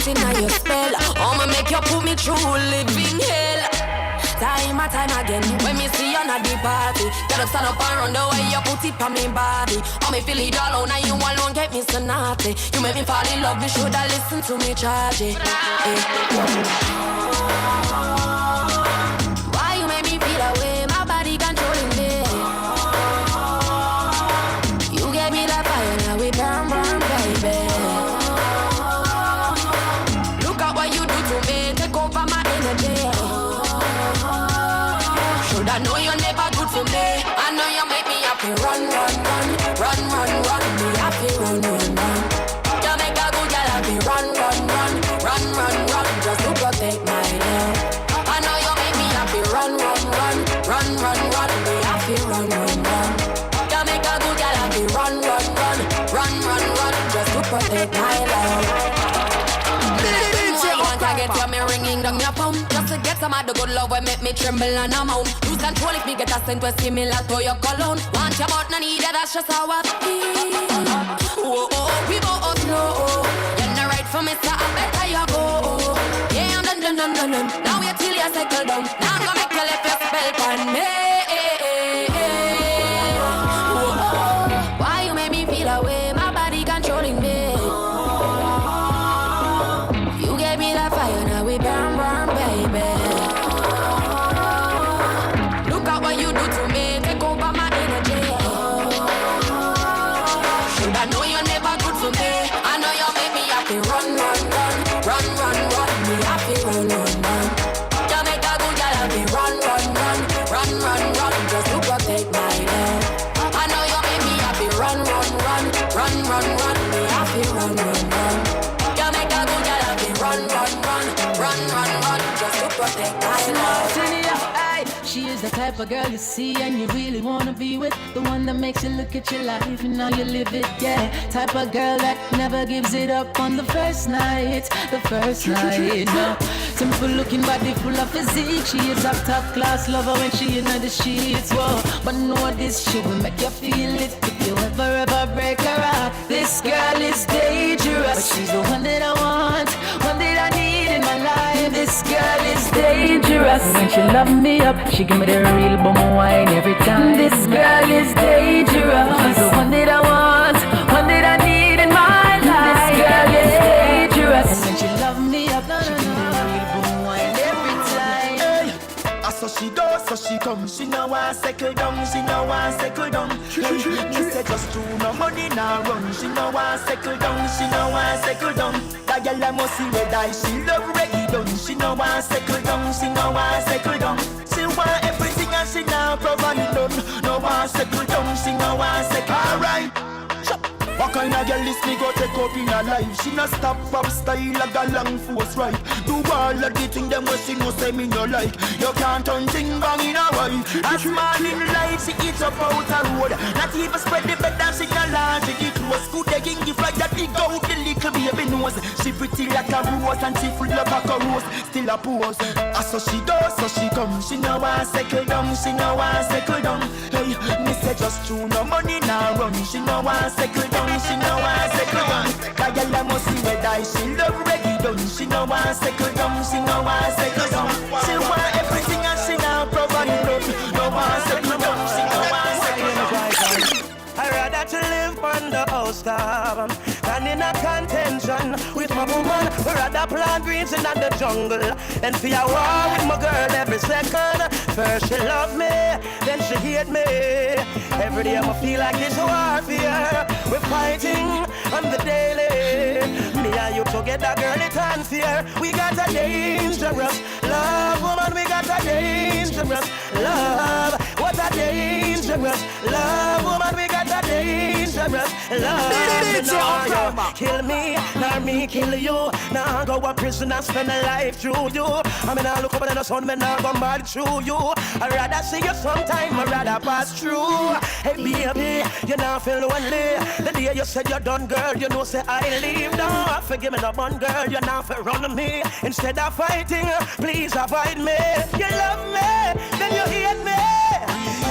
caught in your spell. I'ma make you put me through living hell. Time and time again, when me see you at the party, get up, stand up and run the way you put it on me body. Oh, me feel it all alone, and you alone get me so naughty. You make me fall in love, me shoulda listen to me charge it. Why you make me feel away? My body controlling me. You gave me that fire, now we burn, burn, baby. Look at what you do to me, take over my energy. I know you're never good for me. I know you make me happy. Run, run, run, run, run, run. Me happy, run, run, run. You make a good girl happy. Run, run, run, run, run, run. Just to protect my love. I know you make me happy. Run, run, run, run, run, run. Me happy, run, run, run. You make a good girl happy. Run, run, run, run, run, run. Just to protect my love. Get you me ringing down your phone just to get some of the good love will make me tremble and I'm on. Lose control if me get a scent with similar to your cologne. Want your mouth, no need it, that's just how I feel. Oh, oh, we both know you're not right for me, so I better you go. Yeah, I'm done, done, done, done, done. Now wait till you settle down. Now I'm gonna make you left your spell on me. Oh, why you make me feel away? My body controlling me. We burn, burn, baby. Look at what you do to me. Take over my energy. Should I know you're never good for me? I know you make me happy. Run, run, run, run, run, run. Me happy, run, run, run. You make a good girl happy. Run, run, run, run, run, run. Just to protect my love. I know you make me happy. Run, run, run, run, run, run. Me happy, run, run, run. You make a good girl happy. Run, run, run. Run, run, run, just to protect my love. She is the type of girl you see and you really wanna be with. The one that makes you look at your life and now you live it, yeah. Type of girl that never gives it up on the first night. The first night, no. Simple looking body full of physique. She is a top class lover when she in the sheets, whoa. But know this, she will make you feel it if you ever break her out. This girl is dangerous, but she's the one that I want, one that I need in my life. This girl is dangerous. When she love me up, she give me the real bum wine every time. This girl is dangerous. She's the one that I want, one that I need in my life. This girl is dangerous. When she love me up, she give me the real bum wine every time. Hey, so she goes, so she comes. She no want settle down, she no want settle down. Hey, me say just do no money now run. She no want settle down, she no want settle down. That girl I must see red eye, she love reggae done. She no want settle down, she no want settle down. She want everything and she now provide done. No want settle down, she no want settle. Alright. What kind of girl is me go take up in her life? She no stop pop style like a long force right. Do all of the things them what she no say me no like. You can't turn thing bang in her wife. As morning light she eats up out her road. Not even spread the bed and she no large. She close good taking gift like that big out the little baby nose. She pretty like a rose and she full of a rose. Still a pose. So she does, so she comes. She no want settle down, she no want settle down. Hey, me say just true no money now run. She no want settle down. She no want settle down. That girl I must see red eye. She love reggae done. She no want settle down. She no want settle down. She want everything and she now provide love. No want settle down. She no want settle down. I'd rather to live on the house top than in a contention with my woman. I'd rather plant greens in the jungle and see a war with my girl every second. First she love me, then she hate me. Every day I feel like it's warfare. We're fighting on the daily. Me and you together, girl, it's unfair. We got a dangerous love, woman. We got a dangerous love. What a dangerous love, woman. We got a dangerous love. No, kill me, nor me kill you. Now go to prison and spend a life through you. I mean, I look up at the sun, man, I go mad through you. I'd rather see you sometime, I'd rather pass through. Hey, baby, you now feel lonely. The day you said you're done, girl, you know, say I leave. No, forgive me, no one girl, you now for run me. Instead of fighting, please avoid me. You love me, then you hate me.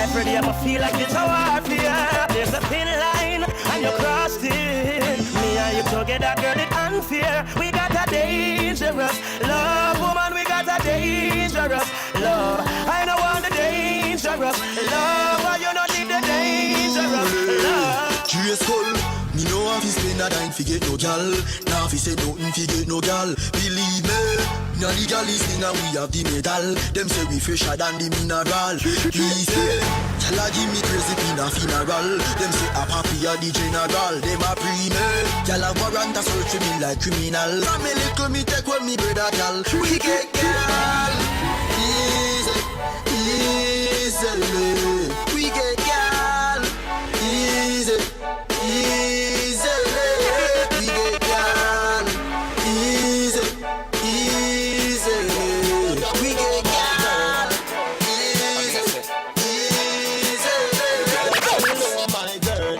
Every day I feel like it's a warfare. There's a thin line and you crossed it. Me and you together, girl, it's unfair. We got a day dangerous. Love, woman, we got a dangerous love. I don't want the dangerous love, but you don't need the dangerous love. Curious skull, me know how to spend a dime fi get no gal. Now fi say nothing fi get no gal. Believe me, now the gal is thing and we have the medal. Them say we fresher than the mineral. He say, gal a give me crazy pin a funeral. Them say a papi a the general. Them a pre-me, gal a warrant a search me like criminal. From me little me take when me brother gal. We get gal, easy, easily. We get gal, easy. Easily, we get gal. Easy, easily, we get gal. Easy, easily. Oh my girl,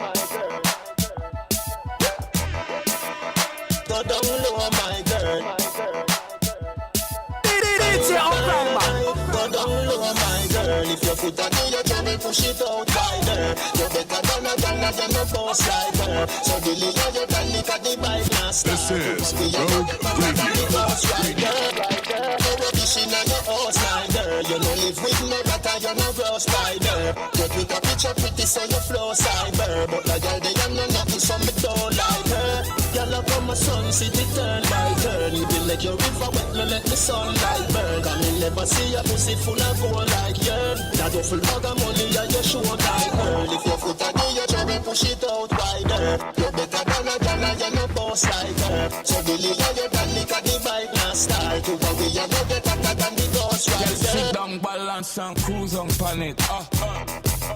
go down low, my girl. It's your OCRIMA. Go down low, my girl. If your foot are near your tummy, push it out wider. You better than a boss like her. So the little you can look at the bike master. This is Rogue Radio. Fishing on your horse rider. You no live with no rata, you no grow spider. You take a picture pretty so you flow cyber. But the girl they am no nothing so me don't like her. Girl up on my sun, see the turn by turn. You be like your river wet, no let the sunlight burn. Cause me never see a pussy full of gold like yearn. That you full bag of money and you show like her. If your foot are near your trouble, push it out wider. You better than a dollar, you no boss like her. So the little you can lick at the bike now style. To go we you no get hotter than the ghost rider. Sit down, balance and cruise on planet.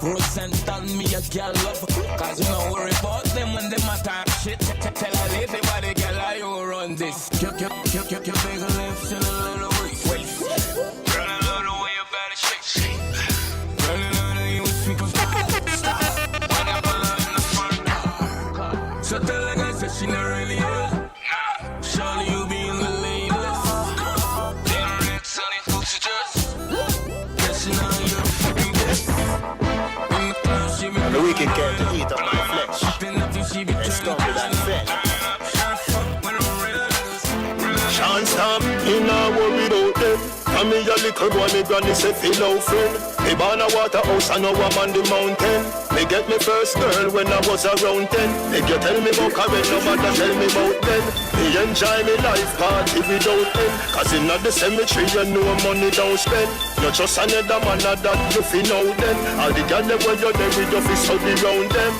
Rose and tell me a girl love. Cause you don't worry about them when they matter shit. Tell a lazy body girl how you run this. Kick your big lips in a little waist. Girl, I love the way you gotta shake. Girl, I love the way you speak of stop. When I pull up in the front car. So tell the girl that she not really here. Surely you be in the lane list. Then red sunny boots dress. Guess you know you're fucking this. The wicked came to eat up my flesh. It's come with that flesh. Can't stop, me nah worry about them. And me a little boy, me granny say feel no friend. Me born a waterhouse and now I'm on the mountain. Me get me first girl when I was around 10. Make you tell me about Karen, no matter tell me about then. Me enjoy me life party without end. Cause in the cemetery you know money don't spend. Not just another man that you feel know them. All the girls where you're there with your fist study round them.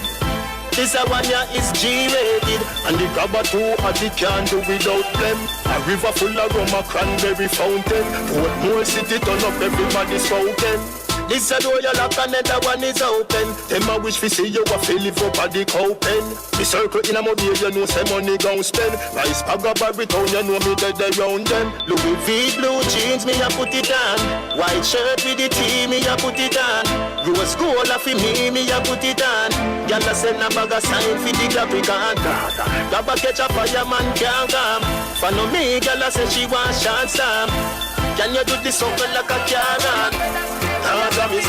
This a one ya is G-rated. And the grabber too and the can't do without them. A river full of rum, a cranberry fountain. Portmore city turn up, everybody's spoken. This a door you lock, another one is open. Them a wish fi see you a fi live up at the cow pen. Me circle in a mobile, you know say money gon' spend. Rice bag of Barrytown, you know me dead around them. Louis V blue jeans, me a put it on. White shirt with the T, me a put it on. Rose gold a fi me a put it on. Y'all a send a bag of sign fi the Capricorn. Gabba catch a fireman can't come. Follow me, y'all a say she want short stamp. Can you do this something like a Karen? Me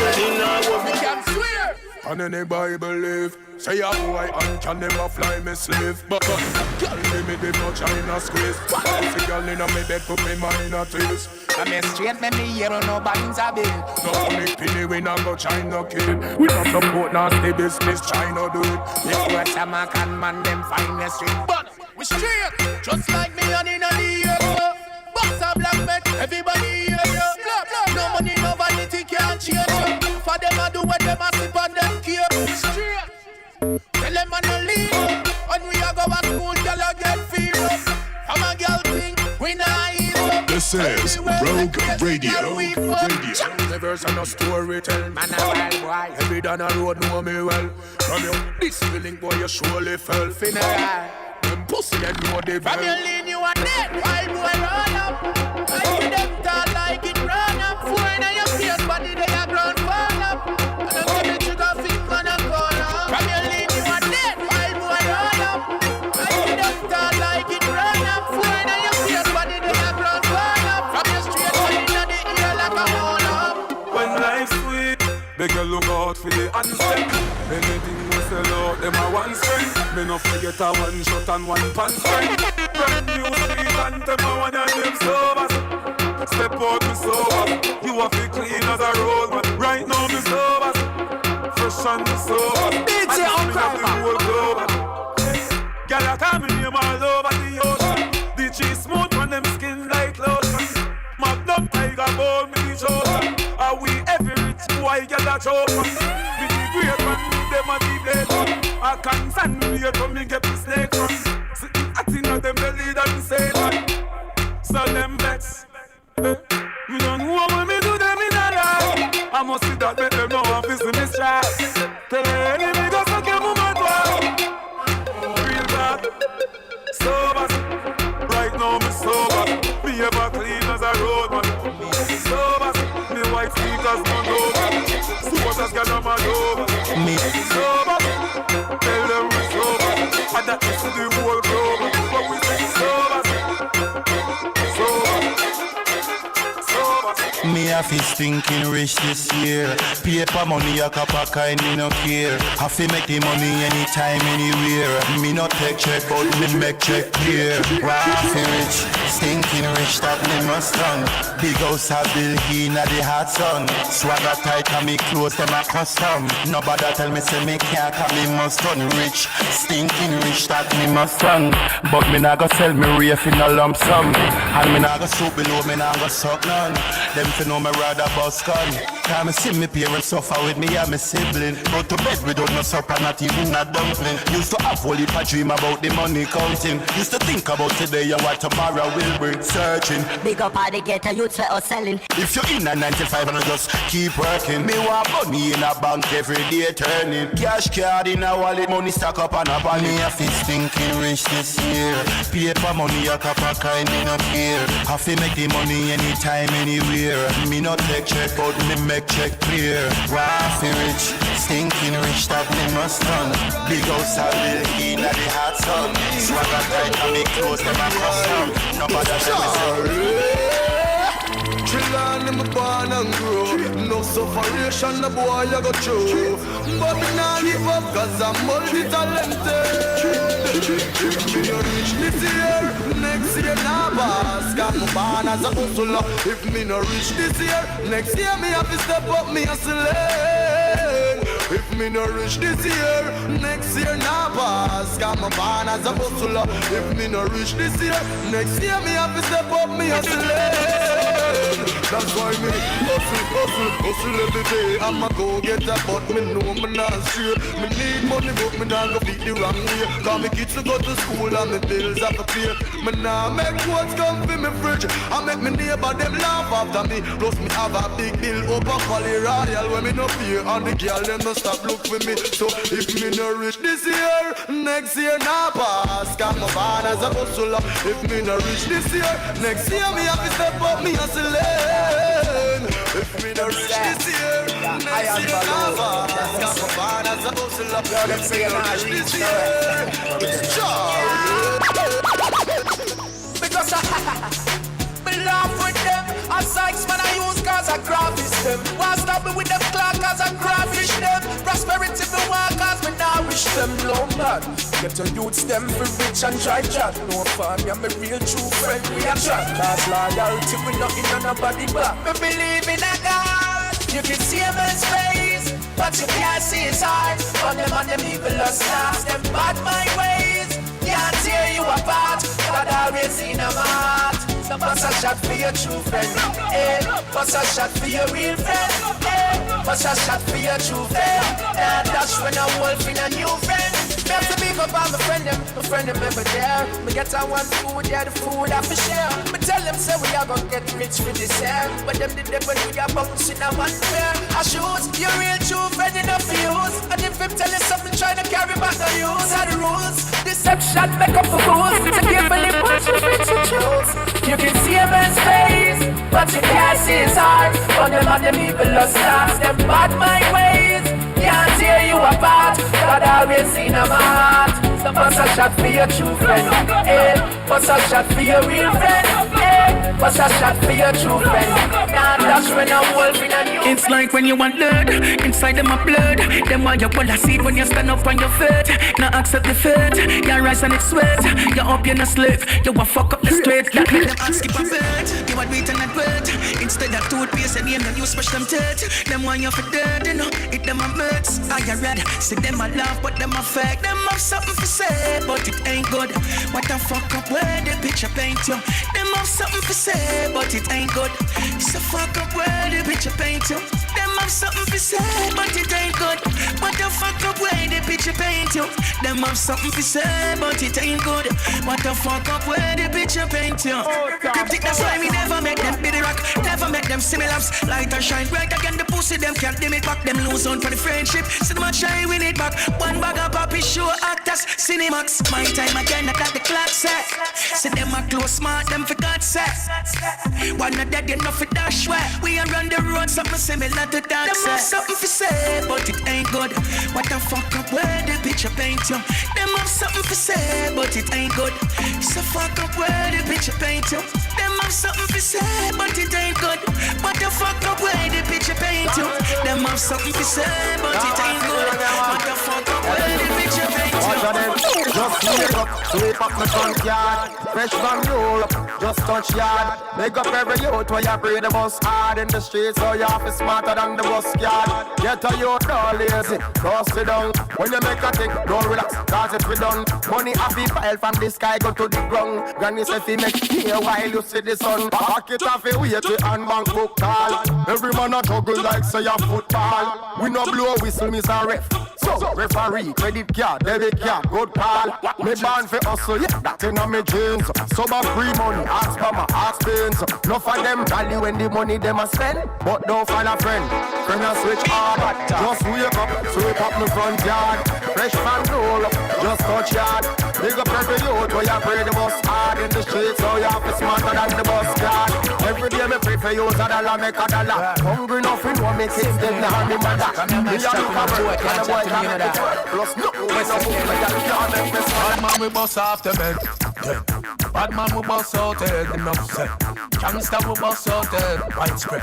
can swear on any Bible live. Say a boy and can never fly me slave. But girl me did no China squeeze. If a girl inna me bed put me mind at ease. I me straight me here on no bands a bill. No only penny we not go China kill. We not support nasty business China do it. If you a Jamaican man them find me straight. But we straight just like me and inna the air. Box a black make everybody hear you. No money, no vanity can't change you. For them I do what them a sip and them care. Straight. Tell them I no leave. When we a go to school, girl a get feel up. From a girl thing, we not ease up. This is Rogue Radio. The verse and a story tell. Man a wild boy. Every down a road know me well. From you, this feeling boy you surely fell. Finna them pussy and know they From your lean you a dead. Wild boy run up. I see them talk like it run up. Four in your face, body they a ground fall up. And I tell the trigger finger and a call up. From your lean you a dead. Wild boy run up. I see them talk like it run up. Four in your face, body they a ground fall up. From your straight one in the ear like a hole up. when life's sweet. Beg you look out for the answer. Anything sell out them a one spring. Me no forget a one shot and one pan spring. Brand new street and them a one of them sober. Step out me sober. You have to clean as a road man. Right now me sober. Fresh and me sober. DJ OCRIMA. Girl I call me name all over the ocean. The cheese smooth on them skin like lotion. Magnum tiger bone me chosen. Are we every rich boy get a chosen? With the great one, them a the blade. I can't stand me here to me get the snake run. See the acting of them belly than Satan. So them vex. Me don't know what me do them in a life. I must see that make them know I'm facing me stress. Tell any me go suck your woman dog. Real bad. Sober. Right now me sober. Me ever clean as a road man. Sober. Me white sneakers not over. Supporters get on my over. Me sober. Tell them we sober. And that is the whole globe. But we say sober. Me have his thinking rich this year. Paper money a cup of kind, me no care. Have to make the money anytime, anywhere. Me not take check, but me make check clear. Raffy rich, stinking rich, that me must done. Big house a build in the hot sun. Swagger tight and me clothes them a custom. Nobody tell me say me can't, cause me must done rich. Stinking rich, that me must done. But me not go sell me reef in a lump sum. And me not go soup below, me not go suck none. Them fi know me rather bust gun. Cause me see me parents suffer with me and me sibling. Go to bed without no supper, not even a dumpling. Used to have whole heap a dream about the money counting. Used to think about today and what tomorrow will bring. Searching. Big up all the ghetto youths for us selling. If you're in a 9 to 5 and just keep working. Me want money in a bank every day turning. Cash card in a wallet, money stack up and up. And me a fi thinking rich this year. Paper money a cup of kind, me no care. Have to make the money anytime, anywhere. Me not take check, but me make check clear. Raffy rich, stinking rich, that me must done. Big house a build in the hot sun. Swagger tight and me clothes them a custom. Nobody tell me so. Chillin' in my born and grow. No sufferation, the boy I go through. But me nah give up, cause I'm multi-talented. If me no reach this year, next year nah pass. Got my born as a hustler. If me no reach this year, next year me have to step up me hustling. If me no reach this year, next year nah pass. Got my born as a hustler. If me no reach this year, next year me have to step up me hustling. That's why me hustle every day. I'ma go get that, but me know me not straight. Me need money, but me not go feed the wrong way. Cause me kids to go to school and me bills have to pay. Me nah make what's come for me fridge. I make me neighbor them laugh after me. Plus me have a big bill over Poly Royal when me no fear. And the girl them no stop look for me. So if me no reach this year, next year nah pass. Cause my born as a hustler. If me no reach this year, next year me have to step up me hustling. If me no reach this year, next year nah pass. Cause my born as a hustler. If me no reach this year, it's Charlie. Because me laugh with them. As Sykes man I use cause I graphish them. Why stop me with them clock cause I graphish them. Prosperity me want cause me now wish them low man. Get your youths them for rich and try chat. No fun, yeah me real true friend we a chat. Cause loyalty we nothing on nobody back. Me believe in a God. You can see him in his face, but you can't see his heart. On them and them evil are stars. Them bad my ways can't tear you apart. God always in a heart. So bust a shot for your true friend, eh? Bust a shot for your real friend, eh? Bust a shot for your true friend. And that's when a wolf in a new friend. Me have to big up on my friend them ever there. Me get on one food, yeah, the food I for share. Me tell them say we are gonna get rich for this year. But them did them when we are bouncing a one pair of shoes. Your real true friend enough for use. And if him tell you something, try to carry back the use. Are the rules, deception make up for fools. So carefully watch which way you choose. You can see him in his face, but you can't see his heart. On them and them evil are stars. Them bad my ways can't tear you apart. God always in a heart. So bust a shot for your true friend, eh? Bust a shot for your real friend, eh? hey, what's a shot for your true friend? Nah, that's when I'm wolfing on you. It's like when you want blood, inside them a blood. Them why you wanna see it when you stand up on your feet. Now accept the fate, you rise and it's sweat. You up, you no slave, you a fuck up the street. Like them ask skip a bed, you a wait and not wait. Instead of toothpaste and then you smash them teeth. Them why you for dead, you know, it them a murds. Are you red? See them a laugh, but them a fake. Them have something to say, but it ain't good. What the fuck up where the picture paint you? Them have something to say, but it ain't good. It's a fuck up where the picture paint you. Them have something to say, but it ain't good. What the fuck up where the picture paint you? Them have something to say, but it ain't good. What the fuck up where the picture paint you? Cryptic, that's why we never make them biddy rock. Never make them similars. Light and shine bright again. The pussy them can't dim it back. Them lose on for the friendship. See them a try win it back. One bag of poppy show actors. Cinemax. My time again, I got the clock set. See them a close smart, them for God's sake. One of that, you know for dash way. We are on the road, something similar to that. Them have something to say, but it ain't good. What the fuck up where the picture paint you? Them have something to say, but it ain't good. It's a fuck up where the picture paint you. Them have something to say, but it ain't good. What the fuck up where the picture paint you? Them have something to say, but it ain't good. What the fuck up where the picture paint you? Just wake up, sweep up my front yard. Fresh from Europe, just touch yard. Make up every youth where you pray the bus hard in the streets, so you have to smarter than the bus yard. Get a youth all lazy, go sit down. When you make a tick, don't relax, cause it be done. Money have be file from the sky go to the ground. Granny says he make here while you see the sun. Back it off a wait to and bank book call. Every man a juggle like say a football. We no blow whistle, miss a ref. So, referee, credit card, debit card, good call. Me born for hustle, yeah, that in on me jeans. Some a free money, ask mama, ask beans. No for them value when the money them a spend. But don't find a friend, friend a switch hard. Just wake up, sweep up my front yard. Fresh man roll up, just touch yard. Big up every youth where you pray the bus hard in the streets, so you have to smarter than the bus yard. Every day me pray for you, so $1 make $1. Hungry enough, we won't make it, them now me mother. Me a look for work, and the boy can't make it. Plus no, we no move, me can't make me smile. Bad man we bust off the bed. Bad man we bust out head, enough said. Gangsta we bust out head, widespread.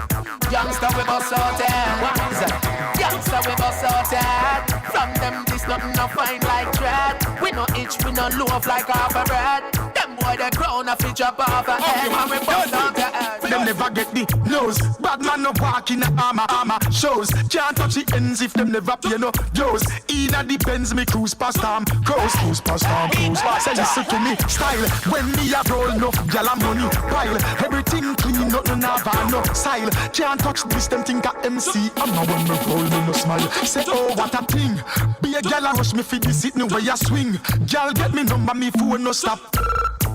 Gangsta we bust out head, what is that? Gangsta we bust out head. From them this nothing no fine like dread. We no itch, we no loaf like half a bread. Them boy they crown a feature off a head. Man we bust out head. Them never get the nose. Bad man no walk in a armor shows. Can't touch the ends if them never pay no dues. Either depends me cruise past time, cruise past time, cruise. Say listen to me style. When me a roll enough, gyal and money pile. Everything clean, nothing have no style. Can't touch this, them think a MC. I'm not when me roll, me no smile. Say oh what a thing. Be a gyal and rush me for this it no way a swing. Gyal get me number, me phone no stop.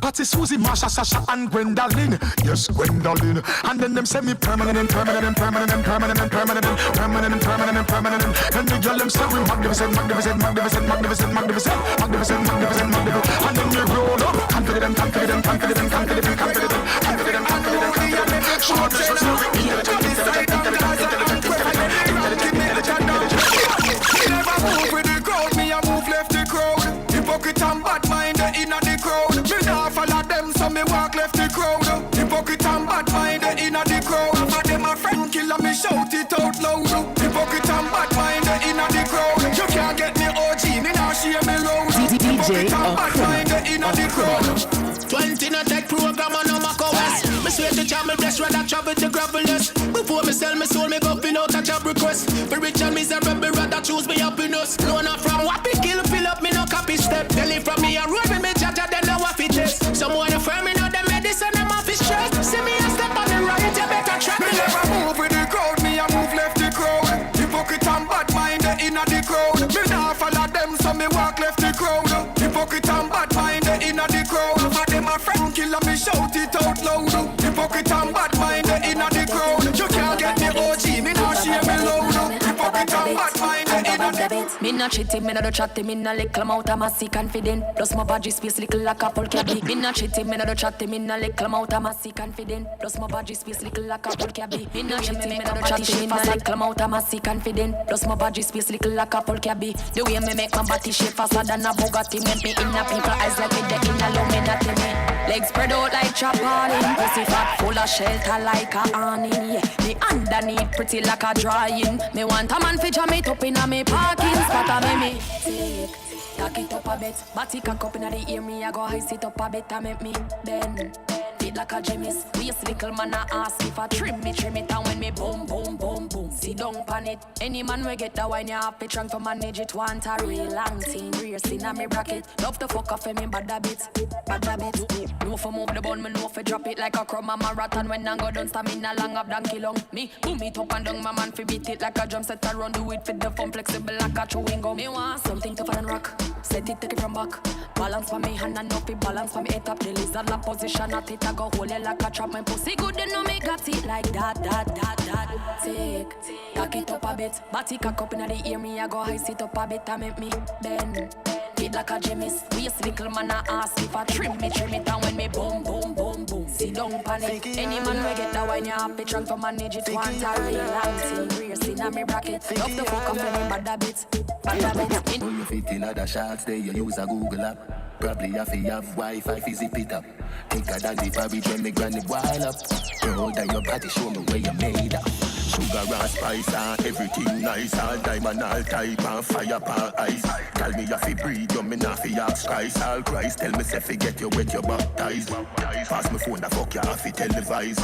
Patty, Susie, Marsha, Sasha, and Gwendolyn. Yes, Gwendolyn. And then them say me permanent. And the girl them say we magnificent. And then we roll up, confident. Short never move with the crowd, me a move left the crowd. Hypocrite and bad mind inna the crowd. Me nah follow them, so me walk left the crowd. Hypocrite and bad mind inna the crowd. For them a friend killer, me shout it out loud. Hypocrite and bad mind inna the crowd. You can't get me OG, me nah share me load. Hypocrite and bad mind inna the crowd. 20 no tech program on no Mac OS. Me swear to jam me bless rather travel to gravelness. Before me sell me soul, me go pin out a job request. For rich and miserable, rather choose me happiness. No not from what we kill, fill up me no copy step. Belly from me a roll me jaja, then now what fit test. Someone a firm me know the medicine, them off his stress. See me a step on the right, you better track me. Me never move with the crowd, me a move left the crowd. Hypocrite and bad mind inna the crowd. Me nah follow them, so me walk left the crowd. Hypocrite and bad mind inna the crowd. For them a friend killer, me shout it out loud. Hypocrite and bad mind inna the crowd. You can't get me OG, me nah share me load. Hypocrite and bad mind inna the crowd. Me not cheating, me not do chatting, me not little mouth of massy confident. Plus my body space little like a pole cabby. Me not cheating, me not do chatting, me not little mouth of massy confident. Plus my body space little like a pole cabby. Me not cheating, me not do chatting, me not little mouth of massy confident. Plus my body space little like a pole cabby. The way me make my body shape faster than a Bugatti, make me in a people eyes like me the in a Illuminati me. Legs spread out like chapalin, pussy fat full of shelter like a awning. Yeah, me underneath pretty like a drying. Me want a man fi jam it up in a me parking spot a me take. Tack it up a bit, body cock up inna the ear me I go high sit up a bit and make me bend. Fit like a Jimmy's, waist little man a ask if I trim it and when me boom boom boom boom. Sit down pan it, any man we get that wine you have to trunk to manage it. Want a real long thing, real inna me bracket. Love to fuck off me bad a bit. No for move the bun, me no for drop it like a crumb a marathon. When I go down stamina long up donkey long. Me boom it up and down, my man fi beat it like a drum set around. Do it for the fun, flexible like a chewing gum. Me want something tougher than rock. Set it, take it from back. Balance for me hand and up it, balance for me head up. The lizard la position at it, I go hold it like a trap. My pussy good, they know me got it like that. Take, tack it up a bit. Body cock up inna the ear me, I go high sit up a bit and make me bend. Fit like a Jimmy's, waist little man a ask if I trim it and when me boom boom boom boom. Sit down pan it, any man we get that wine you have to trunk to manage it. Want a real long thing, real inna me bracket. Love the fuck up for me bad a bit. When you fit in other shots, there you use a Google app. Probably have to have Wi-Fi fi zip it up. Thicker than the porridge when me granny boil up. Girl, that your body show me where you made up. Sugar and spice and everything nice. All diamond, all type and fire pan ice. Tell me you fi breathe, you me not fi ask Christ. All Christ, tell me say fi get you wet, you baptized. Pass me phone, the fuck you have fi televise.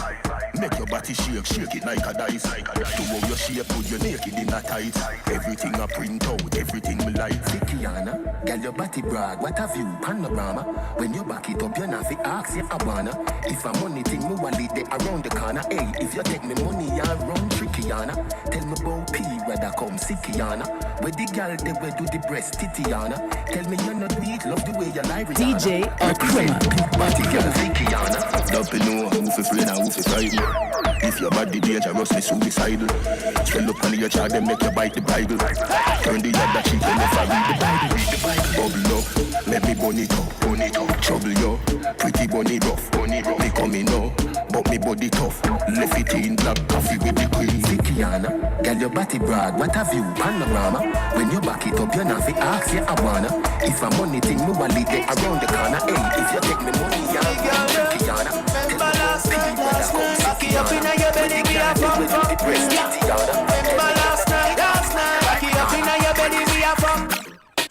Make your body shake, shake it like a dice. To how your shape, put you naked in a tight. Everything I print out, everything me like. Kiana, girl your body brag, what have you, panorama? When you back it up, you not fi ask you I wanna. If I'm money thing, me wallet they around the corner. Hey, if you take me money, you run trickyana. Tell me about P, whether come sickyana. Where the girl they where do the breast titiana. Tell me you not do it, love the way you lie. DJ OCRIMA. Body girl sickyana. Don't know who fi friend and who fi frighten. If your body dangerous, be suicidal. Swell up on your child, then make you bite the Bible. Turn the other cheek, you never read the Bible. Bubble up, let me bun it up. Trouble yo, pretty bunny rough. Me coming now, but me body tough. Left it in black coffee with the cream. Kiana, girl your body brag, what have you, panorama? When you back it up, you not fi ask you I wanna. If I'm money thing, me wallet they around the corner. Hey, if you take me money, you Kiana. Remember last night, back it up inna your belly, we a fuck. Remember last night, back it up inna your belly, we a fuck.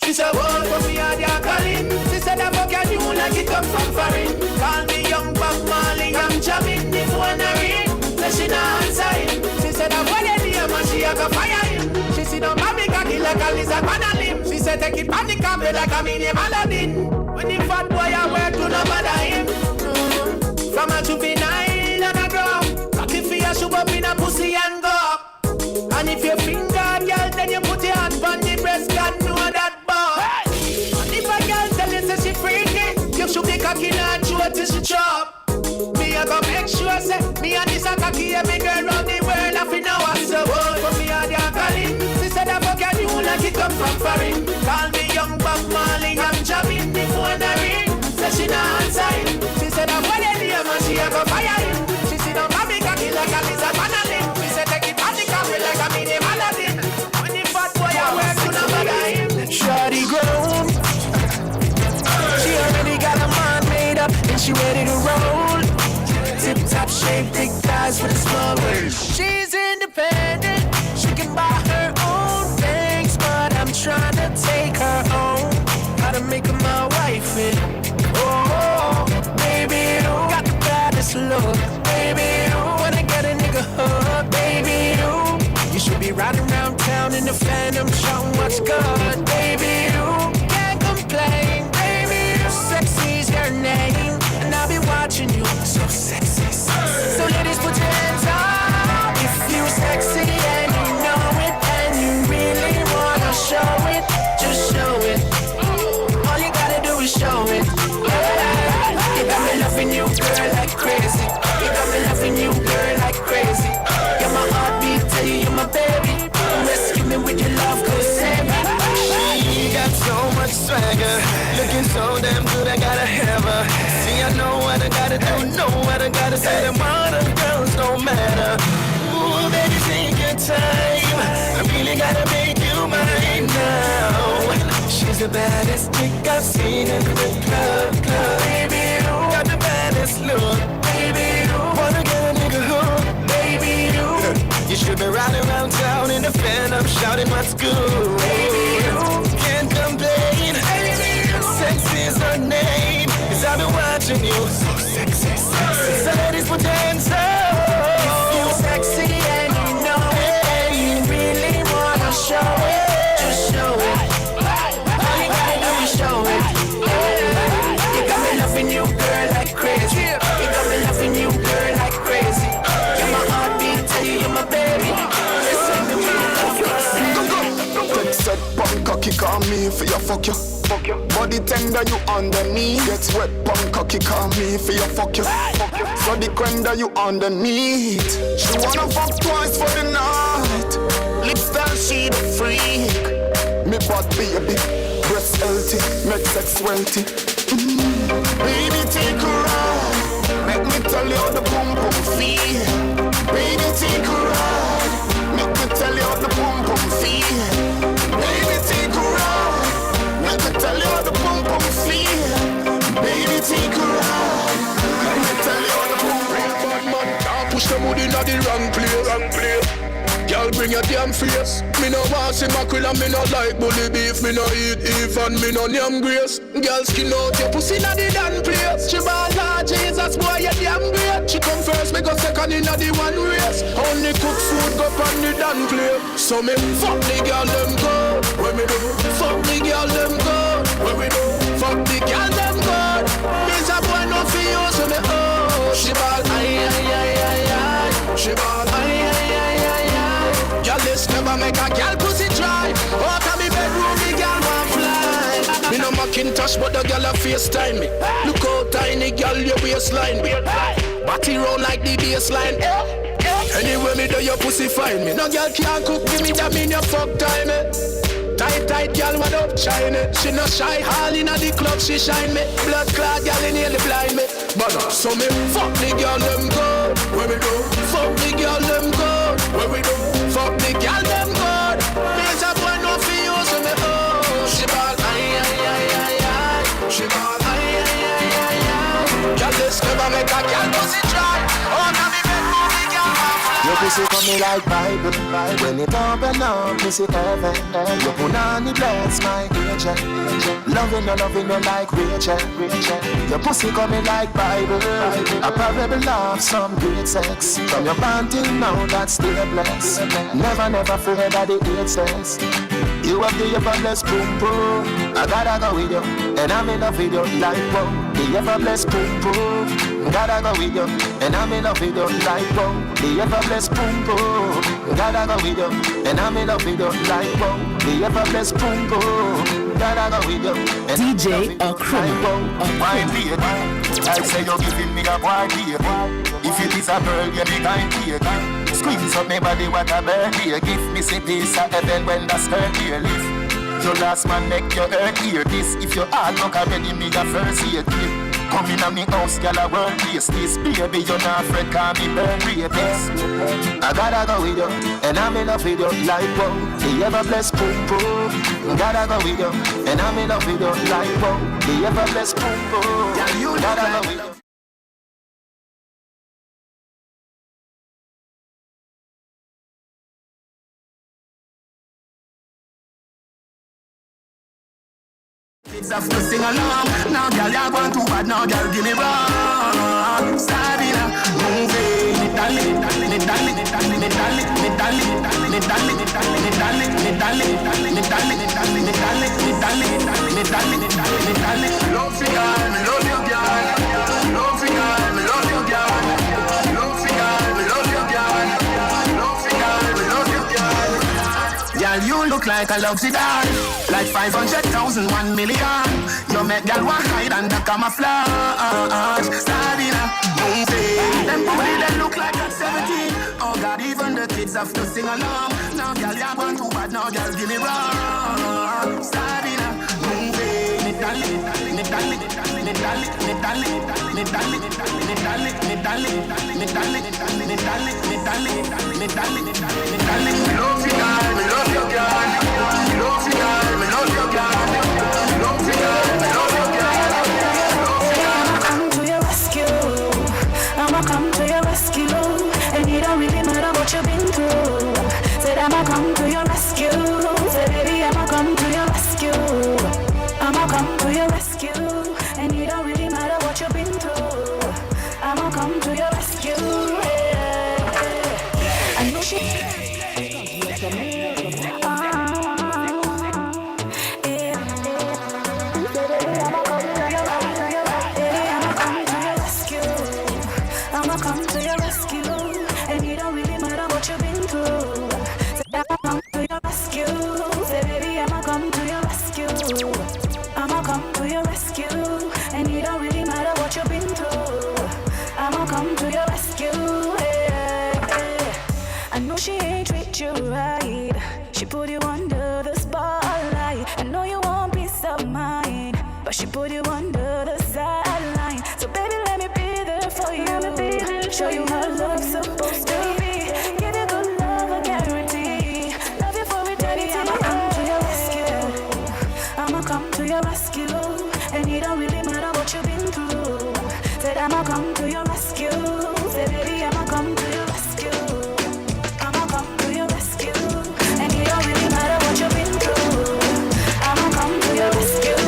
She said, "Word for me, and you're calling." She said, "I fuck you like it come from foreign." Call me young Bob Marley, I'm jamming if wanna ring. Say she not answering. She said, "I want you near man, she a go fire him." She said, "Don't mommy cocky like a lizard man a limb." She said, "Take it on the carpet like a mini Aladdin." When the fat boy I wear to no bother him. From a juvenile and a grow, cocky for your shoe up in a pussy and go. And if you finger girl, then you put your hand on the breast, God know that boy. And if a girl tell you say she freaky, you should be cocky and show till she chop. Me a go make sure say me and this a cocky every girl round the world. I feel now what's the word for me and your calling. She said I fuck you like it come from foreign. Call me young Bob Marley, I'm jamming the phone a ring. Say she not answering. She said I want you near man, she a go fire him. She said don't have me cocky like a lizard man a limb. She said take it on the camera like a mini Aladdin. When the fat boy I work to no bother him. Shawty grown. She already got her mind made up and she ready to roll. Tip top shape, big thighs with a small waist. She's independent. She can buy her own things, but I'm trying to take her home. How to make her my wife in. Oh, baby, you got the baddest look. Baby, you wanna get a nigga hooked. Baby, you should be riding around town in the Phantom, shouting what's good. Baby, you can't complain. Baby, sexy's your name, and I'll be watching you. So sexy. So ladies, put your hands up if you sexy and you know it, and you really wanna show it. Just show it. All you gotta do is show it. You got me loving you, girl, like crazy. You got me loving you, girl, like crazy. You're my heartbeat, tell you you're my baby. Rescue me with your love, 'cause save me. swagger. Looking so damn good, I gotta have her. See, I know what I gotta do, know what I gotta say. Them other girls don't matter. Ooh, baby, take your time. I really gotta make you mine now. She's the baddest chick I've seen in the club. Baby, you got the baddest look. Baby, you wanna get a nigga hook. Baby, you should be riding around town in the Phantom shouting what's good. Baby, you can't complain. Sexy is her name, 'cause I've been watching you. So sexy, sexy. So ladies put your hands up. You're sexy and you know it. You really wanna show it. Just show it. All you gotta do is show it. You got me loving you, girl, like crazy. You got me loving you, girl, like crazy. You're my heartbeat, tell you you're my baby. Listen to me, love you. Text said punk cocky, call me for your fuck you. Body tender, you underneath. Gets wet, punk cocky, call me for your fuck you. So the crender, you underneath. She wanna fuck twice for the night. Lips style, she the freak. Me butt baby, breast healthy, make sex wealthy. Baby, take her out. Make me tell you how the boom boom feel. Baby, take her out. Make me tell you how the boom boom feel. Baby, take her out. Make me tell you how the boom boom feel. Baby, take her out. Let me tell you how the boom boom feel. Bad man can't push them wood in the wrong place. Girl, bring your damn face. Me no want see mackerel and me no like bully beef. Me no eat beef and me no yam grace. Girl, skin out your pussy in the damn place. She ball like Jesus, boy, you damn great. She come first, me go second in the one race. Only cook food go on the damn plate. So me fuck the girl them good. When me do, fuck the girl them good. When we do, fuck the girl them good. Me's a boy no for you, so me oh. She ball ay ay ay ay ay. She ball ay ay ay ay ay. Girl, this never make a girl pussy dry. Out of me bedroom, the girl want fly. Me no Macintosh, but the girl a FaceTime me. Look how tiny, girl, your waistline. Body round like the baseline. Anyway, me do your pussy find me. No girl can't cook, give me that mean you fuck time me. Tight, tight, girl, what up, shine it. She no shy, all in the club, she shine me. Blood clot, girl, in the blind me. But so me fuck the girl, them good. Where we do? Fuck the girl, them good. Where we do? Fuck the girl, them good. Me's a boy no for you, so me oh. She ball, ay, ay, ay, ay, ay. She ball, ay, ay, ay, ay, ay. Girl, this never make a girl pussy dry. Oh, now me bedroom, the girl want fly. Your pussy coming like Bible. When it open up, pussy heaven. You put on the bless my angel. Loving you like Rachel. Your pussy coming like Bible. A parable of some great sex. From your band till now, that's still blessed. Never fear that it hates sex. You have the everblessed boom boom. I gotta go with you, and I'm in love with you like boom. The everblessed boom boom. Gotta go with you, and I'm in love with you like boom. The everblessed boom boom. Gotta go with you, and I'm in love with you like boom. The everblessed boom boom. Gotta go with you, and DJ OCRIMA. Why be I say you're giving me a boy here. If it is a girl, you be kind here. Squeeze up my body, what a birthday. Give me some piece of heaven when the skirt here live. Your last man make your earth hear this. If your heart look already, me a first year gift. Come in at me house, girl, I work place this. Baby, you're not afraid, call me burn rapist. I gotta go with you, and I'm in love with you like wow. The ever-blessed boom boom. Gotta go with you, and I'm in love with you like wow. The ever-blessed boom boom. Yeah, you gotta go with you. Kids have to sing along. Now, girl, you're going too bad. Now, girl, give me wrong. Sabina, moving. Love for girl, me love you, girl. Love for girl, me love you, girl. Love for girl, me love you, girl. Love for girl, me love you, girl. Girl, you look like a love cigar. Like 500,000, 1 million. You make girl want hide under camouflage. Sabina, moving. Them booty, they look like at 17. Oh God, even the kids have to sing along. Now girl, you're going too bad. Now girl, give me wrong. Sabina, moving. I'ma come to your rescue, and it don't really matter what you've been through. Said I'ma come to your rescue. Said baby, I'ma come to your rescue. I'ma come to your rescue, and it don't really matter what you've been through. I'ma come to your rescue. I know she. I'ma come to your rescue, and it don't really matter what you've been through. Say I'ma come to your rescue. Say baby, I'ma come to your rescue. I'ma come to your rescue, and it don't really matter what you've been through. I'ma come to your rescue. I know she ain't treat you right. She put you under the spotlight. I know you want peace of mind, but she put you under the sideline. So baby, let me be there for you. Show you how love's supposed to be. Give you good love, I guarantee. Love you for eternity. I'ma come to your rescue. I'ma come to your rescue, and it don't really matter what you've been through. Said I'ma come to your rescue. Say baby, I'ma come to your rescue. I'ma come to your rescue, and it don't really matter what you've been through. I'ma come to your rescue.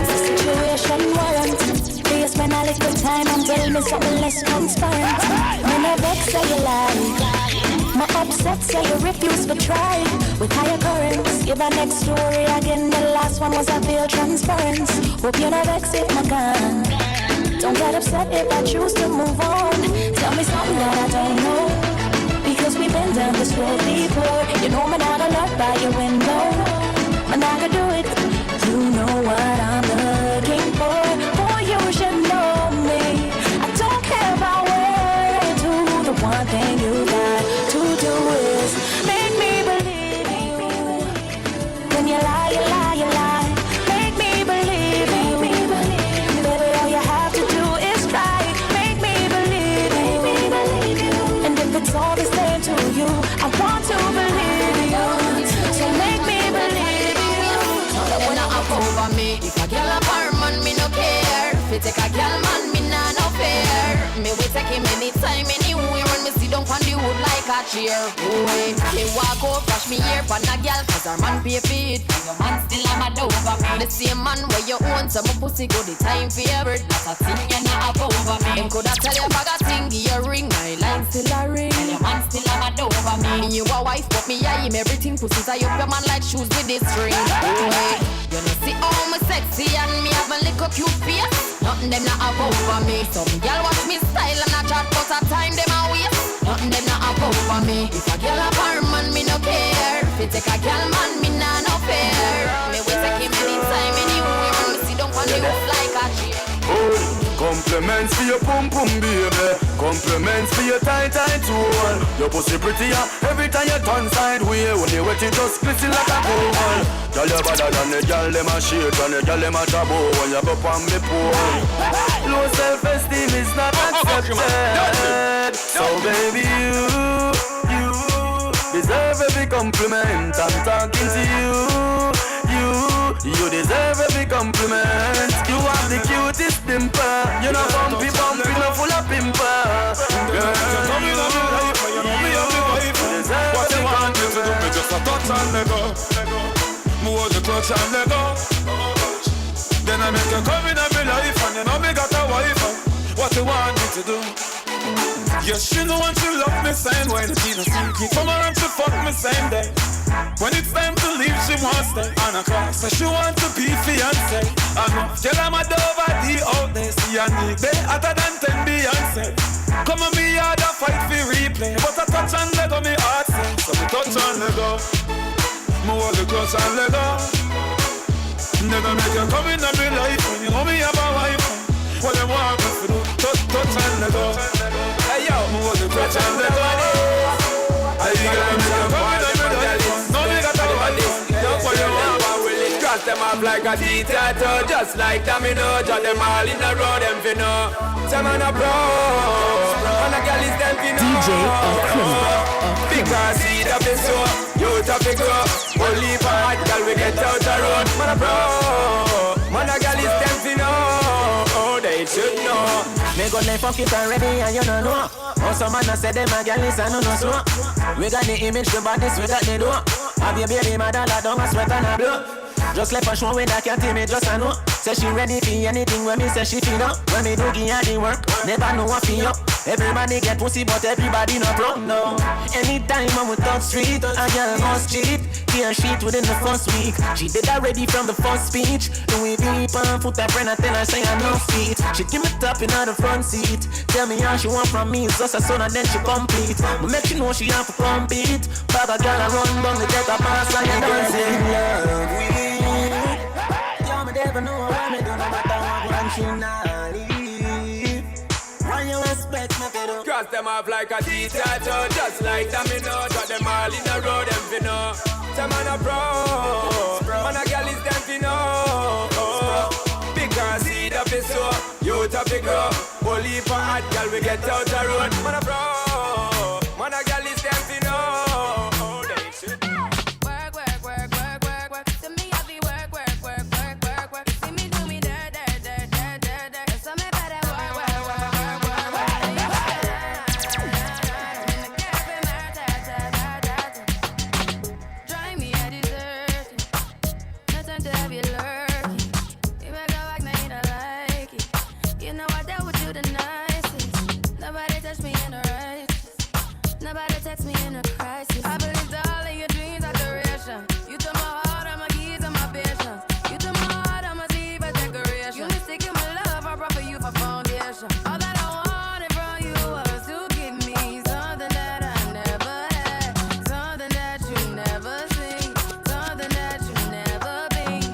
Situation warrants. Do you spend a little time and tell me something less transparent? When I vex say you lie, my upset say you refuse to try. With higher currents, give a next story again. The last one was a veil transference. Hope you never vex if my gun. Don't get upset if I choose to move on. Tell me something that I don't know, because we've been down this road before. You know me not a lot by your window, I'm not gonna do it. You know what I'm looking for. Boy, you should know me. I don't care about where I do. The one thing you got to do is make me believe you. When you lie, you lie, you lie. Make me believe you. Baby, all you have to do is try. Make me believe you. And if it's all the same to you, I want to believe you. So make me believe you. When I up over me, if a girl a bar man, me no care. If it take a girl man, me nah no fair. Me we take him anytime, anywhere. When me sit down on the wood like a chair. Boy, me walk out, flash me ear pan a girl, 'cause her man pay for it. And your man still a mad over me. The same man where you own, so my pussy go the time for your bird. That's a thing you not up over me. Them coulda tell you bag a thing, give you ring, my line still a ring. And your man still a mad over me. Me you a wife, but me I him everything. Pussy tie up your man like shoes with this string. Boy, you know see how me sexy and me have a little cute face. Nothing them not up over me. Some girl watch me style and I chat, but a time them a waste. Nothing them not up over me. If a girl a bar man, me no care. If it take a girl man, me nah no fair. Me we take him anytime, anywhere. When me sit down on the roof like a chair. Compliments for your pum pum baby. Compliments for your tight tight tool. Your pussy prettier every time you turn sideways. When you wet it just glisten like a gold. Girl you better than the girl them a shake and the girl them a trouble when you go on me pole. Low self-esteem is not accepted. So baby you deserve every compliment. I'm talking to you. You deserve every compliment. You have the cutest dimple. You know bumpy, no full of pimple. Girl, come in on me life, you know me have the wife. What you want me to do? Me just a touch and let go. Move the clutch and let go. Then I make you come in on me life, and you know me got a wife. What you want me to do? Yes, she know and she love me same way. She no secret from her and she fuck me same day. When it's time to leave, she wants stay on a car, so she want to be fiancé. I know, tell her my dove at the out there. See a need they hotter than 10 Beyonce. Come on me hard a fight for replay, but I touch and let go me heart say. So me touch and let go, me hold the clutch and let go. Never make you come in on me life when you know me have a wife. What them want me to do, touch and let go. Hey yo, me hold the clutch and let go. I gotta make you come in on me life. No me got a wife. What you want? them off like a tattoo, just like domino. Drop them all in a row, them fi know. Some man a pro, and a girl is them fi know. DJ OCRIMA. Because seed up is so, youth up is grow. Only for hot girl we get out the road. Man a pro, man a girl is them fi know. Oh, they should know. Me go lay fuck it already and you don't know. Also man a say them a girl is a no slow. We got the image, the bodies, we got the dough. Have your baby mother, la don't sweat and a blow. Just left her show with that can't me just a know. Say she ready for anything when me say she feel up. When me do give her the work, never know what feel up. Everybody get pussy but everybody not pro. No. Anytime I'm with top street, a girl must cheat. Clear sheet within the first week. She did already from the first speech. Louis V and put her friend and tell her say I no feet. She give me top in the front seat. Tell me how she want from me, it's just a son and then she complete. But make she know she have to compete. Bag a girl and run down the get a pass and you don't say love with. You me never know what me do no matter what one she not leave. Why you expect me to do? Cross them off like a tattoo, just like domino. Drop them all in a row, them fi know. Some man a pro, man a girl is them fi know. Because seed up is so, youth up is grow. Only for hot girl we get out the road. Man a pro, man a girl is them fi know. They should work, work, work, work, work, work. To me I be work, work, work, work, work, work. You see me do me dirt, dirt, dirt, dirt, dirt, dirt. So me better work, work, work, work, work, work. Drive me a dessert. Nothing to have you lurking. You make a like me, I like it. You know I dealt with you the nicest. Nobody touched me in the righteous. Nobody text me in a crisis. I believed all of your dreams are duration. You took my heart, all my keys, and my patience. You took my heart, all my sleeve, a decoration. You mistaken my love, I brought for you for foundation. All that I wanted from you was to give me something that I never had, something that you never seen, something that you never been.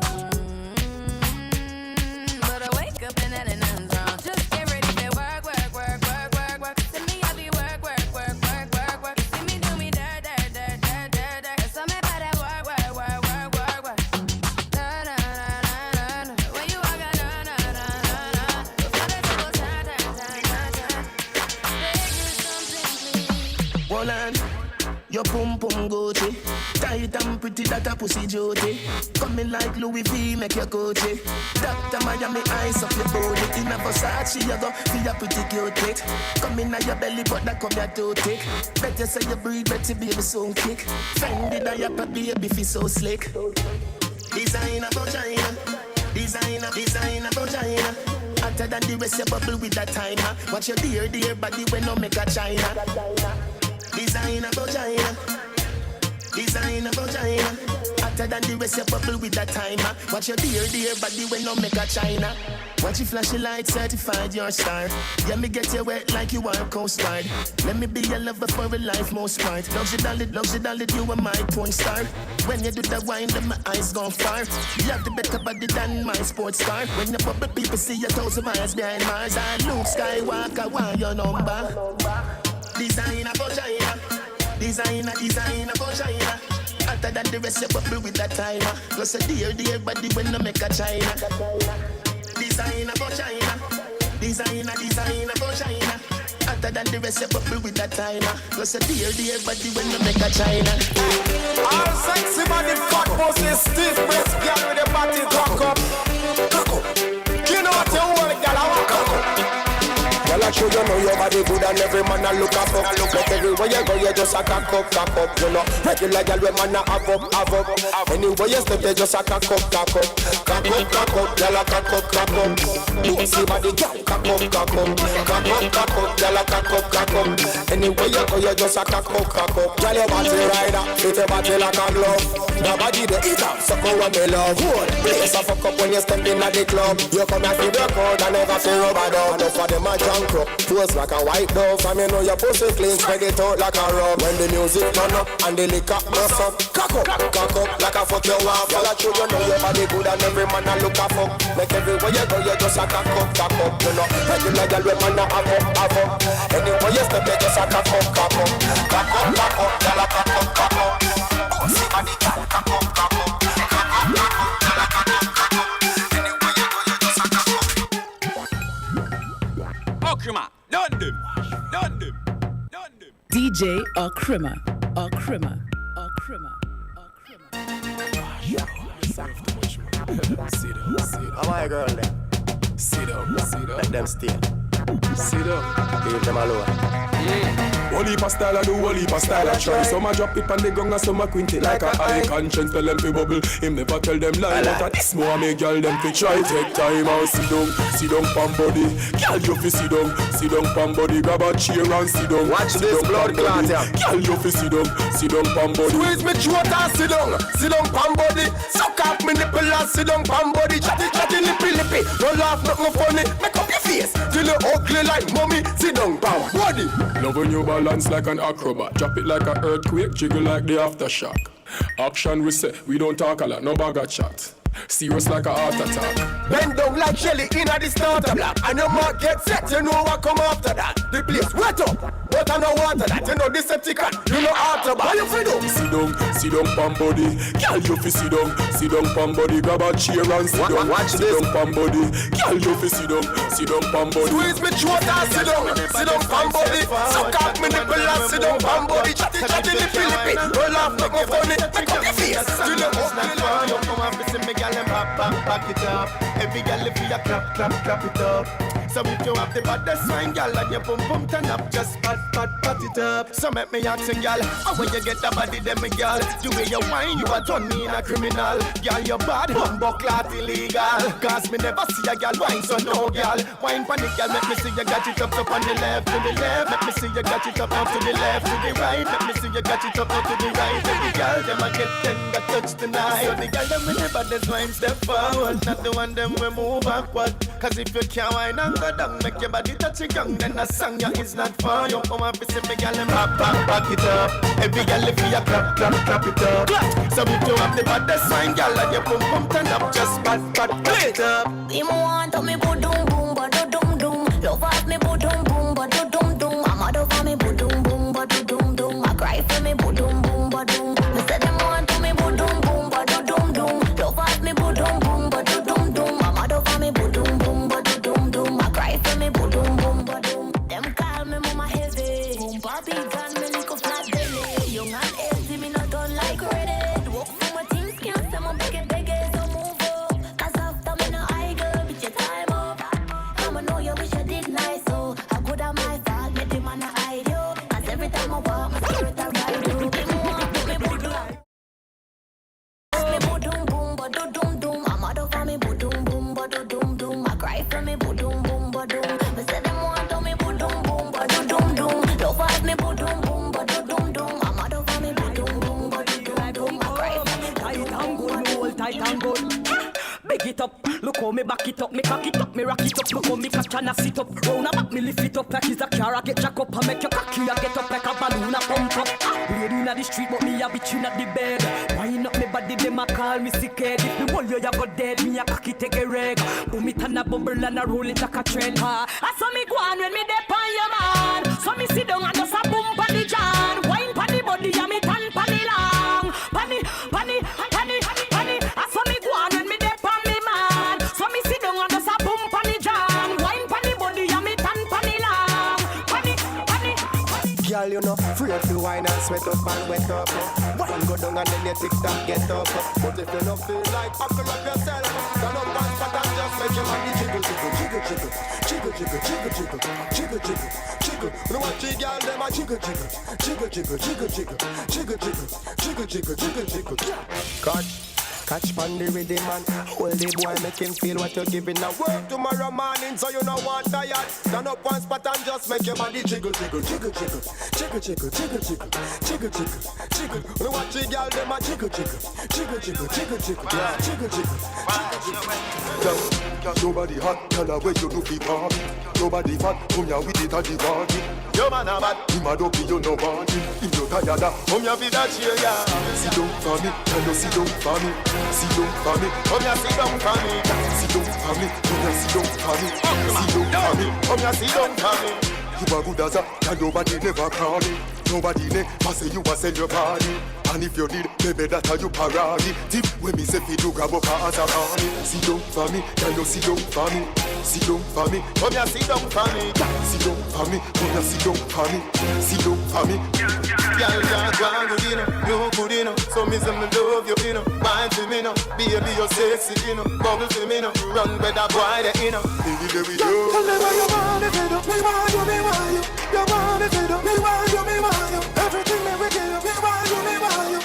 But I wake up and then nothing's wrong. Just get ready for work, work, work, work, work, work. To me I be work, work, work, work, work, work. You see me do me dirt, dirt, dirt, dirt, dirt, dirt. So me better work, work, work, work, work, work. Na na na na na. When you walk out, na na na na na. Before the people turn, turn, turn, turn, turn. Beg you something, please. Hold on, your pum pum Gucci, tight and pretty that a pussy Jody. Coming like Louis V, make your Gucci. Dr. Miami eyes up your body. In a Versace, you go feel your pretty cute pic. Come in your belly, but that come your too thick. Better say you breathe, better baby so kick. Fendi that your baby feel so slick. Designer vagina, designer, designer vagina. Hotter than the rest, you bubble with that timer. Watch your dear body when no make a China. Designer vagina, designer vagina. Hotter than the rest, you bubble with that timer. Watch your dear body when no make a China. Watch you flash your light, certified your star. Yeah, me get you wet like you are Coast Guard. Let me be your lover for a life most part. Luxury dolly, you are my porn star. When you do the wine, then my eyes gone far. You have the better body than my sports car. When you bubble, people see you 1,000 miles behind Mars. I Luke Skywalker, want your number. Designer vagina, designer, designer vagina. Hotter than the rest, you bubble with that timer. Plus a dear body when no make a China. Designer vagina, designer, designer vagina. Hotter than the rest, you bubble with that timer. Plus a dear body when no make a China. All sexy body, fat pussy, stiff breast, girl with the body cock up. Cock up. You know what you want, girl, I want cock up. Girl, I show you know your body good and every man a look up. Like everywhere you go, you just a cock up, you know. Regular girl, we man a have up. Anywhere you step, you just a cock up. Cock up, girl a cock up. You see body, girl, cock up. Girl a cock up. Anywhere you go, you just a cock up. Girl, your body rider, fit your body like a glove. The body the eater, so go and me love. Place a fuck up when you step in at the club. You come and feel the crowd and never feel rubber dog. Enough for them a jump. Pose like a white dove, and you know your pussy clean, spread it out like a rub. When the music turn up and the liquor bust up, cock up like a fuck you off. Y'all a show you know your body good and every man a look a fuck. Like everywhere you go, you just a cock up, you know. Regular girl we man a have up. Anywhere you step, you just a cock up. Y'all a cock up. See body girl, cock up. Y'all a cock up. OCRIMA. Done them. DJ OCRIMA. OCRIMA. Sit down. How my girl then? Sit down. Let them stay. Sit down. Leave them alone. Whole heap of style I do, whole heap of style I try. Some a drop it on the gong and some a quint it like a high conscience. Tell them to bubble, him never tell them lie. But at this more make girl them to try. Take time out, sit down pam body. Girl you fi sit down pam body. Grab a chair and sit down. Watch this blood clot, yeah. Girl you fi sit down pam body. Squeeze me throat and sit down pam body. Suck up me nipple and sit down pam body. Chatty lippy. Don't laugh, nothing funny. Make up your face till you ugly like mommy. Sit down pam body. Love when you balance like an acrobat. Drop it like an earthquake, jiggle like the aftershock. Action we say, we don't talk a lot, no bag of chat. Serious like a heart attack. Bend down like Shelly in a the starter block. And your mark get set, you know what come after that. The place wet up, but I know water that. You know Decepticon, you know Autobot. How you feel down? Sit down pam body. Girl you fi sit down pam body. Grab a chair and sit down. Watch sit this. down pam body. Girl you fi sit down pam body. Squeeze me throat and sit down pam body. Suck up me nipple and sit down pam body. Chatty lippy. Don't laugh, nothing funny. Make up your face till you ugly like back it up. Every girl if you clap it up. So if you have the baddest wine, girl, and your boom turn up, just pat it up. So make me ask you, girl, how when you get the body, then me girl, the way you wine, you a turn me in a criminal. Girl, you bad, bumbo clot illegal. Cause me never see a girl wine, so no girl. Wine panic, girl, make me see you got it up on the left, to the left. Make me see you got it up now to the left, to the right. Make me see you got it up now to the right. Every girl, them a get tender touch tonight. So the girl, them with the baddest wine, step forward, not the one them we move backward. Cause if you can't wine and go down, make your body touch your young, then the song you is not for you. Come on, see me girl and back it up. Every girl if you clap it up. So if you have the baddest wine, girl, and your boom turn up, just pat it up. Me want to me boom boom, but dum dum. Love at me boom boom, but dum dum. I'm out of me boom boom, but dum dum. I cry for me boom boom, but dum. Me say them want to me boom boom, but dum dum. Love at me boom boom, but dum dum. I'm out of me boom boom, but dum dum. I cry for me boom boom, but dum. Them call me mama heavy. Boom papi gun me little flat belly. Young and healthy, me not done like credit. Walk for my things, can't say my big so move up. Cause after me no I girl, bitch your time up. I'ma know you wish you did nice, so how good am I fault? Make the man I hide you. Cause every time I walk, my spirit I ride you. Them want to me boom me boom boom, but dum dum. I'm out of me boom boom, but dum dum. I cry for me boom boom, but dum. Me say them want to me boom boom, but dum dum. Love at me boom boom, but dum dum. I'm out of me boom boom, but dum dum. I cry for me tight and good, hold tight and good. Big it up, look how me back it up, me cock it up, me rock it up, look how me catch and I sit up. Round about me lift it up like it's a car, I get jack up and make your cocky, I get up like a balloon, I pump up. Lady inna the street, but me a bitch inna the bed. Wind up me body, them a call me sick head. If me hold you, you go dead, me a cocky take a reg. Boom it and a bubble and a roll it like a trend. I saw me go on when me dep on your man. So me sit down and just a boom pan the jan. Wine pan the body and me tan pan the long. Panny. I saw me go on when me dep on me man. So me sit down and just a boom pan the jan. Wine pan the body and me tan pan the long. Panny. Girl, you know, free up the wine and sweat up and wet up. Wine go down and then you tick-tock get up. But if you don't feel like buckle up yourself, turn up one spot and just make your body jiggle. You know what you girl, them a jiggle. Catch pan the rhythm and hold the boy, make him feel what you're giving. Now work tomorrow morning, so you know what tired. Stand up one spot and just make your body jiggle. You know what you girl, them a jiggle. Nobody hot, tell her where you do the party. Nobody fat, come here with it at the party. Yo man a bad, you mad up, you no want it. If you tired, come here with that cheer, yeah. Sit down for me, tell you sit down for me. Sit down for me, come here sit down for me. Sit down for me, come here sit down for me. Sit down for me, come here sit down for me. You a good as a, and nobody never call me. Nobody never say you a sell your body. And if you did, baby, that are you parody. Tip when me say fi do grab up as a army. Sit down for me, can you sit down for me? Sit down for me, come here, sit down for me. Sit down for me, come here, sit down for me. Sit down for me. Girl, you're good, you know, you good, you know. So me say me love you, you know. Wine for me, know. Baby, you're sexy, you know. Bubble for me, know. Run with that boy, that you know. Baby, there we go. Tell me why you want it, me want you, me want you. You want it, me want you, me want you. Everything me we give you, me want you, me want you.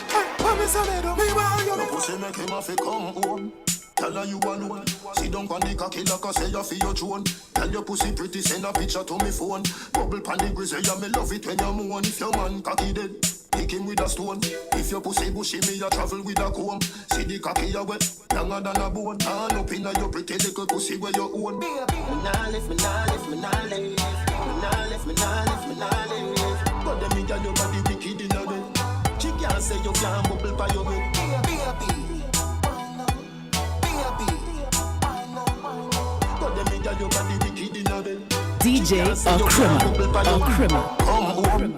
When me say me do, me want you. No pussy make him have to come home. Tell her you alone. Sit down on the cocky like I say you feel your drone. Tell your pussy pretty, send a picture to me phone. Bubble pan the grizzly, yeah, me love it when you moan. If your man cocky dead, pick him with a stone. If your pussy bushy, me a travel with a comb. See the cocky you wet, longer than a bone. Turn up in your pretty little pussy where you own. Me nah lift, me nah lift, me nah lift. Me nah lift, me nah lift, me nah lift. But them me girl your body wicked in a bed. She can't say you can't bubble by your bed. DJ OCRIMA. Come home,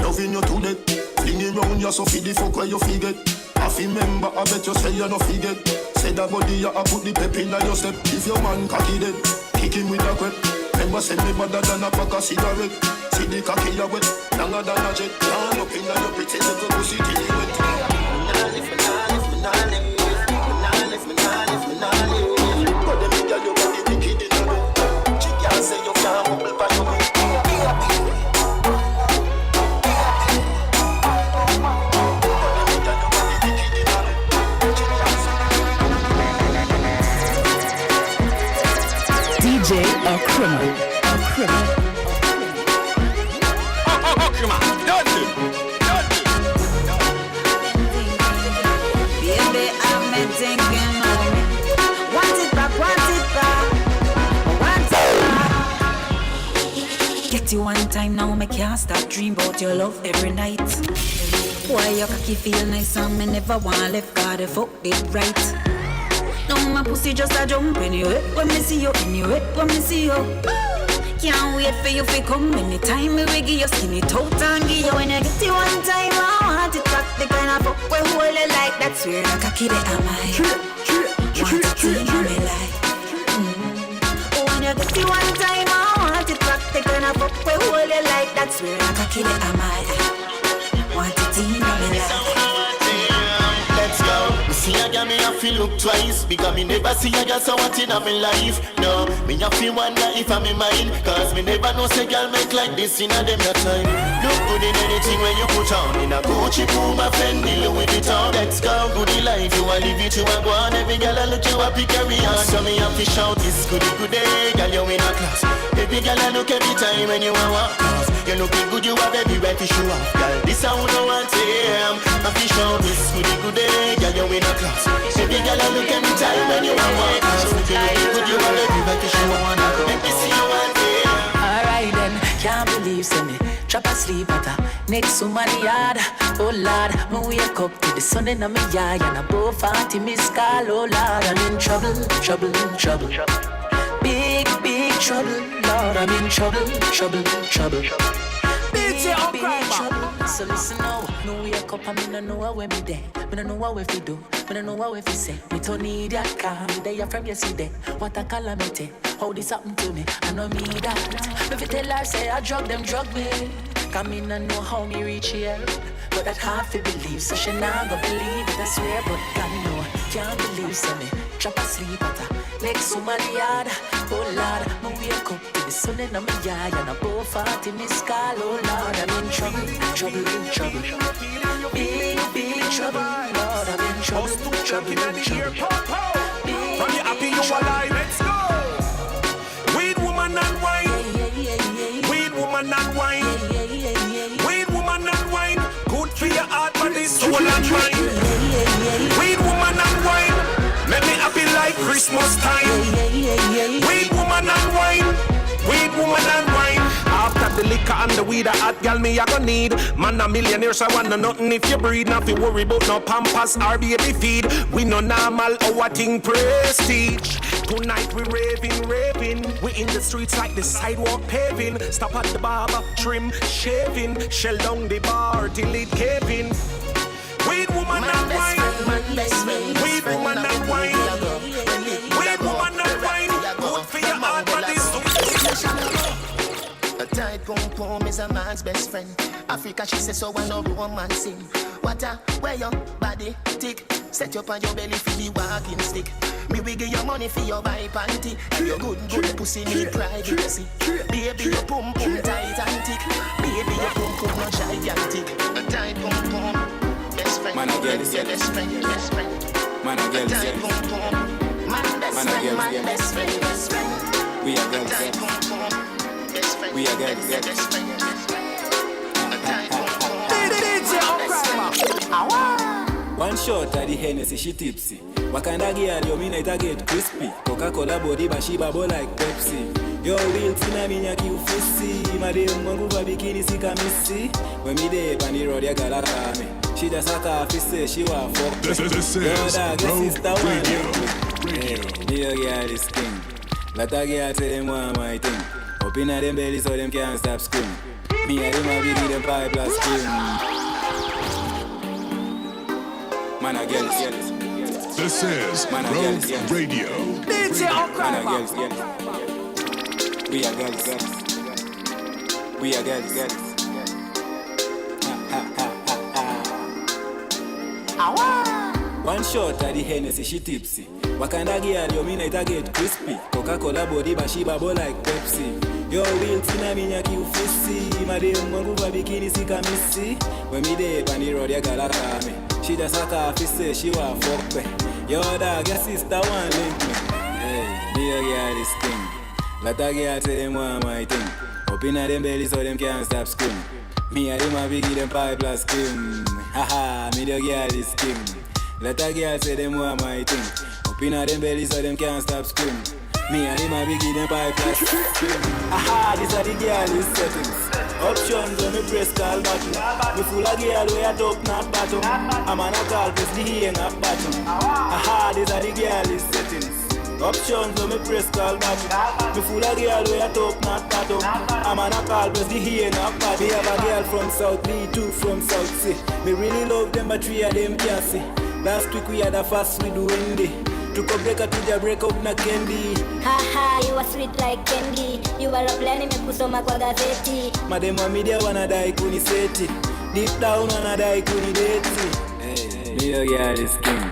loving you to death. Fling around you so feed the fuck where you forget. I remember, I bet you say you no forget. Say that body you a put the pep in your step. If your man cocky dead, kick him with a crep. Remember say me better than a pack of cigarette. See the cocky you wet, longer than a jet. Turn up in your pretty little pussy till you wet. Me nah lift, me nah lift, me nah lift. Me nah lift, me nah lift, me nah lift. But them me girl your body wicked in a bed. She can't say you can't bubble by your bed. DJ OCRIMA. OCRIMA, done it. Baby, I'm thinking of me. Want it back, want it back. Want it back. Get you one time now, me can't stop dream about your love every night. Why your cocky feel nice and me never want left, gotta fuck it right. Now my pussy just a jump anyway. When me see you anyway, when me see you. Can't wait for you to come anytime me we give you skinny out and give you. When you get it one time, I want it back. The kind of fuck we hold it like that's where the cocky they am I. Want it in me like. When you get it one time, I want it back. The kind of fuck we hold it like that's where the cocky they am I. Want it in me like. Let's go. Me see a girl, me have to look twice because me never see a girl so what in my life. No, me have to wonder if I'm in mine, cause me never know say girl make like this in a them your time. Look good in anything when you put on. In a Gucci, Puma, Fendi, Louis Vuitton. Let's go, goodie life, you a live it, you a go on. Every girl I look you up, carry on. So me have to shout this goodie, goodie, girl you in a class. Baby girl I look every time when you a walk past. You looking good, you have every right to show off, girl. This I wanna want him. I fi shout this goodie, goodie, girl you in a class. Baby girl I look every time when you a walk past. You looking good, you have every right to show off. Let me see you one day. Alright then, can't believe say me drop asleep at her next to my yard. Oh Lord, me wake up to the sun in my yard and above 40 miss call. Oh Lord, I'm in trouble, trouble, trouble. Big, big trouble, Lord, I'm in trouble, trouble, trouble. Big, big trouble. So listen now, me wake up and me no know where me there. Me no know what we fi do, me no know what we fi say. Me to need that car, me there from yesterday. What a calamity, how this happen to me? I know me that. Me fi tell her say I drug them, drug me. Cause me no know how me reach here. But that hard to believe, so she not go believe it, I swear. But God know, can't believe, so me drop asleep at her next to my yard. Oh Lord, me wake up to the sun in my yard and above 40 miss call. Oh Lord, I'm in trouble, trouble, trouble. Big, big trouble, Lord, I'm in trouble, trouble, trouble. From you happy you alive, let's go. Weed woman and wine, weed woman and wine, weed woman and wine. Good for your heart, body, soul and mind. Weed woman and wine, make me happy like Christmas time. Weed woman and wine, weed woman and wine. After the liquor and the weed, a hot gal me a go need. Man a millionaire, so I want no nothing if you breed. Not fi worry about no Pampers or baby feed. We no normal, our thing prestige. Tonight we raving. We in the streets like the sidewalk paving. Stop at the barber, trim, shaving. Shell down the bar till it caving. Weed woman and wine. Weed woman and wine. Weed woman and wine. Good for your heart, but it's a tight pom pom is a man's best friend. Africa, she says so, I know romance in. Water, where your body tick. Set up on your belly for the walking stick. Me will give you money for your buy panty. And your good pussy need privacy. Baby, your pum pum tight and thick. Baby, your pum pum no gigantic. A tight pum pum, best friend. Man, I get it, best friend. Man, I get it, tight pum pum. Man, best friend, best friend. We are girls, tight pum pum, best friend. We are girls, best friend. A tight pum pum. DJ OCRIMA. One shot at the Hennessy, she tipsy. What kind of girl you mean it a get crispy? Coca-Cola body but she bubble like Pepsi. Yo real tina minya ki ufusi. Madam wangu va bikini sika missy. When me dey on the road ya gala me. She just sat off say she wa fuck. This is sister Radio. Yo girl is king. Lot of girls say them want my thing. Up inna them belly so them can't stop scream. Me and them a biggie them pipe plus scream. Man a girls. This is Road Radio. DJ OCRIMA. We are girls. We are girls. One shot at the Hennessy, she tipsy. What kind of girl you mean it a get crispy? Coca-Cola body but she bubble like Pepsi. Yo real tina minya ki ufusi. Madam wangu va bikini sika missy. When me dey on the road ya gala me. She just sat off say she wa fuck me. Yo dog, your sister want link me. Hey, me a girl is king. Lot of girls say them want my thing. Up inna them belly so them can't stop scream. Me a them a biggie them pipe plus scream. Haha, me the girl is king. Lot of girls say them want my thing. Up inna them belly so them can't stop scream. Me a them a biggie them pipe plus scream. Haha, this a the girl is settings. Options when me press call button. Me full of girl where I talk not button. I'm on a call press the hang up button. Aha, these are the girl is settings. Options when me press call button. Me full of girl where I talk not button. I'm on a call press the hang up button. Me have a girl from South B, two from South C. Me really love them but three of them can't see. Last week we had a fast with Wendy. Took a break to the break up na candy. Haha, you are sweet like candy. You are a plan me kusoma kwa gazeti. Madem wa media wanadai kuniseti. Deep down wanadai kunideti. Me a girl is king.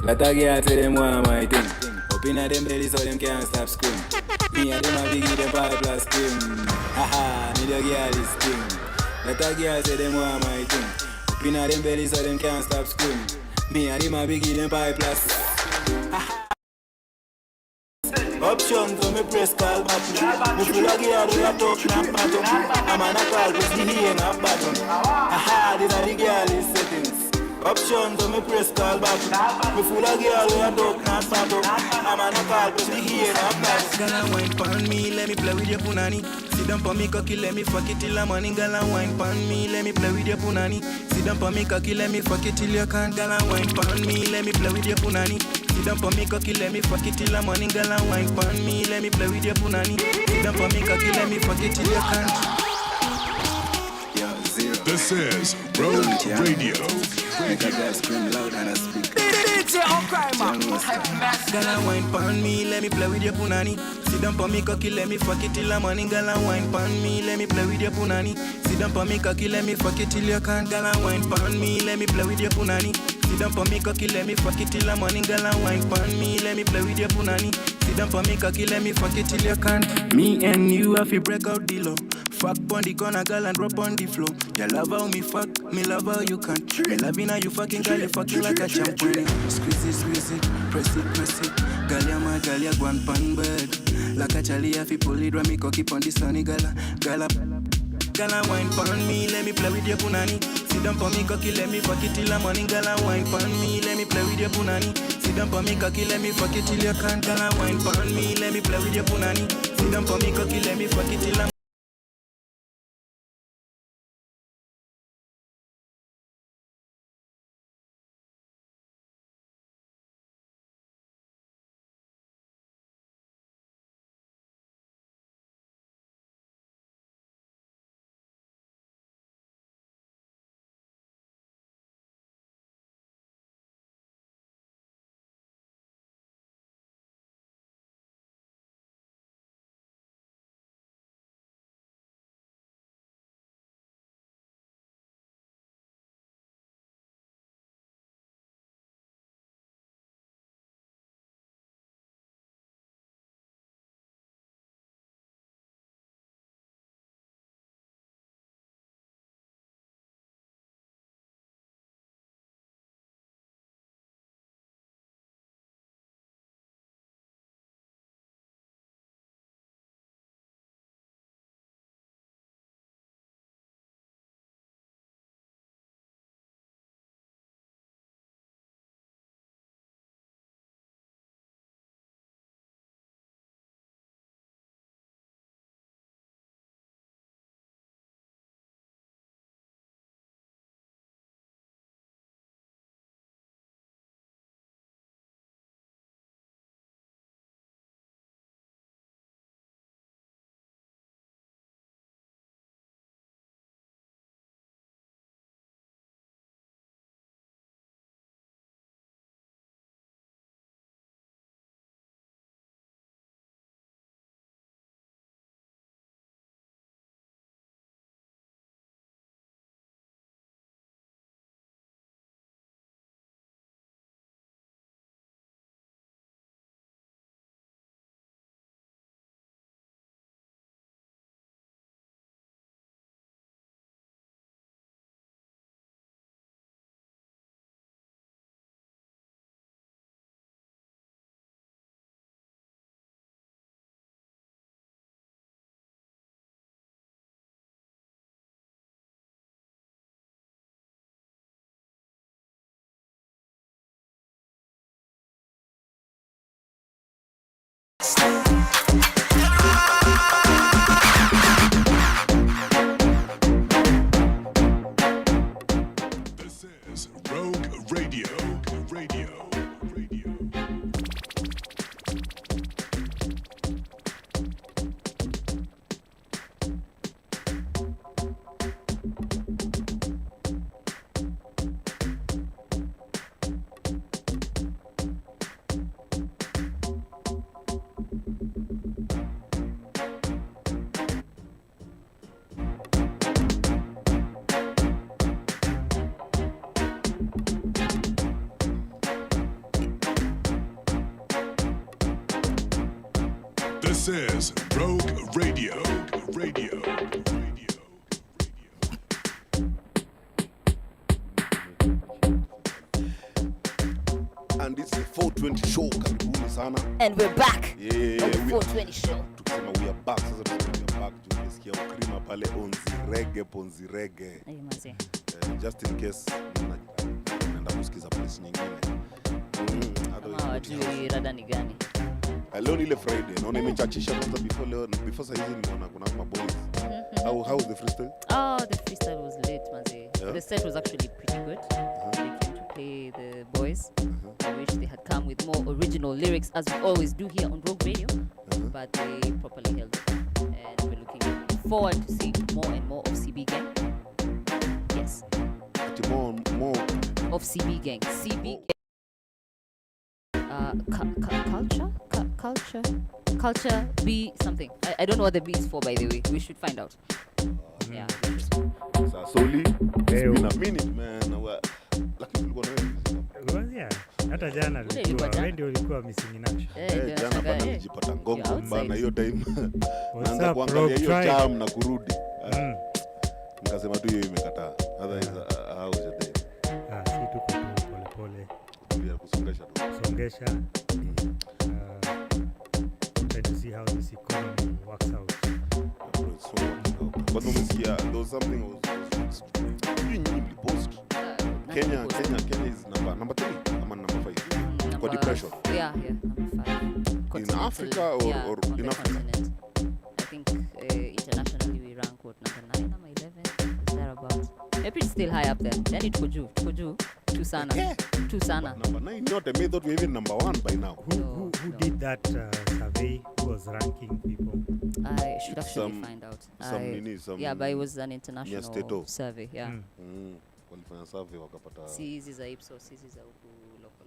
Lot of girls say them want my thing. Up inna them belly so them can't stop scream. Me and them a biggie them pipe plus scream. Haha, me the girl is king. Lot of girls say them want my thing. Up inna them belly so them can't stop scream. Me and them a biggie them pipe plus. Options when me press call button. Me full of girl we a talk not button. I'm on a call press the hang up button. Aha, these are the girl is settings. Options when me press call button. Me full of girl we a talk not button. I'm on a call press the hang up button. Girl, wine pon me, let me play with your punani. Sit down pon me cocky, let me fuck it till the morning. Girl, wine pon me, let me play with your punani. Sit down pon me cocky, let me fuck it till you can't. Girl, wine pon me, let me play with your punani. Sit down pon me cocky, let me fuck it till the morning. Girl, wine pon me, let me play with your punani. Sit down pon me cocky, let me fuck it till you can't. This is Road Radio. Make a girl scream loud and I speak. DJ OCRIMA. Girl, wine pon me, let me play with your punani. Sit down pon me cocky, let me fuck it till the morning. Girl, wine pon me, let me play with your punani. Sit down pon me cocky, let me fuck it till you can't. Girl, wine pon me, let me play with your punani. Sit down pon me cocky, let me fuck it till the morning. Girl, wine pon me, let me play with your punani. Sit down pon me cocky, let me fuck it till you can't. Me and you have to break out the law. Fuck on the corner, girl, and drop on the floor. You love how me fuck, me love how you can. Me loving how you fucking, girl, you fucking like a champion. Squeeze it, press it. Girl, you my girl, you go and pan bed. Like a Charlie, if you pull it, me cocky on the sunny, girl, wine pon me, let me play with your punani. Sit down pon me cocky, let me fuck it till the morning. Girl, wine pon me, let me play with your punani. Sit down pon me cocky, let me fuck it till you can't. Girl, wine pon me, let me play with your punani. Sit down pon me cocky, let me fuck it till the This is Rogue Radio. Radio. And it's the 420 show. Karibuni sana. And we're back. Yeah, on the 420 show. Tukisema we are back. Sasa we are back. Tumesikia OCRIMA pale ponzi reggae. Just in case naenda kusikiza place nyingine. Hawajui rada ni gani. Leo ni ile Friday. Naona imechachisha kwanza before saa hizi nimeona kuna boys. How was the freestyle? Oh, the freestyle was lit, manzi. Yeah. The set was actually pretty good. They came to play the boys. I wish they had come with more original lyrics, as we always do here on Rogue Radio. But they properly held it. And we're looking forward to seeing more and more of CB Gang. Yes. More of CB Gang. CB Gang. Culture be something. I don't know what the B is for, by the way. We should find out. Yeah. Soli, it's been a minute, man. Lakini tulikuwa na wewe. Yeah. Hata jana wewe ndio ulikuwa missing in action. Jana bana nilijipata ngongo bana hiyo time. Naanza kuangalia hiyo jam na kurudi. Nikasema tu hiyo imekataa. Otherwise how was your day? Si tuko pole. Tulia kusongesha tu. Songesha. Try to see how this economy works out. But umesikia there was something was really post. Kenya is number 3 ama number 5 for depression. Yeah, number 5. In Africa or in Africa? Continent. I think internationally we rank number 9 or 11 is thereabouts. Maybe it's still high up there. Then it tuko juu tu sana. Tu sana. Number 9 not a thought we're even number 1 by now. Who did that survey? Who was ranking people? I should actually find out. Yeah, but it was an international survey. Yeah. Walifanya survey wakapata hizi za Ipsos, hizi za huku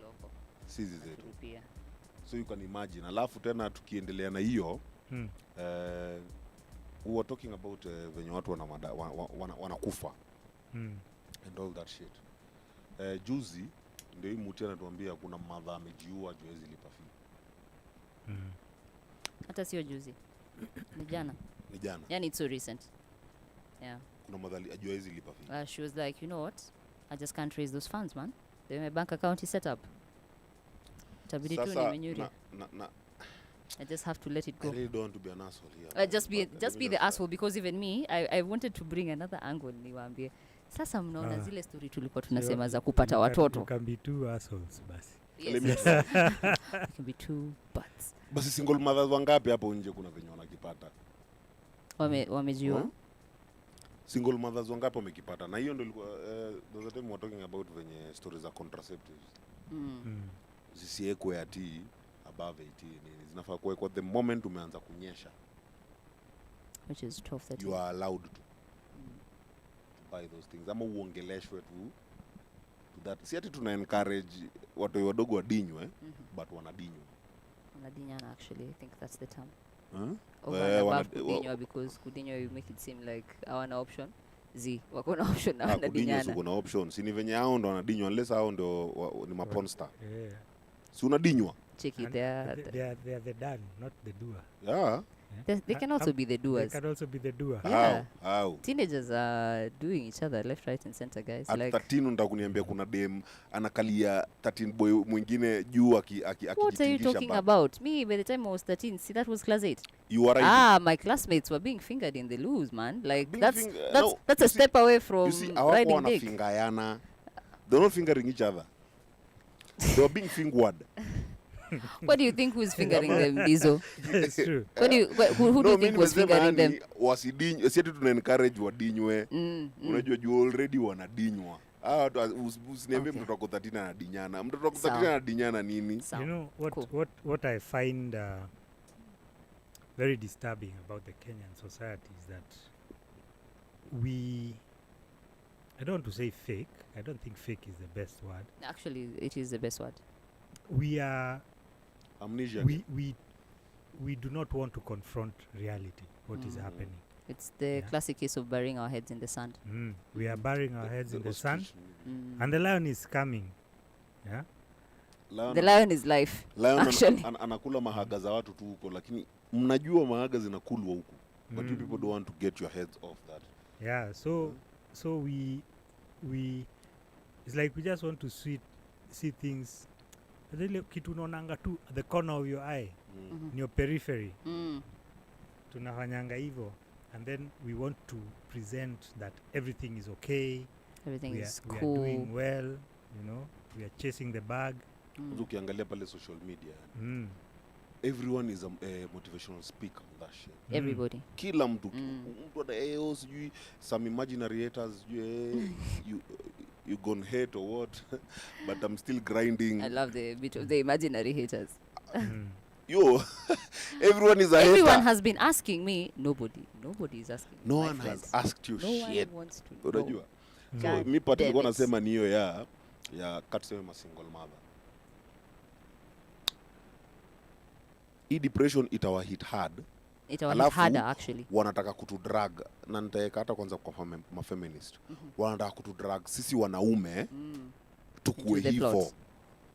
loko. Hizi zetu pia. So you can imagine. Alafu tena tukiendelea na hiyo we were talking about venye watu wanakufa and all that shit. Juzi ndio hii mtu anatuambia kuna mmadha amejiua juzi lipa fee. Hata sio juzi. Ni jana. Yani it's so recent. Yeah. Kuna madhali ajua hizi lipa fee. She was like, you know what? I just can't raise those funds, man. My bank account is set up. Itabidi tu nimenyuri. I just have to let it go. I really don't want to be an asshole here. Just be the asshole, because even me, I wanted to bring another angle niwaambie. Sasa mnaona zile story tulikuwa tunasema za kupata watoto. You can be two assholes basi. Yes. You can be two butts. Basi single mothers wangapi hapo nje kuna venye wanakipata? Wamejiwa. Single mothers wangapi wamekipata? Na hiyo ndio ilikuwa the time we were talking about venye stories za contraceptives. Zisiekwe ati above 18 nini. Zinafaa kuwekwa the moment umeanza kunyesha. Which is 12:30. You are allowed to buy those things. Ama uongeleshwe tu that. Si ati tuna encourage watu wadogo wadinywe, but wanadinywa. Wanadinyana, actually, I think that's the term. Kudinywa, because kudinywa you make it seem like hawana option. Wako na option na wanadinyana. Kudinywa kuna option. Si ni venye hao ndo wanadinywa unless hao ndo ni maponster. Si unadinywa. Check it there. They are the done, not the doer. Yeah. They can also be the doers. They can also be the doer. Yeah. How? Teenagers are doing each other left, right and center, guys. At 13 unataka kuniambia kuna dem anakalia 13 boy mwingine juu akijitingisha. What are you talking about? Me, by the time I was 13, see, that was class 8. You are right. My classmates were being fingered in the loos, man. Like that's a step away from riding dick. Fingayana. They're not fingering each other. They were being fingered. What do you think who's fingering them, Dizo? It's true. Who do you think was fingering them? Wasidinywe, si ati tuna encourage wadinywe. Unajua you already wanadinywa. Usiniambie mtoto wako 13 anadinyana. Mtoto wako 13 anadinyana nini? You know what I find very disturbing about the Kenyan society is that I don't want to say fake. I don't think fake is the best word. Actually, it is the best word. We are amnesia. We do not want to confront reality, what is happening. It's the classic case of burying our heads in the sand. We are burying our heads in the sand, and the lion is coming. Yeah. The lion is life. Lion actually. Anakula mahaga za watu tu huko, lakini mnajua maaga zinakulwa huku. But you people don't want to get your heads off that. Yeah, so we it's like we just want to see things. Ile kitu unaonanga tu at the corner of your eye, in your periphery. Tunafanyanga hivyo, and then we want to present that everything is okay. Everything is cool. We are doing well, you know. We are chasing the bag. Ukiangalia pale social media. Everyone is a motivational speaker on that shit. Everybody. Kila mtu sijui some imaginary haters you gonna hate or what. But I'm still grinding. I love the bit of the imaginary haters. Yo, everyone is a hater. Everyone has been asking me. Nobody is asking. No one has asked you shit. No one wants to. Unajua. So mi pati nilikuwa nasema ni hiyo ya katuseme ma single mother. Hii depression itawahit hard. Itawahit harder actually. Wanataka kutudrag na nitaweka hata kwanza kwa feminist. Wanataka kutudrag sisi wanaume tukue hivyo.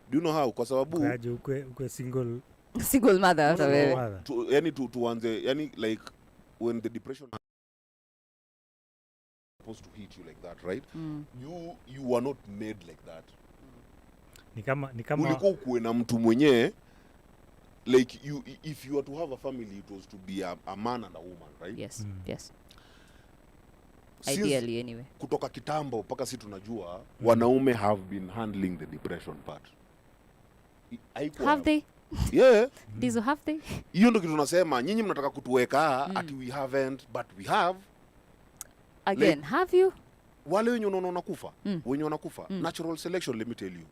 Do you know how? Kwa sababu ukwe single mother hata wewe. Yani tuanze yani like when the depression supposed to hit you like that, right? You are not made like that. Ni kama ulikuwa kuwe na mtu mwenyewe like you, if you were to have a family, it was to be a man and a woman, right? Yes, yes. Ideally anyway. Kutoka kitambo mpaka sisi tunajua wanaume have been handling the depression part. Have they? Yeah. Dizo have they? Hiyo ndio kitu tunasema, nyinyi mnataka kutuweka ati we haven't, but we have. Again, like, have you? Wale wenye unaona kufa, wenye wanakufa, natural selection, let me tell you.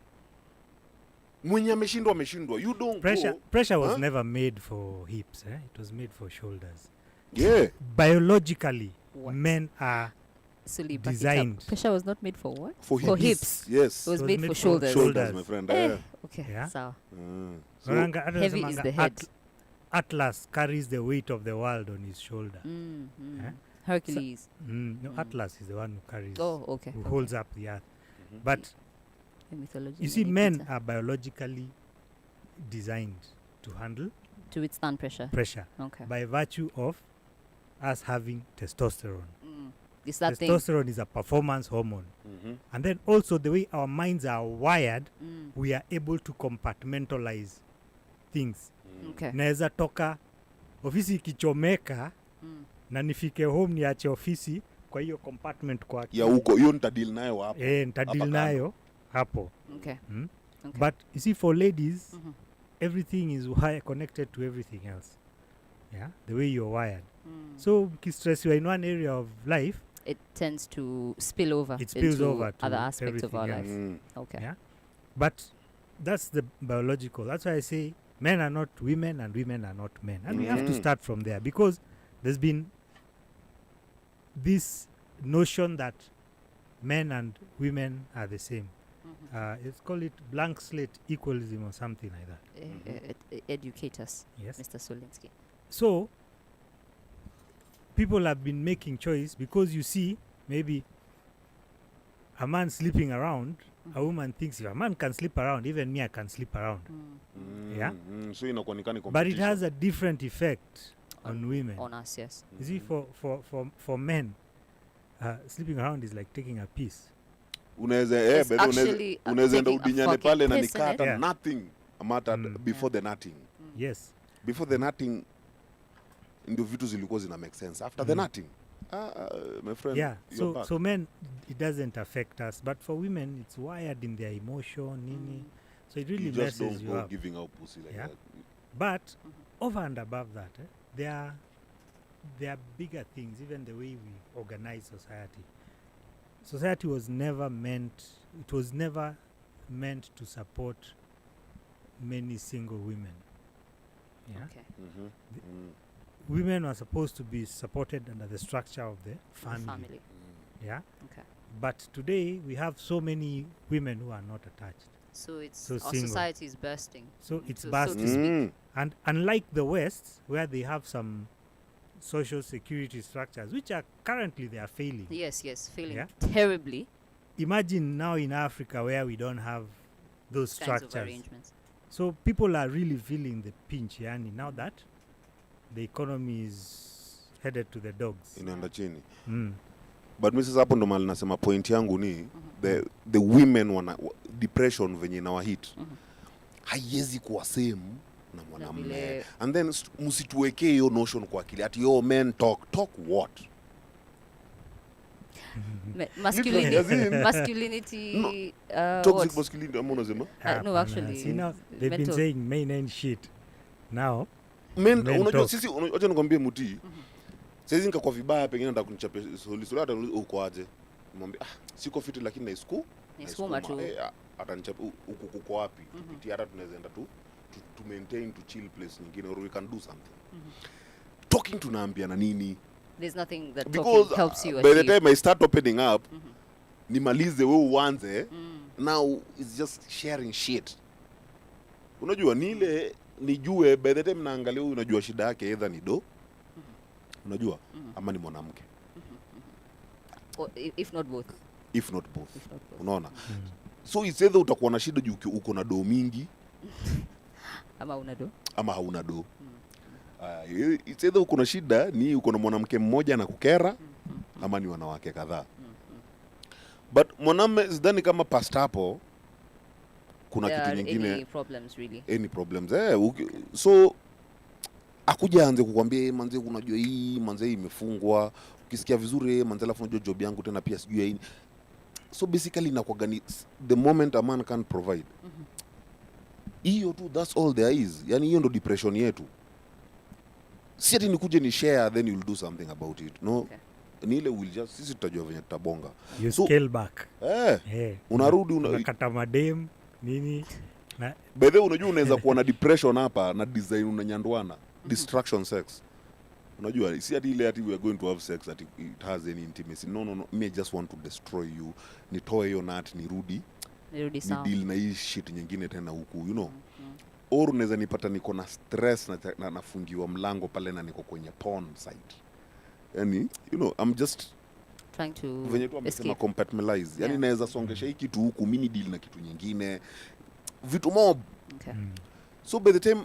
Mwenye ameshindwa. You don't pressure was never made for hips, it was made for shoulders. Yeah. Biologically, men are designed. Pressure was not made for what? For hips. Yes. It was made for shoulders. Shoulders, my friend. Okay. Yeah. So heavy is the head. Atlas carries the weight of the world on his shoulder. Hercules. No, Atlas is the one who carries. Oh, okay. Who holds up the earth. But mythology, you see, men are biologically designed to handle, to withstand pressure. Okay. By virtue of us having testosterone. Is that testosterone is a performance hormone. And then also the way our minds are wired, we are able to compartmentalize things. Okay. Naweza toka ofisi ikichomeka na nifike home niache ofisi kwa hiyo compartment kwa ya huko, hiyo nitadeal nayo hapo. Nitadeal nayo hapo. Okay. Okay. But you see, for ladies, everything is connected to everything else. Yeah, the way you're wired. So stress you are in one area of life, it tends to spill over. It spills over to other aspects of our life. Okay. Yeah, but that's the biological. That's why I say men are not women and women are not men, and we have to start from there, because there's been this notion that men and women are the same. Let's call it blank slate equalism or something like that. Educate us, yes, Mr. Solinsky. So people have been making choice, because you see, maybe a man sleeping around, a woman thinks if a man can sleep around, even me I can sleep around. Yeah. So inakuonekana competition. But it has a different effect on women. On us, yes. You see, for men, sleeping around is like taking a piece. Unaweza enda udinyane pale na nikata nothing mattered before the nothing. Yes. Before the nothing, ndio vitu zilikuwa zina make sense. After the nothing, my friend. Yeah. So men, it doesn't affect us, but for women, it's wired in their emotion, nini. So it really messes you up. You just don't go giving out pussy like that. But over and above that, there are bigger things. Even the way we organize society. Society was never meant. It was never meant to support many single women. Yeah. Okay. Women are supposed to be supported under the structure of the family. Yeah. Okay. But today we have so many women who are not attached. So our society is bursting. So it's bursting. And unlike the West, where they have some social security structures, which are currently they are failing. Yes, failing terribly. Imagine now in Africa where we don't have those structures. Of arrangements. So people are really feeling the pinch, now that the economy is headed to the dogs. Inaenda chini. Mm. But Mrs. hapo ndo mali nasema point yangu ni the women wana depression venye na hit. Haiwezi kuwa same na mwanamume. And then msituwekee hiyo notion kwa akili ati yo men talk what? Masculinity toxic masculinity I'm unasema? No, actually. See now they've been saying men ain't shit. Now men unajua sisi acha nikwambie Muti. Sasa nikakuwa vibaya pengine nataka kunichapia solo hata uko aje. Mwambie siko fit lakini na isku. Niskuma tu. Atanichapa uko wapi? Tupitie hata tunaweza enda tu to maintain to chill place nyingine or we can do something. Talking tunaambia na nini? There's nothing that because, talking helps you by the time I start opening up nimalize wewe uanze now it's just sharing shit. Unajua nile nijue by the time naangalia huyu unajua shida yake either ni do unajua ama ni mwanamke. If not both. Unaona? So it's either utakuwa na shida juu uko na do mingi ama una do ama hauna do. It's either uko na shida ni uko na mwanamke mmoja na kukera ama ni wanawake kadhaa. But mwanamume sidhani kama past hapo kuna kitu nyingine any problems so akuja anze kukwambia manze unajua hii manze hii imefungwa ukisikia vizuri manze alafu unajua job yangu tena pia sijui hii. So basically inakuwa ni the moment a man can provide hiyo tu, that's all there is. Yani hiyo ndo depression yetu. Si ati nikuje ni share then you'll do something about it. No. Ni ile will just sisi tutajua venye tutabonga. You scale back. Unarudi unakata madem nini na by the way unajua unaweza kuwa na depression hapa na design unanyandwana distraction sex. Unajua si ati ile ati we are going to have sex that it has any intimacy. No, me just want to destroy you. Nitoe hiyo nut nirudi sawa. Ni deal na hii shit nyingine tena huku you know. Or unaweza nipata niko na stress na nafungiwa mlango pale na niko kwenye porn site. Yani you know I'm just trying to venye tu amesema compartmentalize. Yani naweza songesha hii kitu huku mini deal na kitu nyingine vitu mob. So by the time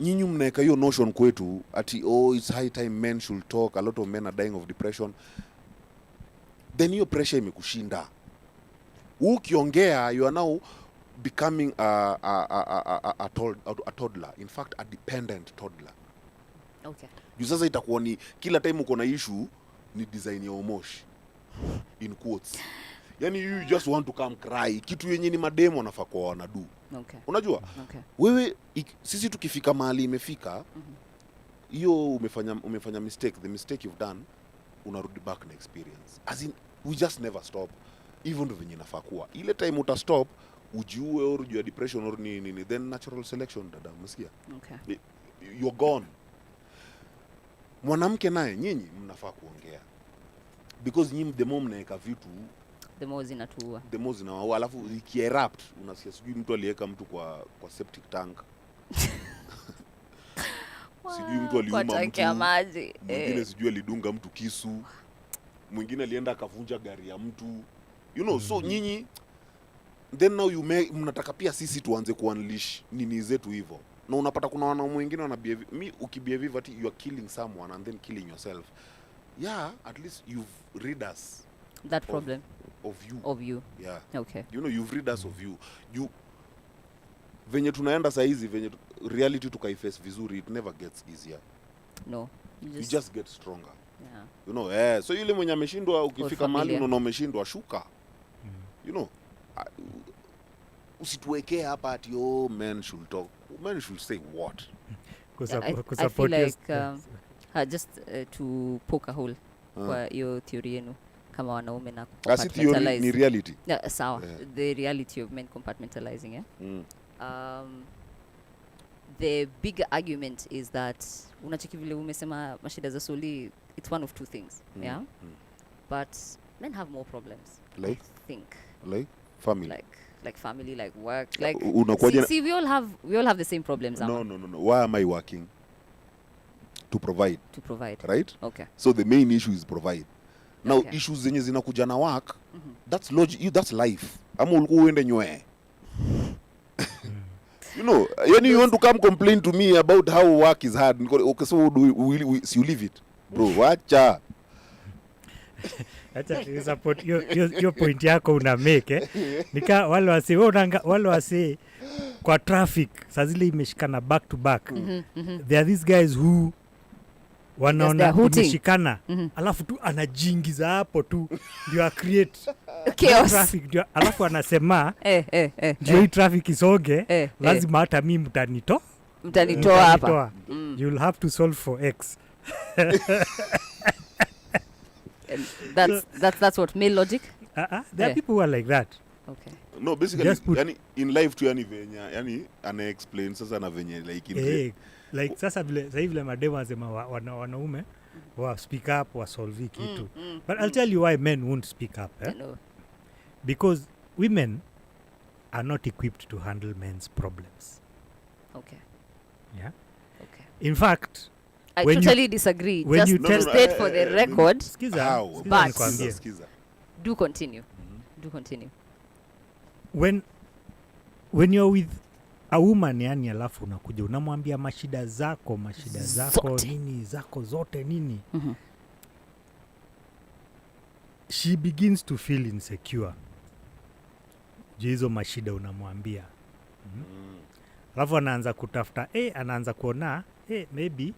nyinyi mnaeka hiyo notion kwetu ati it's high time men should talk, a lot of men are dying of depression, then hiyo pressure imekushinda. Ukiongea you are now becoming a toddler, in fact a dependent toddler. Sasa itakuwa ni kila time uko na issue ni design ya omoshi in quotes. Yani you just want to come cry kitu yenye ni mademo wanafaa kwa wanadu. Unajua wewe sisi tukifika mahali imefika hiyo umefanya mistake, the mistake you've done unarudi back na experience, as in we just never stop. Even ndo venye inafaa kuwa ile time uta stop ujiue or ujue depression or nini then natural selection dada umesikia? You're gone. Mwanamke naye nyinyi mnafaa kuongea because nyinyi the more mnaeka vitu the more zinatuua, alafu ikierupt unasikia sijui mtu aliweka mtu kwa septic tank sijui mtu aliuma mtu mwingine sijui alidunga mtu kisu, mwingine alienda akavunja gari ya mtu you know. So nyinyi then now mnataka pia sisi tuanze kuunleash nini zetu hivyo, na unapata kuna wanaume wengine wanabehave ukibehave ati you are killing someone and then killing yourself. At least you've rid us that problem of you. You know you've rid us of you venye tunaenda saa hizi venye reality tukaiface vizuri, it never gets easier. No, you just get stronger. You know so yule mwenye ameshindwa ukifika mahali unaona umeshindwa shuka. You know usituwekee hapa ati men should talk. Men should say what? I feel like just to poke a hole kwa hiyo theory yenu kama wanaume na compartmentalize. Ni reality. Sawa. The reality of men compartmentalizing. The bigger argument is that unacheki vile umesema mashida za soli, it's one of two things. But men have more problems. I think. Like family. Like family, like work, like see we all have the same problems. No. Why am I working? To provide. Right? Okay. So the main issue is provide. Now issues zenye zinakuja na work, that's logic, that's life. Ama ulikuwa uende nywe. You know, you want to come complain to me about how work is hard. Okay, so you leave it, bro. Wacha. Acha support your point yako una make nika wale wase kwa traffic saa zile imeshikana back to back. There are these guys who wanaona imeshikana alafu tu anajiingiza hapo tu ndio create chaos traffic ndio alafu anasema ndio traffic isonge lazima hata mimi mtanitoa hapa. You'll have to solve for X. That's what male logic. There are people who are like that. Okay. No, basically in life tu yani ana explain sasa na venye like like sasa vile mademu wasema wanaume wa speak up wa solve kitu. But I'll tell you why men won't speak up. Because women are not equipped to handle men's problems. Okay. Yeah. Okay. In fact, I totally disagree. Just to state for the record. But do continue. Do continue. When you're with a woman yani alafu unakuja unamwambia mashida zako zote. Nini zako zote nini she begins to feel insecure hizo mashida unamwambia alafu anaanza kutafuta anaanza kuona maybe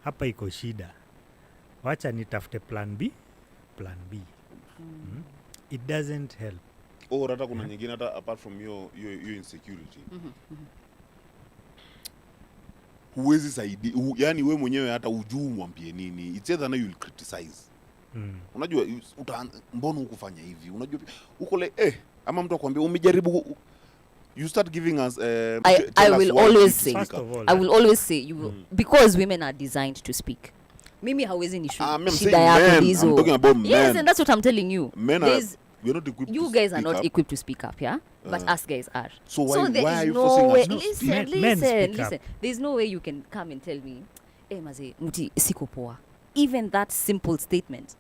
hapa iko shida, wacha nitafute plan B. It doesn't help. Hata kuna nyingine hata apart from your insecurity. Huwezi saidi yani wewe mwenyewe hata ujuu mwambie nini. It's either you'll criticize. Unajua mbona ukufanya hivi? Unajua uko like ama mtu akwambia umejaribu. You start giving us I will always say you will, because women are designed to speak. Mimi hawezi ni shida yako hizo. I'm talking about men. Yes, and that's what I'm telling you. We're not equipped. You guys are not equipped to speak up, yeah? But us guys are. So why are you forcing us? Listen. There's no way you can come and tell me, maze, muti siko poa. Even that simple statement,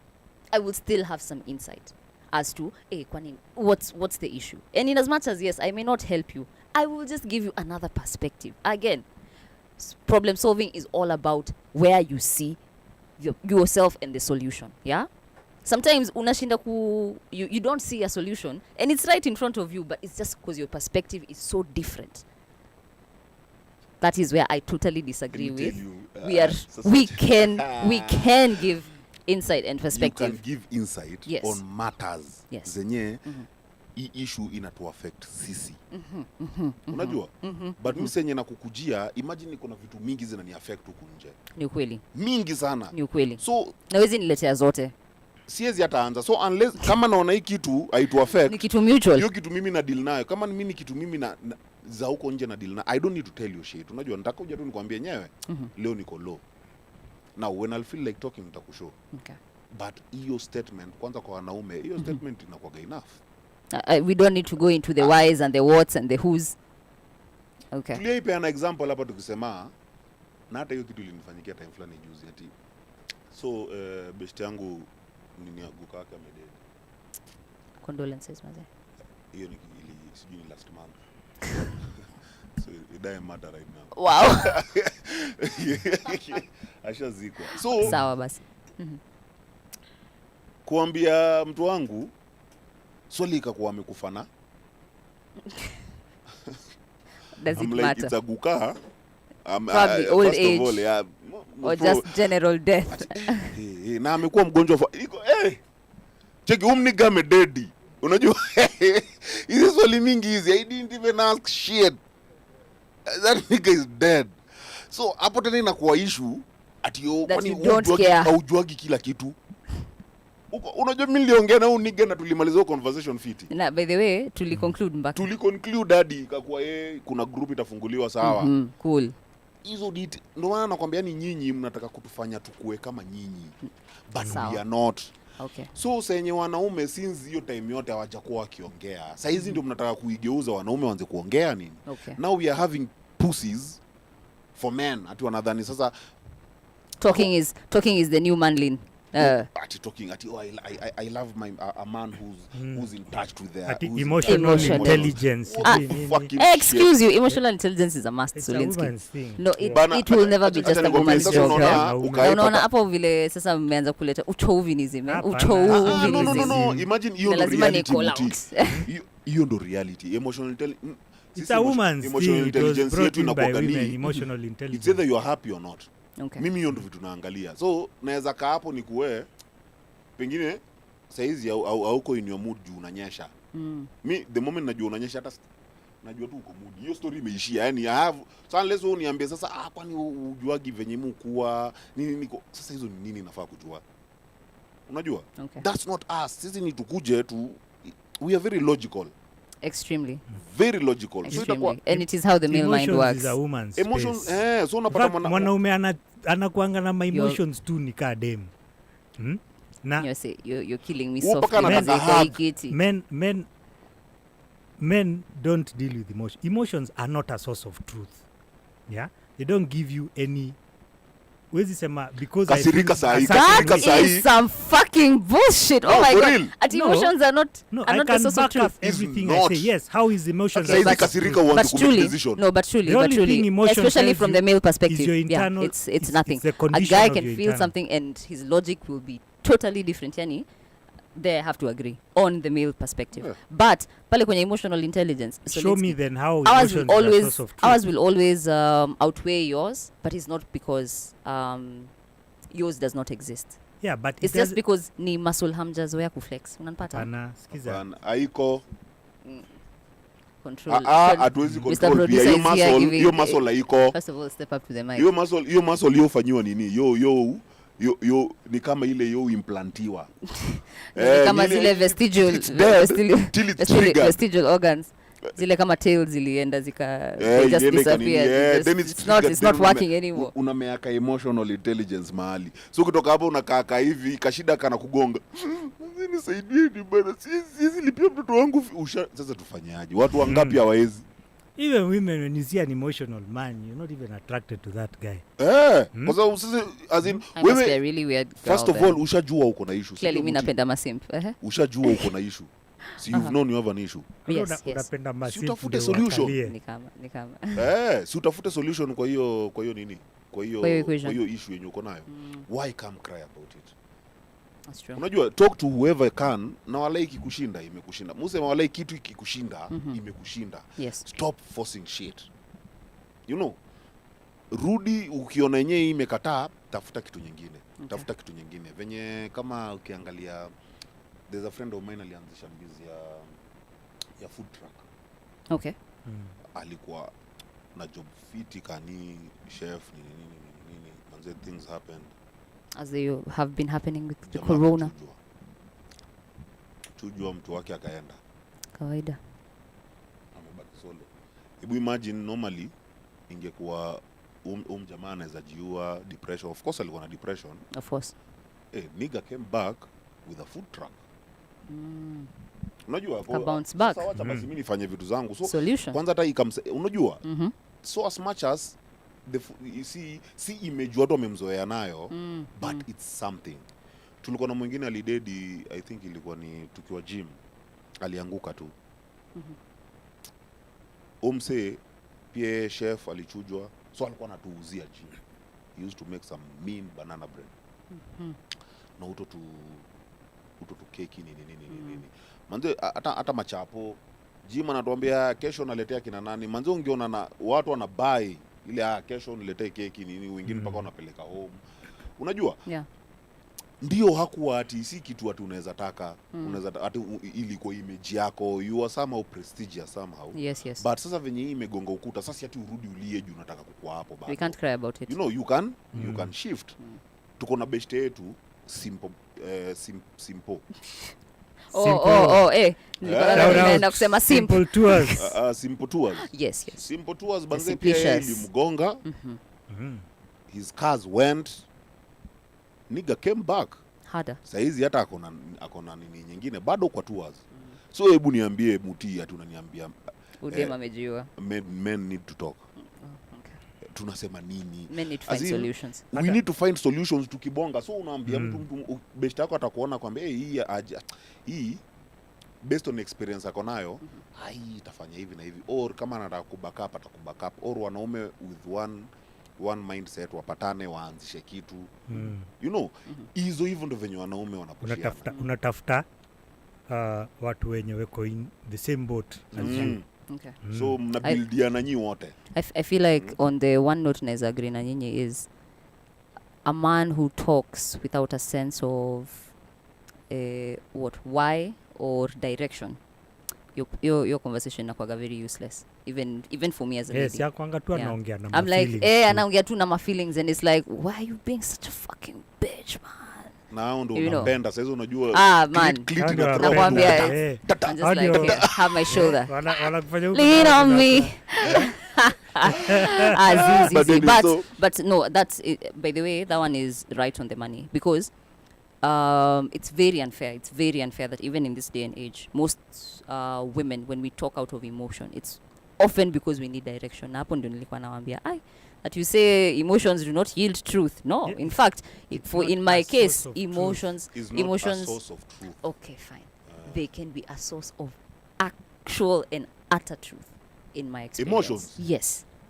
I would still have some insight as to, kwani, what's the issue? And in as much as, yes, I may not help you, I will just give you another perspective. Again, problem solving is all about where you see yourself and the solution, yeah? Sometimes unashinda you don't see a solution and it's right in front of you, but it's just because your perspective is so different. That is where I totally disagree with. We can give insight and perspective. You can give insight on matters. Yes. Zenye issue inatu affect sisi. Unajua? But msenye na kukujia, imagine kuna vitu mingi zinani affect huku nje. Ni ukweli. Mingi sana. Ni ukweli. So nawezi niletea zote. Siwezi hata anza. So unless kama naona hii kitu haitu affect. Ni kitu mutual. Hiyo kitu mimi na deal nayo. Kama mimi kitu mimi na za huko nje na deal na, I don't need to tell you shit. Unajua nataka uje tu nikwambie nyewe. Leo niko low. Now when I feel like talking nitakushow. Okay. But hiyo statement kwanza kwa wanaume, hiyo statement inakuwa enough. We don't need to go into the whys and the whats and the whos. Okay. Tuliipeana example hapa tukisema na hata hiyo kitu ilinifanyikia time fulani juzi ati. So best yangu nini aguka yake amededi. Condolences maze. Hiyo ni sijui last month. So it doesn't matter right now. Wow. Ashazikwa. So sawa basi. Kuambia mtu wangu swali ikakuwa amekufana. Does it matter? It's a guka. Probably old age. All, yeah, or just general death. Na amekuwa mgonjwa cheki umniga amededi. Unajua hizi swali mingi hizi I didn't even ask shit. That nigga is dead. So hapo tena inakuwa issue ati kwani haujuagi kila kitu. Unajua mimi niliongea na huyu nigga na tulimaliza conversation fiti. Na by the way conclude mpaka. Conclude hadi ikakuwa kuna group itafunguliwa sawa. Cool. Hizo ndio maana nakwambia ni nyinyi mnataka kutufanya tukue kama nyinyi. But we are not. Okay. So senye wanaume since hiyo time yote hawajakuwa wakiongea. Sasa hizi ndio mnataka kuigeuza wanaume waanze kuongea nini? Okay. Now we are having pussies for men. Ati wanadhani sasa talking is the new manly. talking I love a man who's in touch with their emotional intelligence. Excuse you, emotional intelligence is a must. No, it will never be just a woman's job. Unaona hapo vile sasa mmeanza kuleta uchauvinism. No, imagine hiyo reality. Hiyo ndo reality. Emotional intelligence. It's a woman's emotional intelligence yetu inakuwa ni emotional intelligence. It's either you are happy or not. Okay. Mimi hiyo ndo vitu naangalia. So naweza kaa hapo ni kuwe pengine saizi hauko in your mood juu unanyesha. Mi the moment najua unanyesha hata najua tu uko mood. Hiyo story imeishia. Yani I have so unless wewe uniambie sasa kwani ujuagi venye mkuwa nini niko sasa hizo ni nini nafaa kujua. Unajua? Okay. That's not us. Sisi ni tukuje tu we are very logical. Extremely. Very logical. Extremely. So and it is how the male mind works. Is a woman's emotions so unapata mwanaume anakuanga na my emotions tu ni ka dem. Na you're killing me softly. Men don't deal with emotions. Emotions are not a source of truth. Yeah? They don't give you any wezi sema because kasirika sahi is some fucking bullshit. Oh my god. Emotions are not a source of truth. Everything I say. Yes, how is emotions? Okay, kasirika want to make decision. No, but truly, especially from the male perspective. Internal, it's nothing. It's a guy can feel something and his logic will be totally different. Yani, they have to agree on the male perspective. Yeah. But pale kwenye emotional intelligence. So show me then how emotions are a source of truth. Ours will always outweigh yours, but it's not because yours does not exist. Yeah, but it's just because ni muscle hamjazoea kuflex. Unanipata? Sikiza. Haiko control. Hatuwezi control pia hiyo muscle haiko. First of all, step up to the mic. Hiyo muscle yofanywa nini? Yo ni kama ile implantiwa. Kama zile vestigial organs. Zile kama tails zilienda just disappear. It's not working anymore. Una meaka emotional intelligence mahali. So kutoka hapo unakaa hivi kashida kana kugonga. Nisaidie ni bana. Sisi lipia mtoto wangu sasa tufanyaje? Watu wangapi hawawezi? Even women, when you see an emotional man, you're not even attracted to that guy. Kwa sababu as in wewe really weird girl. First of all, ushajua uko na issue. Clearly mimi napenda masimp. Ushajua uko na issue. So you've known you have an issue. Yes. Unapenda masimp. Utafute solution. Ni kama. Si utafute solution kwa hiyo nini? Kwa hiyo issue yenye uko nayo. Why come cry about it? That's true. Unajua talk to whoever can na walai kikushinda imekushinda. Musema walai kitu ikikushinda imekushinda. Yes. Stop forcing shit. You know, rudi ukiona yenyewe imekataa, tafuta kitu nyingine. Okay. Tafuta kitu nyingine. Venye kama ukiangalia there's a friend of mine alianzisha business ya food truck. Okay. Alikuwa na job fiti kani chef nini manze things happen as they have been happening with the corona. Tujua mtu wake akaenda. Kawaida. Amebaki solo. Hebu imagine normally ingekuwa jamaa anaweza jiua, depression. Of course alikuwa na depression. Of course. Nigga came back with a food truck. Unajua hapo bounce back. Sasa wacha basi mimi nifanye vitu zangu. So solution. Kwanza hata unajua? So as much as you see image watu wamemzoea nayo, but it's something. Tulikuwa na mwingine alidedi, I think ilikuwa ni tukiwa gym, alianguka tu. Umse pia chef alichujwa, so alikuwa anatuuzia gym. He used to make some mean banana bread. Na uto tu keki nini. Manze hata machapo gym anatuambia kesho naletea kina nani. Manze ungeona na watu wana buy ile kesho niletee keki nini, wengine mpaka wanapeleka home. Unajua? Yeah. Ndio hakuwa ati si kitu ati unaweza taka, unaweza ati ili kwa image yako, you are somehow prestigious somehow. Yes. But sasa venye hii imegonga ukuta, sasa ati urudi ulie juu unataka kukua hapo bado. We can't cry about it. You know, you can shift. Tuko na best yetu simple. Nilikuwa kusema simple tours. Simple tours. Yes. Simple tours banze pia ilimgonga. His cars went. Nigga came back. Harder. Saizi hata akona nini nyingine bado kwa tours. So hebu niambie Muti ati unaniambia udema amejiua. Men need to talk. tunasema nini? Men need to find solutions. We need to find solutions tukibonga. So unaambia mtu best yako atakuona kwamba hii based on experience yako nayo, itafanya hivi na hivi, or kama anataka kubackup atakubackup, or wanaume with one mindset wapatane waanzishe kitu. You know, hizo hivyo ndio venye wanaume wanapushia. Unatafuta watu wenye weko in the same boat as you. Okay. So mnabuildiana nyinyi wote. I feel like on the one note naeza agree na nyinyi is a man who talks without a sense of why or direction. Your conversation inakuwa very useless. Even for me as a lady. Yes, yakwanga tu anaongea na I'm like, anaongea tu na my feelings, and it's like, why are you being such a fucking bitch, man? Na ndo unapenda sasa unajua man. click nakwambia I'm just like, okay, have my shoulder. Lean on me. Easy. But no, that's it. By the way, that one is right on the money, because it's very unfair. It's very unfair that even in this day and age, most women, when we talk out of emotion, it's often because we need direction. Hapo ndio nilikuwa nawaambia, that you say emotions do not yield truth. No, in fact, in my case, emotions is not a source of truth. Okay, fine. They can be a source of actual and utter truth in my experience. Emotions.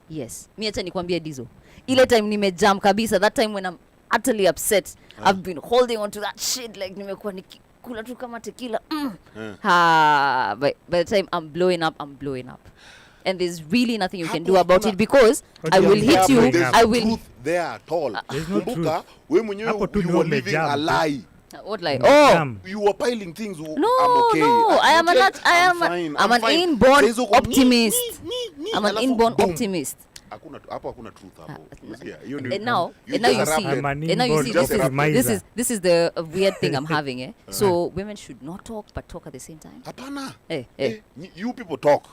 Yes. Mi acha nikwambie Dizo. Ile time nimejam kabisa, that time when I'm utterly upset, I've been holding on to that shit like nimekuwa nikikula tu kama tequila. By the time I'm blowing up. And there's really nothing you can do about it, because I will hit you. I will. Truth there at all. Kumbuka wewe mwenyewe you were living a lie. What lie? You were piling things. No, I'm okay. No, I'm an inborn optimist. I'm an inborn optimist. Hakuna truth hapo. And now you see, this is the weird thing I'm having. So women should not talk, but talk at the same time. Hapana. You people talk.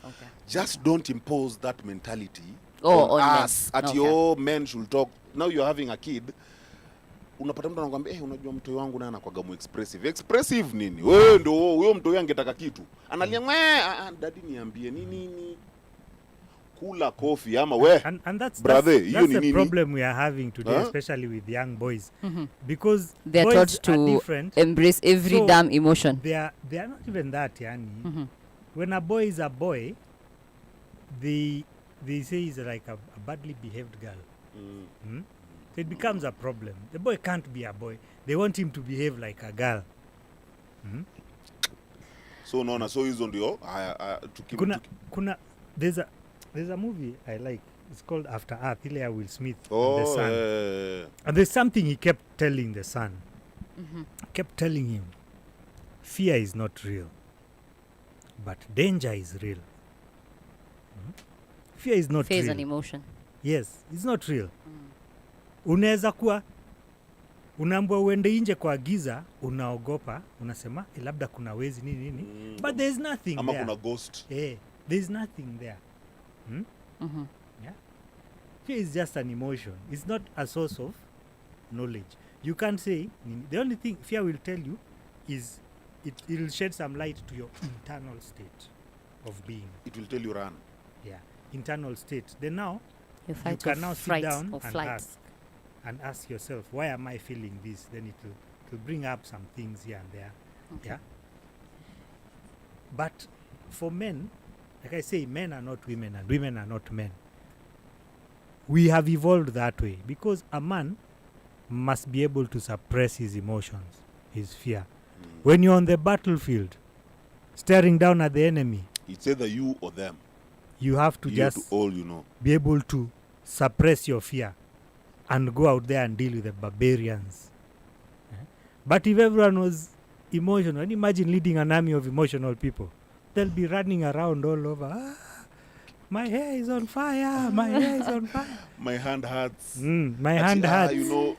Okay. Just don't impose that mentality on us. Your men should talk. Now you're having a kid. Unapata mtu anakuambia unajua mtoto wangu naye anakuwa expressive nini? Wewe ndio huyo mtoto angetaka kitu. Analia daddy niambie nini? Kula coffee ama we. And that's the problem we are having today, especially with young boys. Because they are taught to embrace every damn emotion. They are not even that, yani. When a boy is a boy, they say he's like a badly behaved girl. So it becomes a problem. The boy can't be a boy. They want him to behave like a girl. So no, so hizo ndio there's a movie I like. It's called After Earth. Ile Will Smith and the son. And there's something he kept telling the son. Kept telling him, fear is not real, but danger is real. Fear is not real. Fear is an emotion. Yes, it's not real. Unaweza kuwa unaambwa uende nje kwa giza, unaogopa, unasema labda kuna wezi nini. But there's nothing ama there. Kuna ghost. There's nothing there. Yeah. Fear is just an emotion. It's not a source of knowledge. You can't say, the only thing fear will tell you is it will shed some light to your internal state of being. It will tell you run. Yeah, internal state. Then now you can now sit down and ask yourself, why am I feeling this? Then it will bring up some things here and there. Okay. Yeah. But for men, like I say, men are not women and women are not men. We have evolved that way because a man must be able to suppress his emotions, his fear. When you're on the battlefield, staring down at the enemy, it's either you or them. You have to be able to suppress your fear and go out there and deal with the barbarians. But if everyone was emotional, imagine leading an army of emotional people. They'll be running around all over. My hair is on fire. My hair is on fire. My hand hurts. My hand hurts.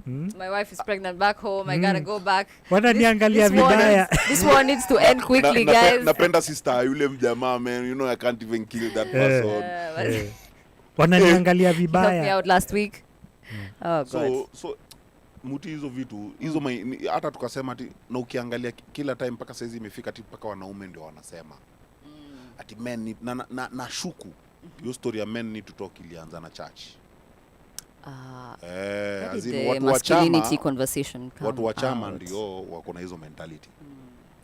My wife is pregnant back home. I gotta go back. This war needs to end quickly, guys. Napenda sister yule mjamaa, man. I can't even kill that person. Wananiangalia vibaya. He helped me out last week. Oh God. So muti hizo vitu hizo hata tukasema ati na ukiangalia kila time mpaka saizi imefika ati mpaka wanaume ndio wanasema ati men na shuku Hiyo story ya men need to talk ilianza na church. As in watu wa chama conversation come watu wa chama ndio wako na hizo mentality.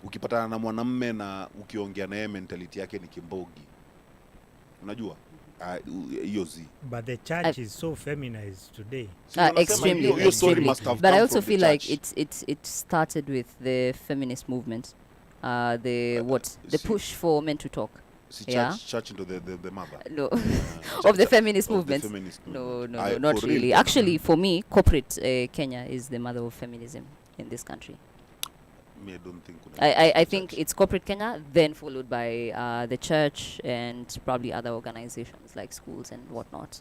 Ukipatana na mwanamume na ukiongea naye mentality yake ni kimbogi. Unajua? Hiyo But the church is so feminized today. Extremely. But I also feel like it started with the feminist movement. The push for men to talk. Church into the mother. No, of the feminist movement. No, not really. Real. Actually, for me, corporate Kenya is the mother of feminism in this country. Me, I don't think. I think it's corporate Kenya, then followed by the church and probably other organizations like schools and whatnot.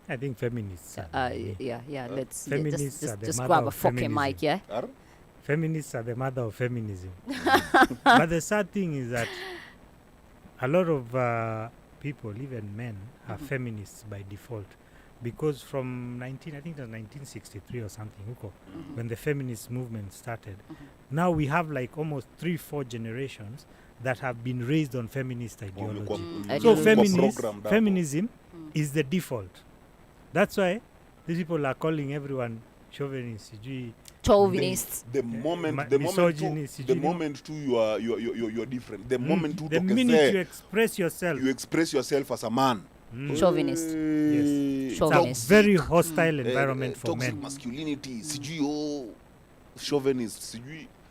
I think feminists. Let's just grab a fucking mic, yeah. Feminists are the mother of feminism. But the sad thing is that a lot of people, even men, are feminists by default. Because from 1963 or something, when the feminist movement started, now we have like almost 3-4 generations that have been raised on feminist ideology. So feminism is the default. That's why these people are calling everyone chauvinists. Chauvinists. The moment too you are different. The moment too the minute you express yourself as a man. Chauvinist. Yes. Chauvinist. It's a very hostile environment for toxic men. Masculinity. Chauvinist.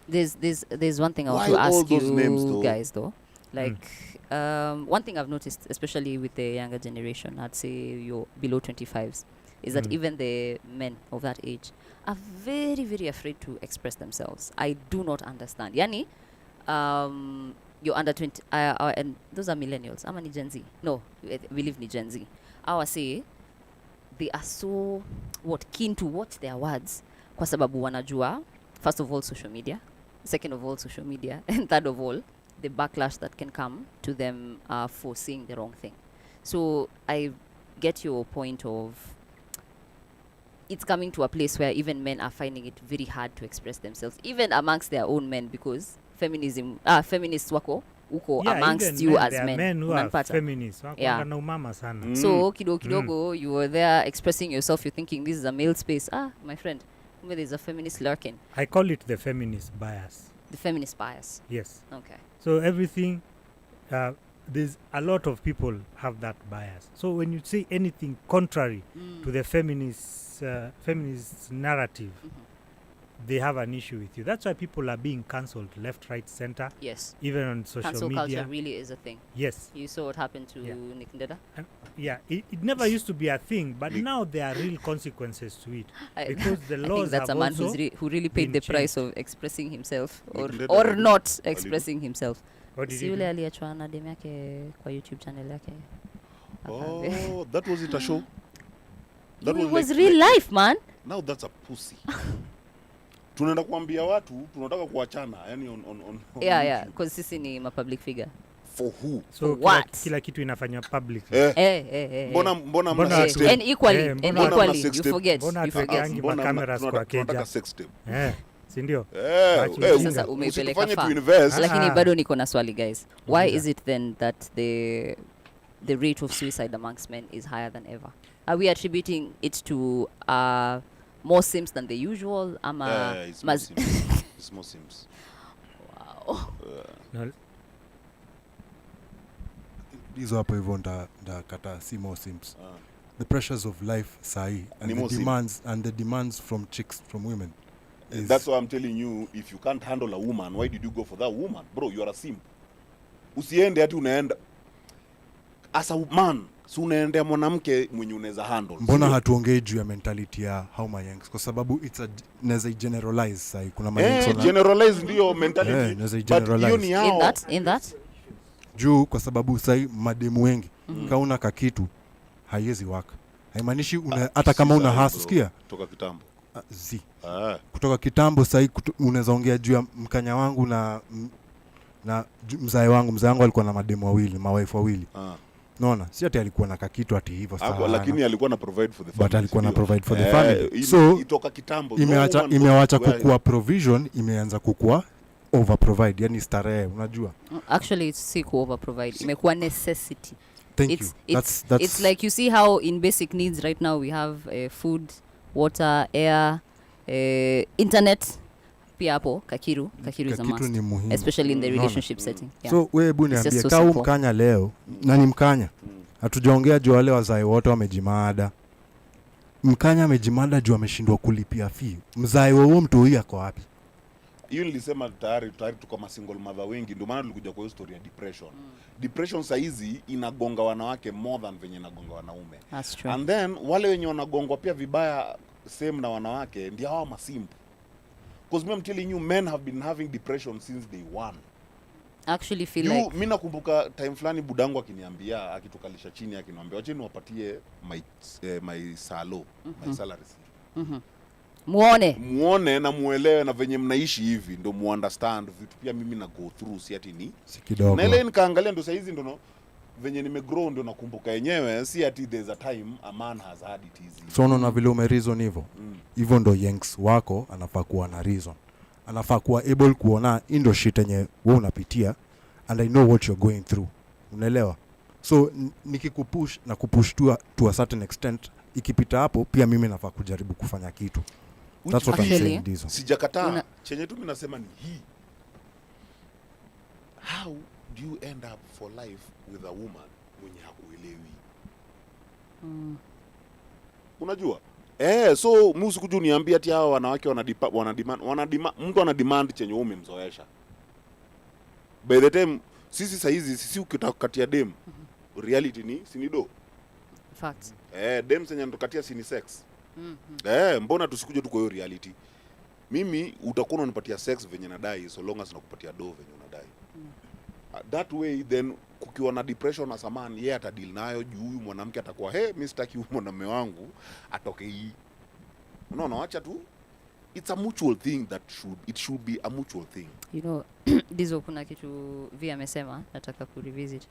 There's one thing I want to ask you guys though. Like one thing I've noticed, especially with the younger generation, I'd say you're below 25s, is that even the men of that age are very, very afraid to express themselves. I do not understand. Yani, you're under 20, and those are millennials. I'm a Gen Z. No, we live in Gen Z. I would say they are so keen to watch their words. Kwa sababu wanajua, first of all, social media. Second of all, social media. And third of all, the backlash that can come to them for saying the wrong thing. So I get your point of it's coming to a place where even men are finding it very hard to express themselves, even amongst their own men, because feminists wako uko amongst you as men. Men who are feminists. Sana. So kidogo you were there expressing yourself, you're thinking this is a male space. My friend, there's a feminist lurking. I call it the feminist bias. The feminist bias. Yes. Okay. So everything, there's a lot of people have that bias. So when you say anything contrary to the feminist narrative, they have an issue with you. That's why people are being cancelled left, right, center. Yes. Even on social Cancel media. Cancel culture really is a thing. Yes. You saw what happened to Nick Ndeda? It never used to be a thing, but now there are real consequences to it. Because the laws that's have a man who really paid the price of expressing himself or not expressing himself. What did he do? Aliachwa na dem yake kwa YouTube channel yake. Oh, that was it a show? That was real life, man. Now that's a pussy. Tunaenda kuambia watu tunataka kuachana, yani on because sisi ni public figure. For who? So kila kitu inafanywa public. Mbona and equally you forget. Mbona cameras kwa keja. Si ndio? Sasa umeipeleka lakini bado niko na swali guys. Why is it then that the rate of suicide amongst men is higher than ever? Are we attributing it to more sims than the usual? It's more sims. It's more sims. Wow. Hizo hapo hivyo ndakata si more sims. The pressures of life sahi and the demands from chicks, from women. That's why I'm telling you, if you can't handle a woman, why did you go for that woman? Bro, you are a simp. Usiende hati unaenda as a man, si unaendea mwanamke mwenye unaweza handle. Mbona hatuongei juu ya mentality ya how my yanks? Kwa sababu inaweza generalize sahi. Kuna generalize ndio mentality. But hiyo ni hao. In that? Juu kwa sababu sahi mademu wengi kauna kakitu haiwezi waka. Haimaanishi hata kama una hasikia kutoka kitambo. Kutoka kitambo sahi unaweza ongea juu ya mkanya wangu na mzae wangu alikuwa na mademu wawili, mawife wawili. Naona si ati alikuwa na kakitu ati hivyo sana. Lakini alikuwa na provide for the family. But alikuwa na provide for the family. So itoka kitambo imeacha kukua provision, imeanza kukua over provide, yani starehe, unajua. Actually it's si ku over provide, imekuwa necessity. Thank it's, you. It's like you see how in basic needs right now we have food, water, air, internet. Pia hapo kakiru is a must, ni muhimu, especially in the relationship setting. Yeah. So wewe hebu niambie kama Mkanya leo na ni Mkanya, hatujaongea juu wale wazai wote wamejimada. Mkanya amejimada juu ameshindwa kulipia fee. Mzai wao mtu huyu ako wapi? Hiyo nilisema tayari tuko kama single mother wengi, ndio maana tulikuja kwa story ya depression. Depression saizi inagonga wanawake more than venye inagonga wanaume. That's true. And then wale wenye wanagongwa pia vibaya same na wanawake ndio hao masimple. Because I'm telling you, men have been having depression since day one. Actually feel like mimi nakumbuka time fulani budangu akiniambia, akitukalisha chini akiniambia wacha niwapatie my salo, my salary slip. Muone na muelewe na venye mnaishi hivi ndio muunderstand vitu pia mimi na go through si ati ni kidogo. Na ile nikaangalia ndio saizi ndio venye nimegrow ndio nakumbuka yenyewe si ati there's a time a man has had it easy. So unaona vile umereason hivyo. Hivyo ndo yanks wako anafaa kuwa na reason. Anafaa kuwa able kuona ndio shit yenye wewe unapitia and I know what you're going through. Unaelewa? So nikikupush na kupush to a certain extent, ikipita hapo pia mimi nafaa kujaribu kufanya kitu. That's what I'm saying ndizo. Sijakataa. Chenye tu mimi nasema ni hii. How do you end up for life with a woman mwenye hakuelewi? Unajua? So mimi usikuja uniambia ati hao wanawake mtu ana demand chenye wewe umemzoesha. By the time sisi saizi sisi ukitakatia dem reality ni sinido. Facts. Dem senye ndokatia sini sex. Mbona tusikuje tu kwa hiyo reality? Mimi utakuwa unanipatia sex venye nadai so long as nakupatia do venye unadai. That way then kukiwa na depression na samani yeye atadeal nayo juu huyu mwanamke atakuwa mimi sitaki huyu mwanamume wangu atoke hii. Unaona acha tu. It's a mutual thing it should be a mutual thing. You know, dizo kuna kitu via amesema nataka ku revisit.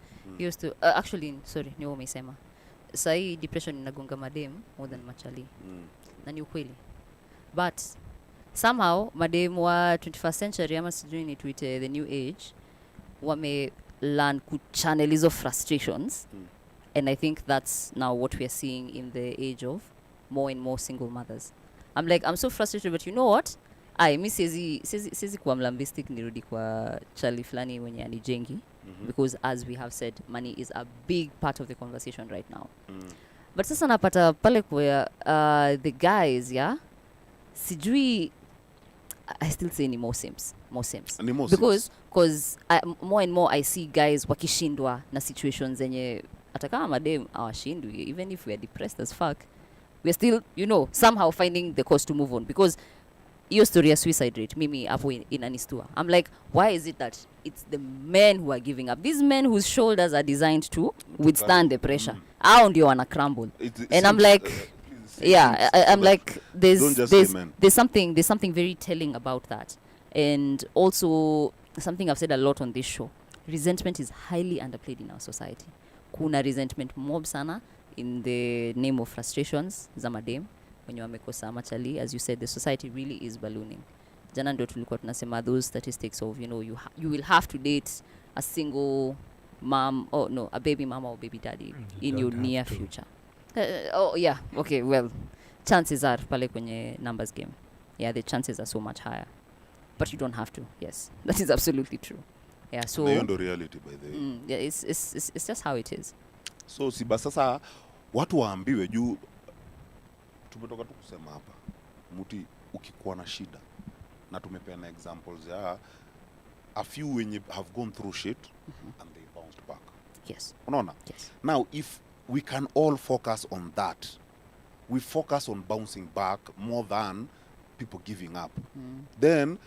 Used to actually sorry ni wewe umesema. Sai depression inagonga madem more than machali. Na ni ukweli. But somehow madem wa 21st century ama sijui ni tuite the new age wame learn ku channel hizo frustrations. And I think that's now what we are seeing in the age of more and more single mothers. I'm so frustrated, but you know what? Mi sizi kuwa mlambistic nirudi kwa chali flani mwenye anijengi. Because as we have said, money is a big part of the conversation right now. But sasa napata pale kwa the guys, yeah? Sijui, I still say ni more sims. Because more and more I see guys wakishindwa na situations zenye atakama madem awashindwi, even if we are depressed as fuck. We're still, somehow finding the cause to move on. Because your story of suicide rate, mimi hapo inanistua. I'm like, why is it that it's the men who are giving up? These men whose shoulders are designed to withstand the pressure. Hao ndio wana crumble. And I'm like, I'm like, there's something very telling about that. And also, something I've said a lot on this show. Resentment is highly underplayed in our society. Kuna resentment mob sana in the name of frustrations za madem wenye wamekosa machali. As you said, the society really is ballooning. Jana ndio tulikuwa tunasema those statistics of you will have to date a single mom a baby mama or baby daddy in your near future. Okay, well, chances are pale kwenye numbers game, the chances are so much higher, but you don't have to. Yes, that is absolutely true. So beyond the reality, by the way. It's just how it is. So si sasa watu waambiwe juu tumetoka tu kusema hapa mti ukikuwa na shida na tumepeana examples ya a few when you have gone through shit and they bounced back. Yes. Unaona? Yes. Now if we can all focus on that, we focus on bouncing back more than people giving up, then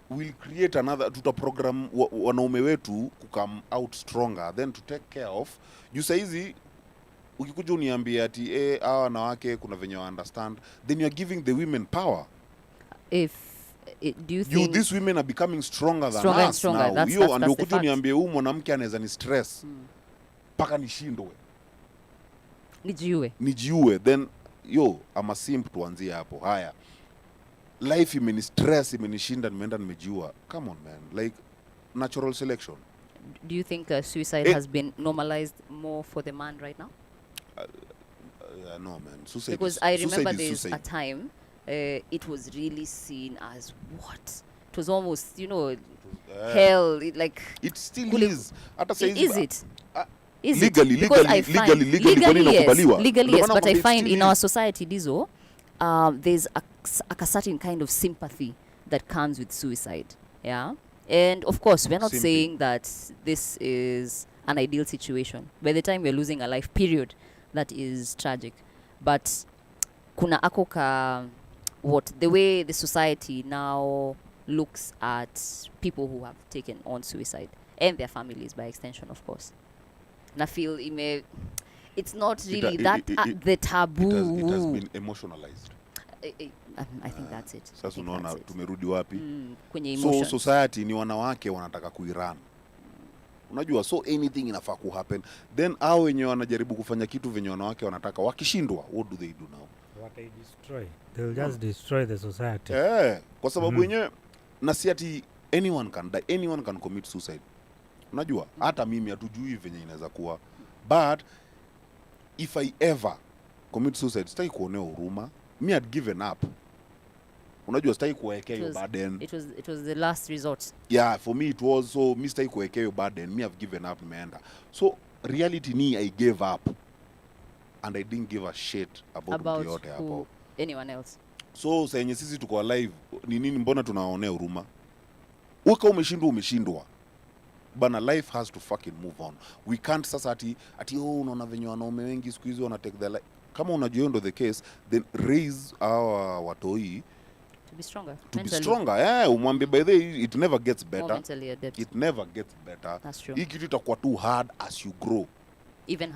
we'll create another program wanaume wetu to come out stronger, then to take care of you saizi ukikuja uniambia ati hawa wanawake kuna venye wa understand, then you are giving the women power. Do you think these women are becoming stronger than us stronger. now? Hiyo ndio ukuja uniambie huyu mwanamke anaweza ni stress paka nishindwe nijiue, then I'm a simp tuanzie hapo. Haya, life imeni stress imenishinda nimeenda nimejiua. Come on man, like natural selection. Do you think suicide has been normalized more for the man right now? No man, suicide because is, I remember there's suicide. a time it was really seen as what? It was almost, you know, hell. Like it still is. Is it? Is legally, it? Because I find legally yes, but I find in our society, Dizo, there's a certain kind of sympathy that comes with suicide. Yeah, and of course, we're not saying that this is an ideal situation. By the time we're losing a life, period, that is tragic. But kuna akoka what the way the society now looks at people who have taken on suicide and their families by extension, of course. And I feel it's not really the taboo. It has been emotionalized. I think that's it. Sasa unaona tumerudi wapi? Kwenye So society ni wanawake wanataka kuiran. Unajua, so anything inafaa ku happen. Then hao wenye wanajaribu kufanya kitu venye wanawake wanataka, wakishindwa, what do they do now? What they destroy. They'll just destroy the society. Kwa sababu wenyewe na si ati anyone can die, anyone can commit suicide. Unajua, hata mimi hatujui venye inaweza kuwa. But if I ever commit suicide, sitaki kuonea huruma. Me had given up. Unajua, sitaki kuwekea hiyo burden. It was the last resort. Yeah, for me it was. So me sitaki kuwekea hiyo burden. Me have given up, nimeenda. So reality ni I gave up. And I didn't give a shit about yote hapo. Anyone else. So senye sisi tuko alive, ni nini mbona tunaonea huruma? Uka umeshindwa. Bana, life has to fucking move on. We can't sasa ati unaona venye wanaume wengi siku hizi wana take their life. Kama unajua ndo the case, then raise our watoi to be stronger. To be stronger. Yeah, umwambie by the way, it never gets better. More mentally adept. It never gets better. That's true. Hii kitu itakuwa too hard as you grow. Even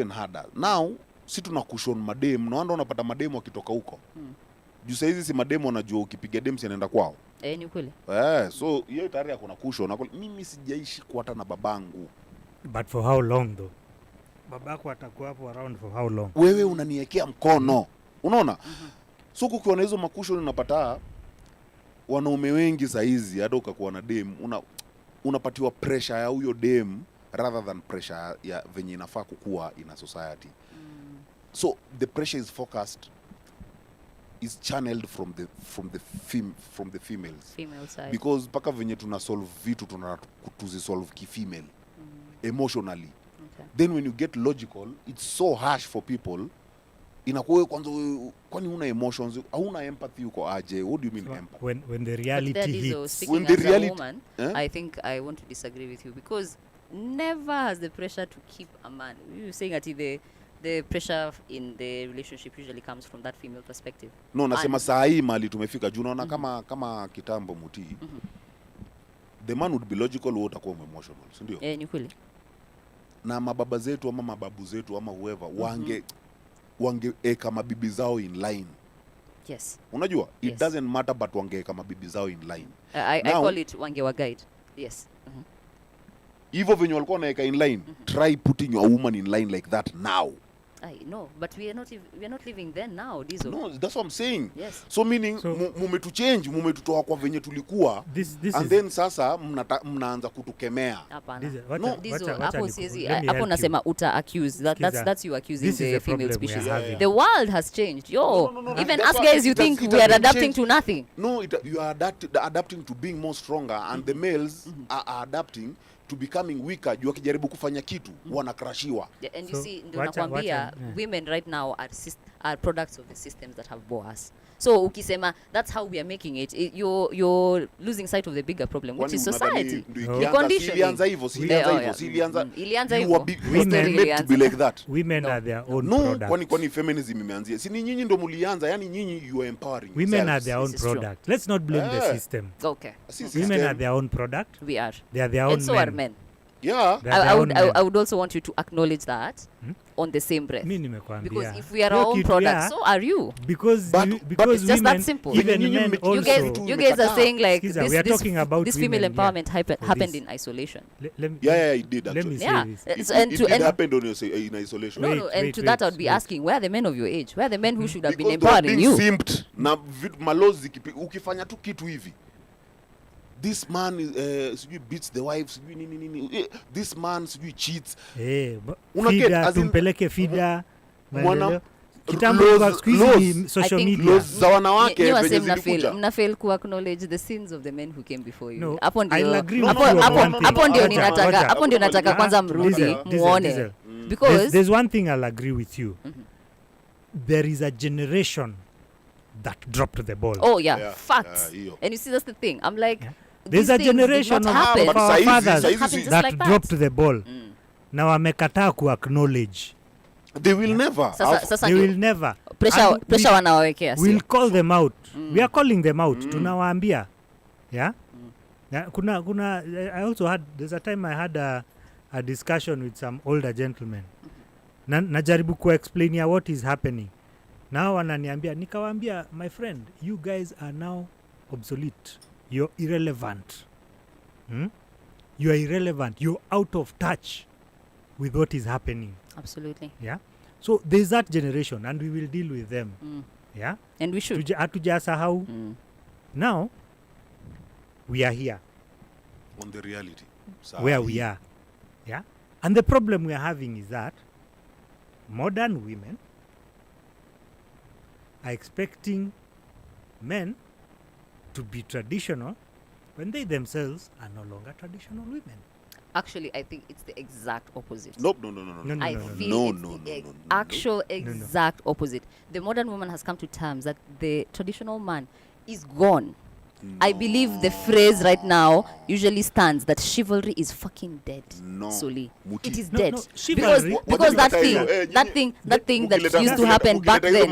harder. Now, si tunakushon madem, naanda unapata mademu wakitoka huko. Juu saa hizi si mademu wanajua ukipiga dem si anaenda kwao. Ni kweli. So hiyo tayari kuna kushon. Mimi sijaishi kwa hata na babangu. But for how long though? Babako atakuwa hapo around for how long? Wewe unaniwekea mkono. Unaona? So kukiona hizo makushon unapata wanaume wengi saa hizi hata ukakuwa na dem unapatiwa pressure ya huyo dem rather than pressure ya venye inafaa kukua in a society. So the pressure is focused, is channeled from the females. Female side. Because paka venye tuna solve vitu tuzisolve ki-female. Emotionally. Okay. Then when you get logical, it's so harsh for people. Inakuwa kwanza kwani una emotions, hauna empathy uko aje? What do you mean empathy? When the reality hits. When the reality, woman, I think I want to disagree with you because never has the pressure to keep a man. You're saying that the pressure in the relationship usually comes from that female perspective. No, nasema saa hii mali tumefika juu naona kama kitambo muti. The man would be logical, wewe utakuwa emotional, si ndio? Ni kweli. Na mababa zetu ama mababu zetu ama whoever wangeeka mabibi zao in line. Yes. Unajua, it doesn't matter but wangeeka mabibi zao in line. I call it wangewa guide. Yes. Hivyo venye walikuwa wanaeka in line, try putting your woman in line like that now. I know, but we are not living then now, Dizo. No, that's what I'm saying. Yes. So meaning mumetutoa kwa venye tulikuwa and then sasa mnaanza kutukemea. Hapana. No, Dizo, hapo siezi, hapo nasema uta accuse. That's you accusing the female species. The world has changed. Even us guys you think we are adapting to nothing. No, you are adapting to being more stronger and the males are adapting to becoming weaker. Juu akijaribu kufanya kitu wanakrashiwa. And you see, ndio nakwambia women right now are products of the systems that have bore us. So ukisema that's how we are making it, you're losing sight of the bigger problem, which is society. The condition. Ilianza hivyo. Women be like that. Women are their own product. Kwani feminism imeanzia. Si ni nyinyi ndo mulianza, yani nyinyi you are empowering. Women are their own product. Let's not blame the system. Okay. Women are their own product. We are. They are their own and so are men. Yeah. I would also want you to acknowledge that on the same breath. Because if we are our own products, so are you. Because it's just that simple. Even men also, you guys are saying like we are talking about this female women, empowerment happened in isolation. It did actually. Let me say this. It did happen in isolation. No, and to that I would be asking, where are the men of your age? Where are the men who should have been Because empowering you? Simped na malozi ukifanya tu kitu hivi. This man beats the wife, this man cheats. Fida, tumpeleke fida. Social media. Za wanawake mnafail ku acknowledge the sins of the men who came before you. No, Hapo ndio nataka kwanza mrudi muone. Because there's one thing I'll agree with you. There is a generation that dropped the ball. Oh yeah. Facts. And you see that's the thing. I'm like there's a generation of our fathers that dropped the ball. Now wamekataa ku acknowledge. They will never. They will never. Pressure wanawawekea. We'll call them out. We are calling them out. Tunawaambia. Yeah? I also had, there's a time I had a discussion with some older gentlemen. Najaribu kuexplainia what is happening. Now wananiambia, nikawaambia, my friend, you guys are now obsolete. You're irrelevant. You are irrelevant. You're out of touch with what is happening. Absolutely. Yeah. So there's that generation, and we will deal with them. Yeah. And we should. Hatujasahau. Now we are here. On the reality. Where we are. Yeah. And the problem we are having is that modern women are expecting men to be traditional when they themselves are no longer traditional women. Actually, I think it's the exact opposite. Nope, no. I feel it's the actual exact opposite. The modern woman has come to terms that the traditional man is gone. I believe the phrase right now usually stands that chivalry is fucking dead. Soli. It is dead. Because that thing that used to happen back then.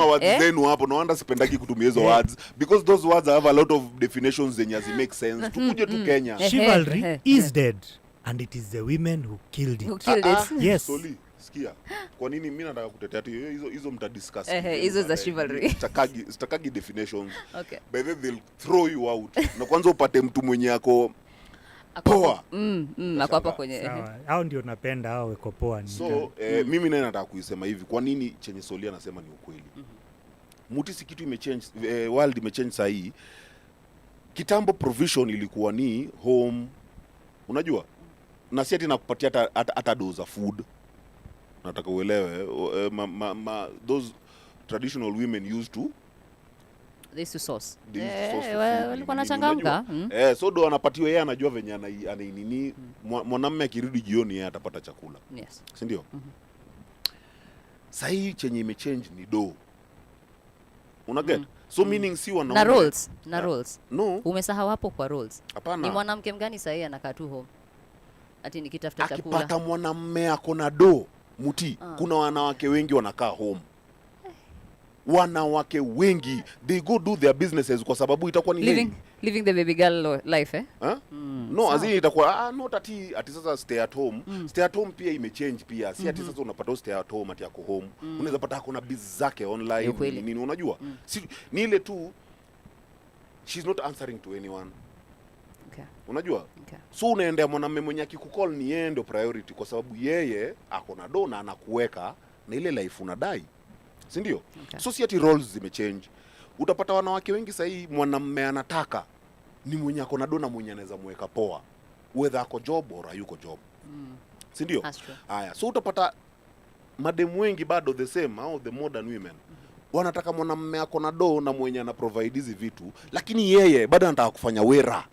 Words because those words have a lot of definitions zenye make sense. Tukuje tu Kenya. Chivalry is dead. And it is the women who killed it. Who killed it? Yes. Soli, sikia. Kwa nini mimi nataka kutetea tu hizo mtadiscuss. Hizo za chivalry. Stakagi definitions. Okay. But then they'll throw you out. Na kwanza upate mtu mwenye ako poa. Ako hapa kwenye. Sawa. Hao ndio napenda hao weko poa. So, mimi naye nataka kuisema hivi. Kwa nini chenye Soli anasema ni ukweli? Muti si kitu imechange, world imechange saa hii. Kitambo provision ilikuwa ni home. Unajua? Na si ati nakupatia hata doza food. Nataka uelewe those traditional women used to source. Walikuwa wanachangamka. So do anapatiwa yeye anajua venye anainini mwanamume akirudi jioni yeye atapata chakula. Yes. Si ndio? Sasa hii chenye imechange ni do. Una get? So meaning si wanaume na roles. No. Umesahau hapo kwa roles. Hapana. Ni mwanamke mgani sasa anakaa tu home? Ati nikitafuta chakula. Akipata mwanamume akona do, Muti, kuna wanawake wengi wanakaa home. Wanawake wengi they go do their businesses kwa sababu itakuwa ni living the baby girl life No, azini itakuwa not ati sasa stay at home. Stay at home pia imechange pia. Si ati sasa unapata stay at home ati yako home. Unaweza pata kuna business zake online nini unajua? Si ni ile tu she's not answering to anyone. Okay. Unajua? Okay. So unaendea mwanamume mwenye akikucall ni yeye ndio priority kwa sababu yeye ako na do na anakuweka na ile life unadai. Si ndio? Okay. So si ati roles zimechange. Utapata wanawake wengi sasa hii mwanamume anataka ni mwenye ako na do na mwenye anaweza muweka poa. Whether ako job or hayuko job. Si ndio? Haya, so utapata mademu wengi bado the same au the modern women. Wanataka mwanamume ako na do na mwenye ana provide hizi vitu, lakini yeye bado anataka kufanya wera.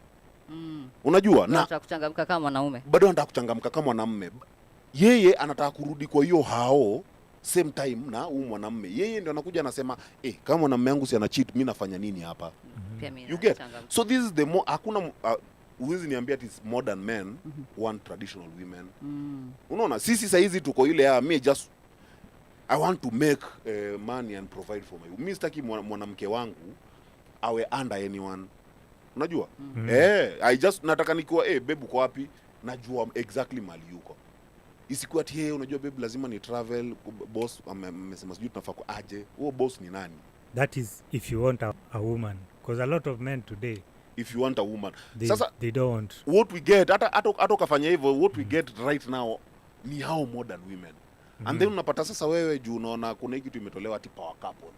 Unajua? Na anataka kuchangamka kama mwanaume. Bado anataka kuchangamka kama mwanamume. Yeye anataka kurudi kwa hiyo hao same time na huyu mwanamume. Yeye ndio anakuja anasema, kama mwanamume wangu si ana cheat, mimi nafanya nini hapa? You get? So this is the more hakuna uwezi niambia ati modern men want traditional women. Unaona? Sisi sasa hizi tuko ile me just I want to make money and provide for my. Mimi sitaki mwanamke wangu awe under anyone. Unajua? I just nataka nikiwa babe uko wapi? Najua exactly mali yuko. Isikuwa ati yeye unajua babe lazima ni travel, boss amesema sijui tunafaa aje. Huo boss ni nani? That is if you want a woman, because a lot of men today, if you want a woman, sasa they don't want. What we get hata kafanya hivyo, what we get right now ni how modern women. And then unapata sasa wewe juu unaona kuna kitu imetolewa ati power couple.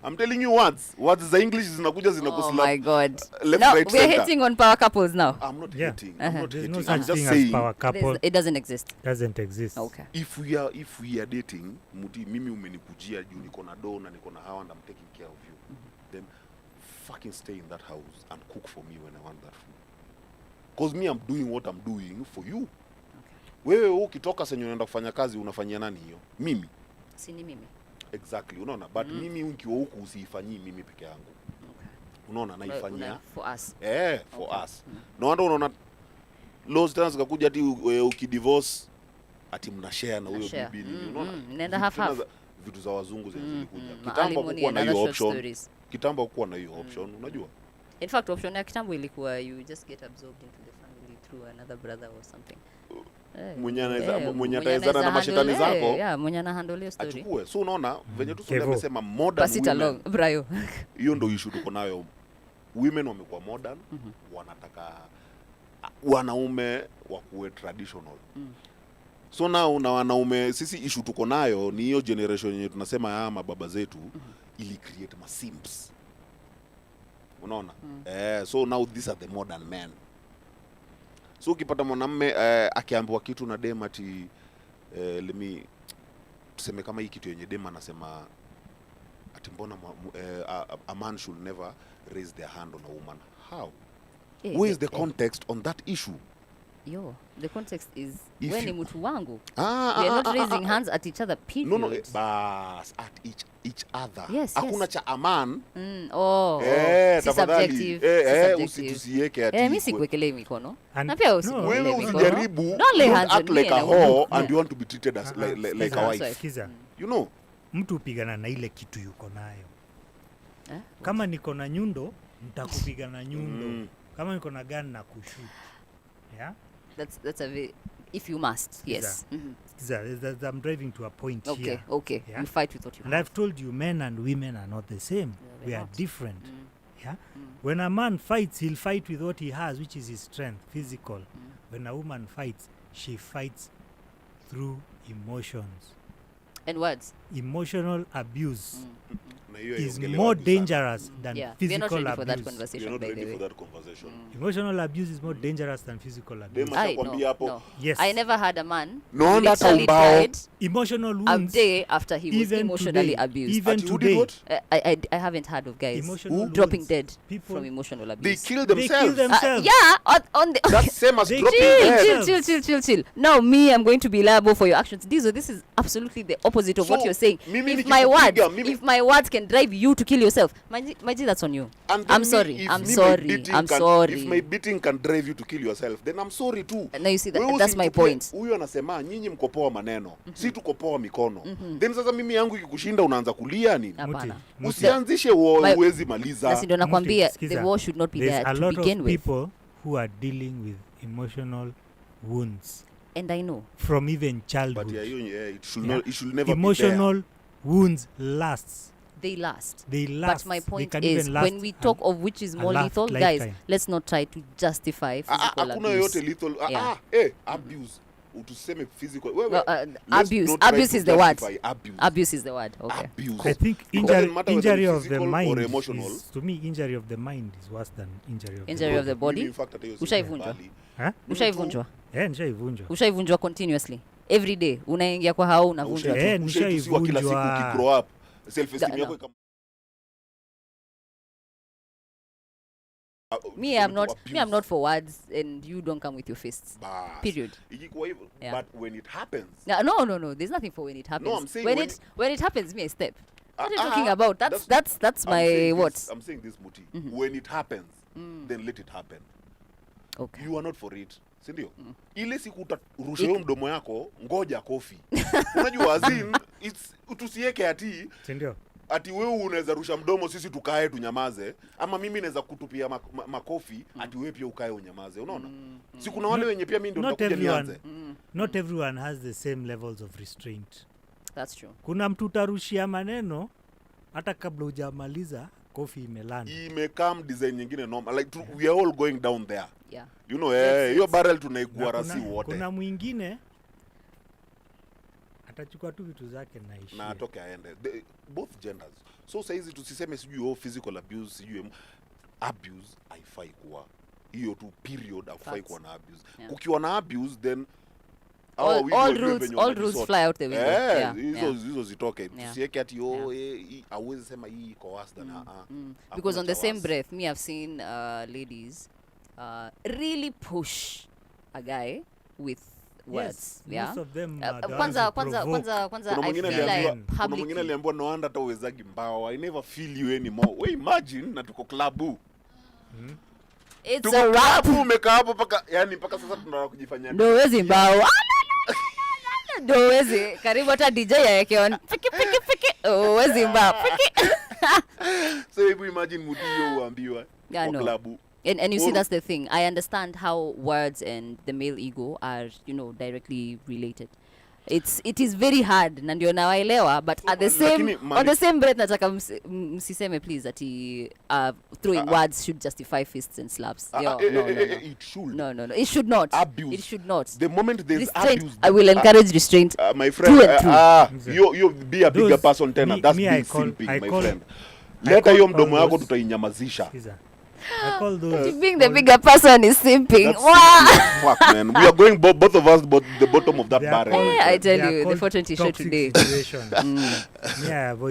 I'm telling you words za English zinakuja zinakusla. Oh my god. Left, no, right, we're hating on power couples now. I'm not hating. I'm not hating. No I'm just saying power couple. It doesn't exist. Doesn't exist. Okay. If we are dating, muti mimi umenikujia juu niko na do na niko na hawa and I'm taking care of you. Then fucking stay in that house and cook for me when I want that food. Because me I'm doing what I'm doing for you. Wewe ukitoka senyo unaenda kufanya kazi unafanyia nani hiyo? Mimi. Si ni mimi. Exactly, unaona, but mimi ukiwa huku usifanyii mimi peke yangu. Unaona naifanyia for us. For us. No wonder unaona laws tena zikakuja ati ukidivorce ati mnashare na huyo bibi, unaona? Nenda half. Vitu za wazungu zilikuja. Kitambo hakukuwa na hiyo option. Kitambo hakukuwa na hiyo option, unajua? In fact, option ya kitambo ilikuwa you just get absorbed into the family through another brother or something. Mwenye ataezana na mashetani zako. Yeah, mwenye ana handle hiyo story. Achukue. So unaona venye tu Sunday amesema modern women. Along, Brayo. Hiyo ndio issue tuko nayo. Women wamekuwa modern, wanataka wanaume wakuwe traditional. So now na wanaume sisi issue tuko nayo ni hiyo generation yenye tunasema mababa zetu ili create simps. Unaona? So now these are the modern men. So ukipata mwanamume akiambiwa kitu na dem ati tuseme kama hii kitu yenye dem anasema ati mbona a man should never raise their hand on a woman. How? Where is the context on that issue? The context is when ni mtu wangu. We are not raising hands at each other, period. No, bas at each other. Hakuna cha aman. Subjective. Usitusieke ati. Mimi sikuwekelei mikono. Na pia wewe usijaribu. Don't act like a whore and you want to be treated as like a wife. You know? Mtu upigana na ile kitu yuko nayo. Kama niko na nyundo, nitakupigana na nyundo. Kama niko na gun na kushoot. Yeah? That's a very, if you must, yes. I'm driving to a point here. Okay. Yeah? You fight with what you and have. I've told you, men and women are not the same. We are different. Yeah. When a man fights, he'll fight with what he has, which is his strength, physical. When a woman fights, she fights through emotions. And words. Emotional abuse is more dangerous than physical abuse. We're not ready for that conversation, by the way. Emotional abuse is more dangerous than physical abuse. No. Yes. I never had a man literally died emotional wounds a day after he was emotionally abused. Even today. I haven't heard of guys dropping dead from emotional abuse. They kill themselves. On the that's same as dropping dead. Chill. Now me, I'm going to be liable for your actions. This is absolutely the opposite of what you're saying. If my words can drive you to kill yourself, Maji, that's on you. I'm sorry. If my beating can drive you to kill yourself, then I'm sorry too. Now you see that's my point. Huyo anasema nyinyi mko poa maneno, si tuko poa mikono. Then sasa mimi yangu ikikushinda unaanza kulia nini? Hapana. Usianzishe uwezi maliza. Basi ndio nakwambia the war should not be there to begin with. There's a lot of people who are dealing with emotional wounds. And I know. From even childhood. But it should never emotional be there. Wounds lasts. They last. But my point is, when we talk of which is more lethal, guys, let's not try to justify physical abuse. Lethal. Abuse. Utuseme physical. Abuse is the word. Abuse is the word. Okay. Abuse. I think injury of the mind is, to me, injury of the mind is worse than injury of the body. Ushaivunjwa? Ushaivunjwa? Nishaivunjwa. Ushaivunjwa continuously. Every day unaingia kwa hao unavunjwa. Nishaivunjwa kila siku ukigrow up. Self-esteem yako ikam. Me, I'm not for words, and you don't come with your fists. Period. But when it happens. No. There's nothing for when it happens. No, I'm saying when it happens, me I step. What are you talking about? That's my what? I'm saying this, Muti. When it happens, then let it happen. Okay. You are not for it. Sindio? Ile siku utarusha hiyo mdomo yako, ngoja kofi. Unajua azin, it's utusieke ati. Sindio? ati wewe unaweza rusha mdomo sisi tukae tunyamaze, ama mimi naweza kutupia makofi ati wewe pia ukae unyamaze, unaona? Si kuna wale wenye pia mimi ndio nitakuja nianze. Not everyone has the same levels of restraint. That's true. Kuna mtu utarushia maneno hata kabla hujamaliza kofi imelanda. Imekam design nyingine normal, like we are all going down there. Yeah. You know, hiyo barrel tunaigua rasi wote. Kuna mwingine atachukua tu vitu zake na ishi. Na atoke aende. Both genders. So saizi tusiseme sijui physical abuse, sijui abuse haifai kuwa. Hiyo tu period haifai kuwa na abuse. Yeah. Kukiwa na abuse then all rules fly out the window. Hizo zitoke. Tusiweke ati hauwezi sema hii iko worse than because on the same breath me I've seen ladies really push a guy with words. Yeah, most of them kwanza I feel like publicly. Kuna mwingine aliambiwa no wonder hata uwezagi mbao. I never feel you anymore. We imagine na tuko klabu. It's a rap. Umekaa hapo paka sasa tunataka kujifanyia. Ndio wezi mbao. Ndio wezi. Karibu hata DJ yake on. Piki. Wezi mbao. Piki. So you imagine mudio uambiwa kwa klabu. And you see, that's the thing. I understand how words and the male ego are, directly related. It is very hard, na ndio nawaelewa, but at the same on the same breath nataka msiseme please that throwing words should justify fists and slaps. No. It should. No. It should not. Abuse. It should not. The moment there's restraint, abuse, I will encourage restraint. My friend, you be a bigger person tena. That's being simping, my friend. Leta hiyo mdomo yako tutainyamazisha. I call those being the bigger person is simping. Fuck, man. We are going both of us the bottom of that barrel. I tell you, the 420 show today.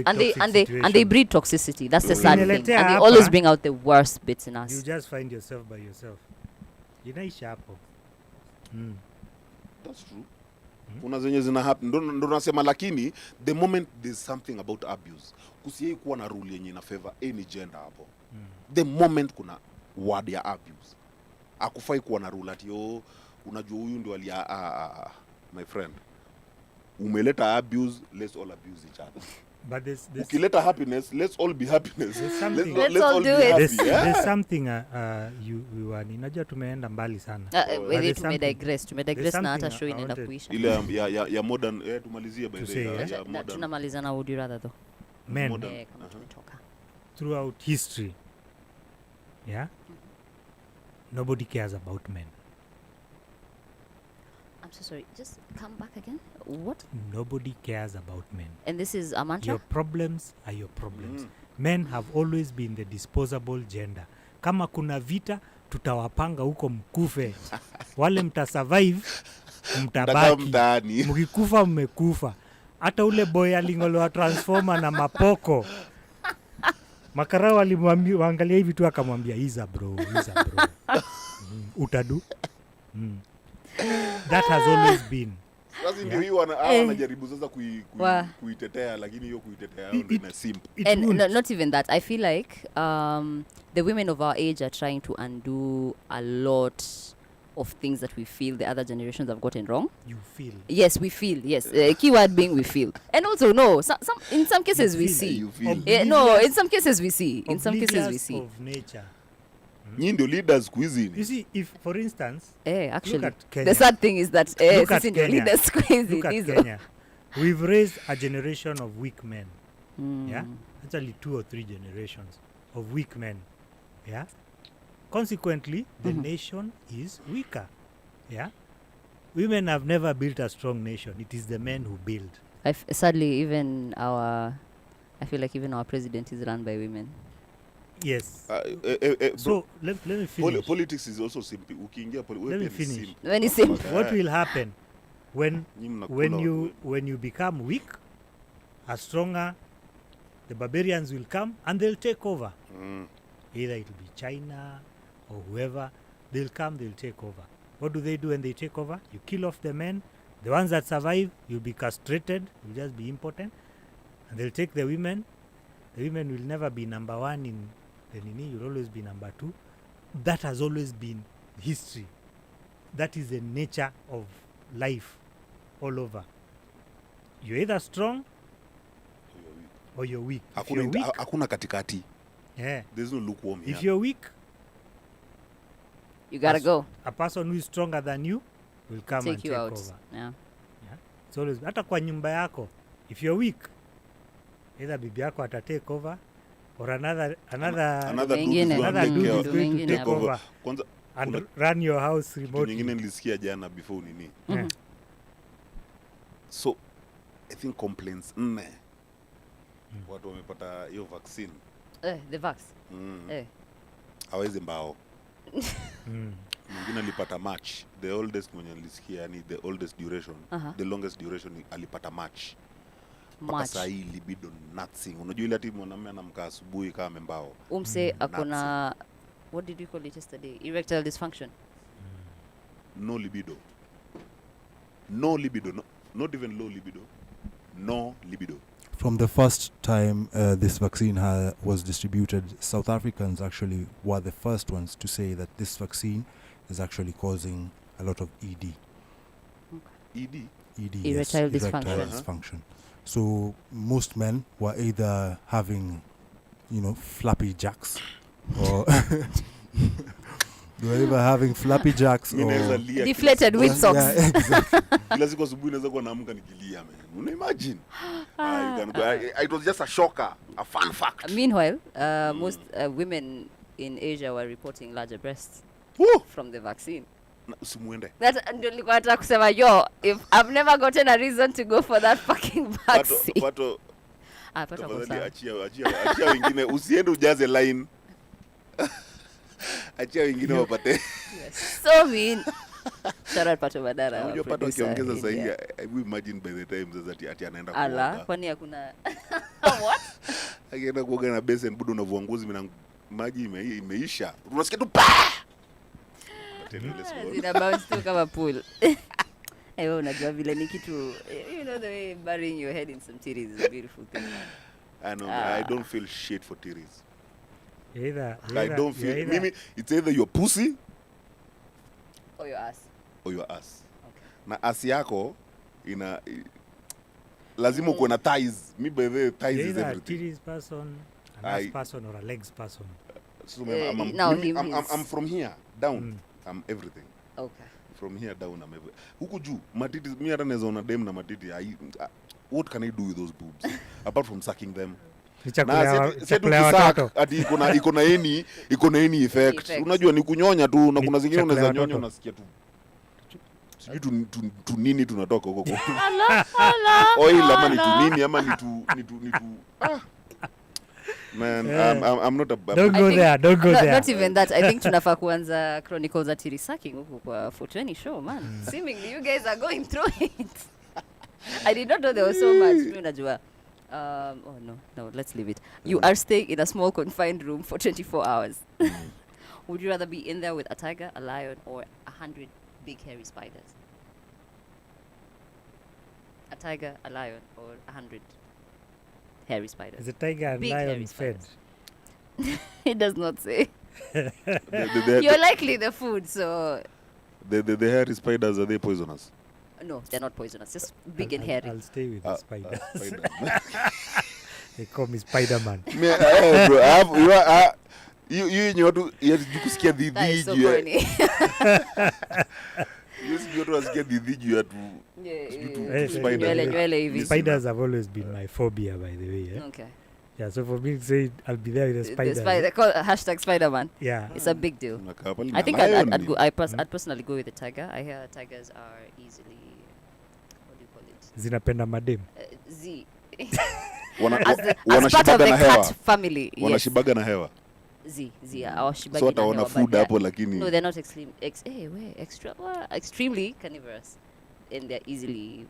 And they breed toxicity. That's the sad thing. And they always bring out the worst bits in us. You just find yourself by yourself. Inaisha hapo. That's true. Kuna zenye zina happen. Ndo nasema, lakini the moment there's something about abuse, kusiye kuwa na rule yenye ina favor any gender hapo. The moment kuna word ya abuse, akufai kuwa na rule ati unajua huyu ndio my friend, umeleta abuse, let's all abuse each other. But this ukileta happiness, let's all be happiness. Let's all do it. There's something you wani najua tumeenda mbali sana. Wewe tumedigress na hata show inaenda kuisha. Ile ya modern tumalizie by the way. Tunamaliza na would you rather though. Men throughout history, nobody cares about men. I'm so sorry, just come back again. What? Nobody cares about men. And this is a mantra? Your problems are your problems. Men have always been the disposable gender. Kama kuna vita, tutawapanga huko mkufe. Wale mtasurvive, mtabaki. Mkikufa mmekufa. Hata ule boy alingoloa transformer na mapoko. Makarao alimwangalia hivi tu akamwambia iza bro. Utadu. That has always been. Sasa ndio hiyo anajaribu sasa kuitetea, lakini hiyo kuitetea ndio ina simp. And not even that. I feel like the women of our age are trying to undo a lot of things that we feel the other generations have gotten wrong. You feel? Yes, we feel. Yes, keyword being we feel. And also no, in some cases we see. You feel. No, in some cases we see. In some cases we see. Of nature. Nyindo leaders squeezing. You see, if for instance, actually, look at Kenya. The sad thing is that look at Kenya. Leaders squeezing. Look at Kenya. We've raised a generation of weak men. Yeah, actually 2 or 3 generations of weak men. Yeah. Consequently, the nation is weaker. Yeah. Women have never built a strong nation. It is the men who build. Sadly, I feel like even our president is run by women. Yes. So let me finish. Politics is also simple. Let me finish. When it's simple. What will happen when you become weak, a stronger, the barbarians will come and they'll take over. Either it will be China or whoever. They'll come, they'll take over. What do they do when they take over? You kill off the men. The ones that survive, you'll be castrated. You'll just be impotent. And they'll take the women. The women will never be number 1 in the Nini. You'll always be number 2. That has always been history. That is the nature of life all over. You're either strong or you're weak. If you're Hakuna weak, hakuna katikati. yeah. There's no lukewarm here. If you're weak, You gotta go. A person who is stronger than you will come Take and you take out. over. Yeah. It's always hata kwa nyumba yako. If you're weak, either bibi yako ata take over or another dude is going to take over Kwanza and run your house kitu remotely. nyingine nilisikia jana before nini. Yeah. So I think complaints 4 watu wamepata hiyo vaccine. The vax. Hawezi mbao. Mwingine alipata March, the oldest mwenye nilisikia, yani the oldest duration, the longest duration alipata March. Mpaka saa hii libido nothing. Unajua ile ati mwanamume anamka asubuhi kama mbao. Akona, what did you call it yesterday? Erectile dysfunction. No libido. No libido. No, not even low libido. No libido. From the first time this vaccine was distributed, South Africans actually were the first ones to say that this vaccine is actually causing a lot of ED. ED? ED, erectile yes, dysfunction. erectile dysfunction. So most men were either having, flappy jacks, or they were either having flappy jacks or deflated with socks. Yeah, exactly. Kila siku asubuhi naweza kuwa naamka nikilia, man. Una imagine? It was just a shocker, a fun fact. Meanwhile, most women in Asia were reporting larger breasts from the vaccine. Usimuende. That ndio nilikuwa nataka kusema, if I've never gotten a reason to go for that fucking vaccine. Pato. Achia wengine usiende ujaze line. Achia wengine wapate. So mean. Shout out Pato Badara. Unajua Pato akiongeza sahihi, I will imagine by the time sasa ati anaenda kuoga. Ala, kwani hakuna what? Akienda kuoga na basin budo unavua nguo maji imeisha. Unasikia tu pa. Zina bounce tu kama pool. Wewe unajua vile ni kitu, the way burying your head in some titties is a beautiful thing. I know. I don't feel shit for titties. I don't feel. Mimi, it's either your pussy or your ass. Okay. Na ass yako lazima uko na thighs. Me by the thighs is everything. A titties person, an ass person, or a legs person. So I'm from here down. I'm everything. Okay. From here down I'm everything. Huku juu matiti, mimi hata naweza ona dem na matiti. What can I do with those boobs apart from sucking them? Ati iko na any effect. Unajua ni kunyonya tu, na kuna zingine unaweza nyonya unasikia tu. Sijui tu nini tunatoka huko. Oil ama ni tu nini ama ni tu. Man, I'm not a Don't go there. Not even that. I think tunafaa kuanza Chronicles at Tirisaki huko kwa 420 show, man. Seemingly you guys are going through it. I did not know there was so much. Unajua. No, let's leave it. You are staying in a small confined room for 24 hours. Would you rather be in there with a tiger, a lion, or 100 big hairy spiders? A tiger, a lion, or 100 hairy spiders? Is a tiger and lion fed? It does not say. You're likely the food, so... The hairy spiders, are they poisonous? No, they're not poisonous. Just big and hairy. I'll stay with the spiders. They call me Spider-Man. Bro, you kusikia dhidhi so corny. Spiders have always been my phobia, by the way. Okay. Yeah, so for me to say I'll be there with a spider. Hashtag Spider-Man. Yeah. It's a big deal. I think I'd personally go with the tiger. I hear tigers are easily, what do you call it? Zinapenda madem. Z. As part of the cat family. Wanashibaga na hewa. Z, hawashibagi so wataona food hapo lakini. No, they're not extremely carnivorous, and they're easily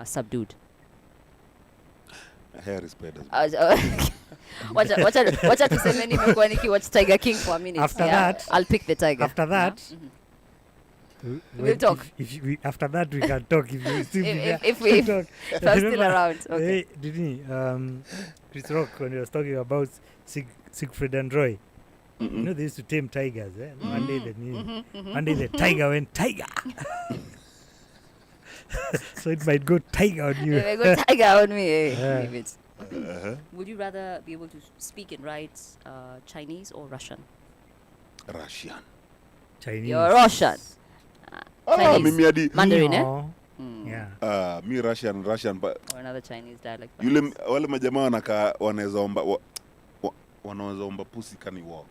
subdued. Hairy spiders. Wacha tuseme nimekuwa nikiwatch Tiger King for a minute. After that, I'll pick the tiger. After that, we'll talk. After that, we can talk. If I'm still around. Okay. Hey, Dini, Chris Rock, when he was talking about Siegfried and Roy, you know they used to tame tigers. One day the tiger went tiger. So it might go tiger on you. It might go tiger on me. Leave it. Would you rather be able to speak and write Chinese or Russian? Russian. Chinese. You're Russian. Mimi hadi Mandarin, Yeah. Mi Russian or another Chinese dialect. Yule wale majamaa wanaweza omba pussy kani wao.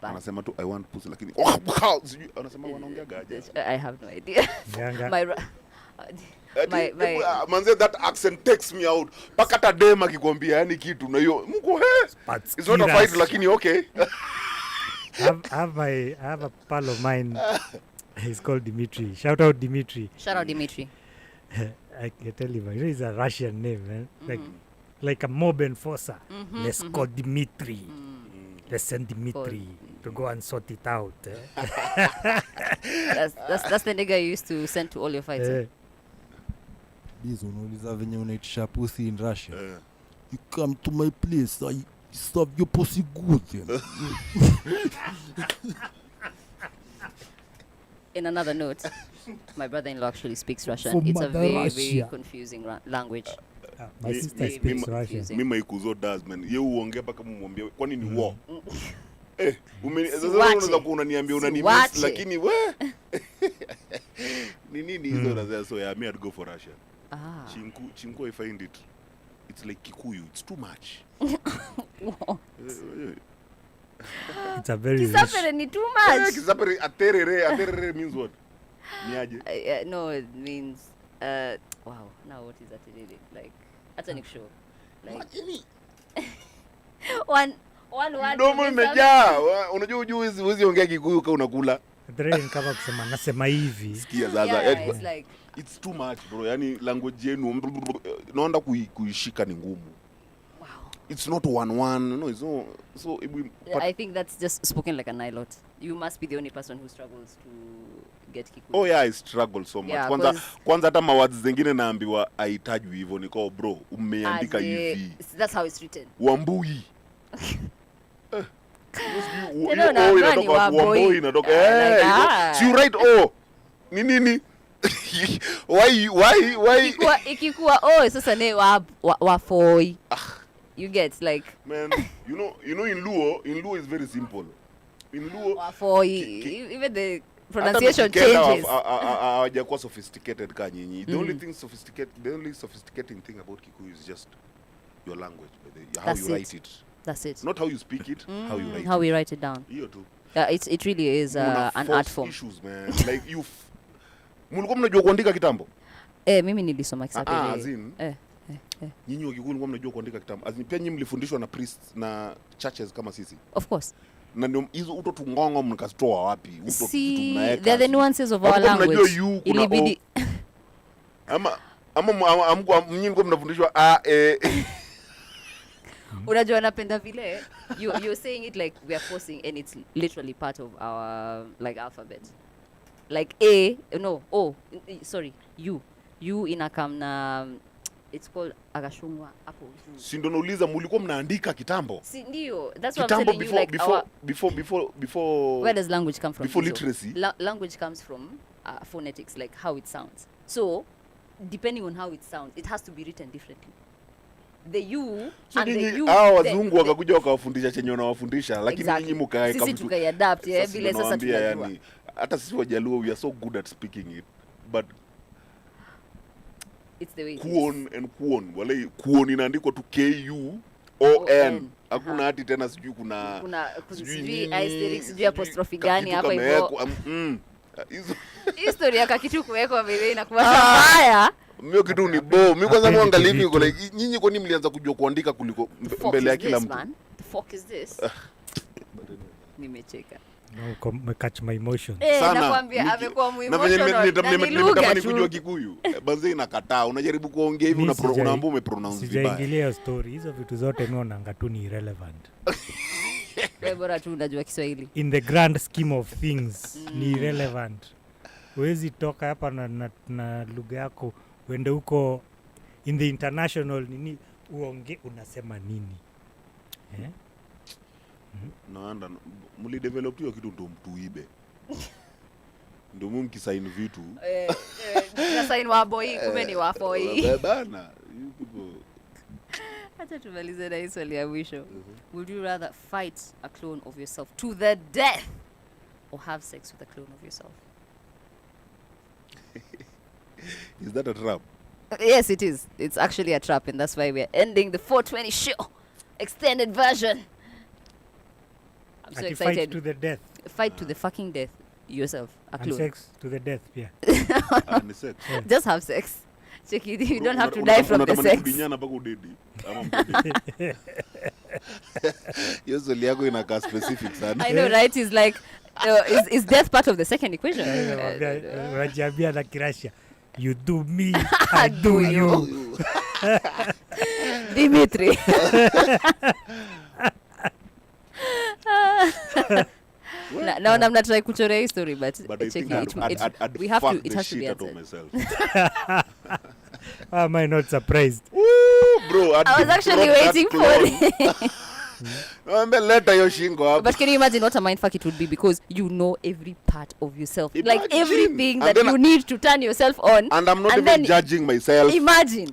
Anasema tu I want pussy lakini anasema wanaongea gaje. I have no idea. Manze that accent takes me out. Paka hata dem akikwambia yani kitu na hiyo mko it's not a fight lakini okay. I have a pal of mine. He's called Dimitri. Shout out Dimitri. Shout out Dimitri. I can tell you, he's a Russian name, man. Like a mob enforcer. Let's call Dimitri. Let's send Dimitri to go and sort it out. That's the nigga you used to send to all your fights. This unauliza venye unaitisha pussy in Russia. You come to my place, I serve your pussy good. In another note, my brother-in-law actually speaks Russian. It's a very, very confusing language. My sister speaks Russian. Mimi ikuzo does man. Yeye uongea paka mumwambie kwani ni war. Sasa unaweza kunaniambia unanimiss lakini we ni nini hizo unaweza so yeah, me I'd go for Russia. Chinku I find it's like Kikuyu. It's too much. It's a very Kisapere ni too much. Kisapere aterere means what? Niaje? No, it means wow, now what is that really? Like hata nikushow. Like one word. Domo imejaa. Unajua huwezi ongea Kikuyu kama unakula. Aterere kama kusema nasema hivi. Sikia sasa. It's like it's too much bro. Yani language yenu naenda kuishika ni ngumu. It's not one. No, it's no. So I think that's just spoken like a Nilot. You must be the only person who struggles to get Kikuyu. Oh yeah, I struggle so much. Yeah, kwanza hata mawazi zingine naambiwa haitajwi hivyo niko bro, umeandika hivi. That's how it's written. Wambui. Wambui inatoka. So you write nini? Why? Ikikuwa sasa ne wafoi. You get like man, you know in Luo is very simple. In Luo even the pronunciation changes. Hawajakuwa sophisticated ka nyinyi. The only sophisticating thing about Kikuyu is just your language, how you write it. That's it. Not how you speak it, how you write it. How we write it down. Hiyo tu. It really is an art form. Issues, man. Like mulikuwa mnajua kuandika kitambo? Mimi nilisoma Kisapere. Nyinyi wa Kikuyu mlikuwa mnajua kuandika kitambo. Pia nyinyi mlifundishwa na priests na churches kama sisi. Of course. Na ndio hizo uto tungongo mnakazitoa wapi? Uto tunaweka. They're the nuances of our language. Ilibidi ama nyinyi mlikuwa mnafundishwa Unajua napenda vile you're saying it like we are forcing, and it's literally part of our like alphabet. Like U inakam na it's called agashungwa hapo. Si ndio nauliza mlikuwa mnaandika kitambo? Si ndio. That's what I'm telling you, like before where does language come from? Before literacy. Language comes from phonetics, like how it sounds. So depending on how it sounds, it has to be written differently. The U and the U. Wazungu wakakuja wakawafundisha chenye wanawafundisha, lakini nyinyi mkae kama sisi tukaiadapt vile sasa tunajua. Hata sisi Wajaluo we are so good at speaking it, but it's the way kuon wale kuon inaandikwa tu KUON. Hakuna hati tena sijui kuna sijui asterisk sijui apostrophe gani hapa hivyo. Hizo history ya kakitu kuwekwa vile inakuwa mbaya. Mimi kitu ni bo. Mimi kwanza muangalivi uko like nyinyi kwa nini mlianza kujua kuandika kuliko mbele ya kila mtu? The fuck is this? Nimecheka. No, catch my emotions. Nakwambia amekuwa emotional. Nimetamani kujua Kikuyu. Banze inakataa. Unajaribu kuongea hivi unaambia umepronounce vibaya. Sijaingilia story. Hizo vitu zote naona tu ni irrelevant. Bora tu unajua Kiswahili. In the grand scheme of things ni irrelevant. Huwezi toka hapa na lugha yako uende huko in the international nini uonge unasema nini? Naanda mlidevelop hiyo kitu ndo mtuibe. Ndio mkisign vitu. Na sign wa boy kumbe ni wa boy. Bana, Acha tumalize na hii swali ya mwisho. Would you rather fight a clone of yourself to the death or have sex with a clone of yourself? Is that a trap? Yes, it is. It's actually a trap, and that's why we're ending the 420 show. Extended version. I'm so excited. Fight to the death. Fight to the fucking death. Yourself. A And clone. sex to the death, yeah. And sex. Just have sex. Check it. You don't have to die from the sex. I know, right? It's like, is death part of the second equation? Unajambia na Kirashia, you do me, I do you. Dimitri. No, I'm not trying to tell a story, but I think we have to. It has to be answered. Why am I not surprised? Woo, bro! I was actually waiting for it. But can you imagine what a mindfuck it would be, because you know every part of yourself, like everything that you need to turn yourself on, and I'm not even judging myself. Imagine.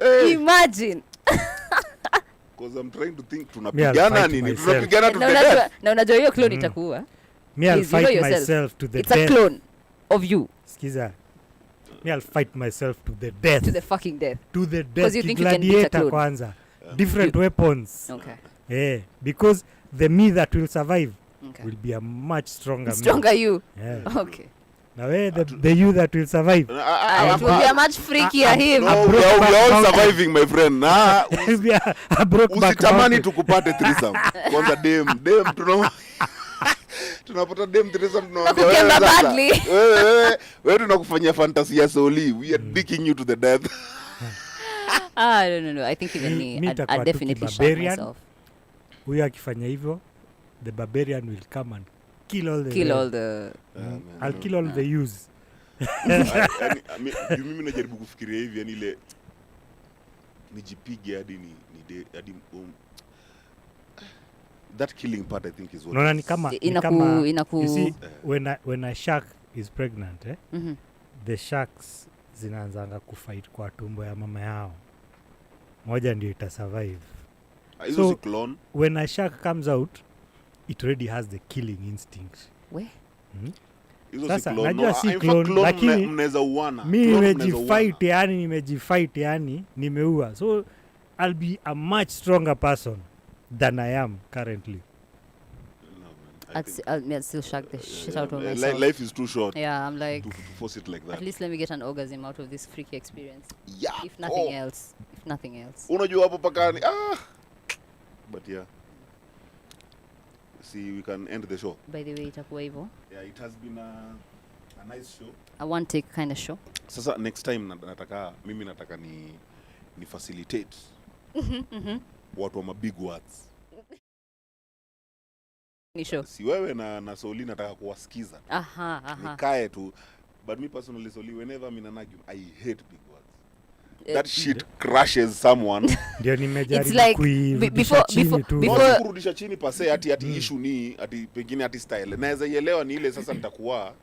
Because I'm trying to think, tunapigana nini? Tunapigana to the death. Na unajua hiyo clone itakuwa. Me, I'll fight myself to the death. It's a clone of you. Skiza. Me, I'll fight myself to the death. To the fucking death. To the death. Because you think you can beat a clone. Kwanza. Different weapons. Okay. Yeah, because the me that will survive will be a much stronger me. You. Yeah. Okay. Now, the you that will survive. It will be a much freakier him. No, we are all surviving, my friend. It will be a broke back usitamani tukupate threesome. Kwanza dem tunapata dem threesome tunawaambia wewe tunakufanyia fantasy ya soli. We are dicking you to the death. No. I think even me, I'd definitely shot myself. Huyo akifanya hivyo, the barbarian will come and kill all the I'll kill all the use. Mimi najaribu kufikiria hivi, yani ile nijipige hadi that killing part, I think is what. No, ni kama you see, when a shark is pregnant, the sharks zinaanzanga kufight kwa tumbo ya mama yao. Moja ndio ita survive. So clone. When a shark comes out, it already has the killing instinct. Where? Sasa najua si clone, lakini mnaweza uana. Mimi nimejifight yani nimeua. So I'll be a much stronger person than I am currently. I'll still shock the shit out of myself. Life is too short. Yeah, I'm like, to force it like that. At least let me get an orgasm out of this freaky experience. Yeah. If nothing else. Unajua hapo pakani. But yeah. See, we can end the show. By the way, itakuwa hivyo. Yeah, it has been a nice show. A one take kind of show. Sasa next time mimi nataka ni facilitate. Watu wa big words. Ni show. Si wewe na Soli nataka kuwasikiza. Nikae tu. But me personally, Soli, whenever I'm in an argument, I hate big words. That shit crushes someone. Ndio nimejaribu kuirudisha chini tu. Before kurudisha chini pase ati issue ni ati pengine ati style. Naweza ielewa ni ile sasa nitakuwa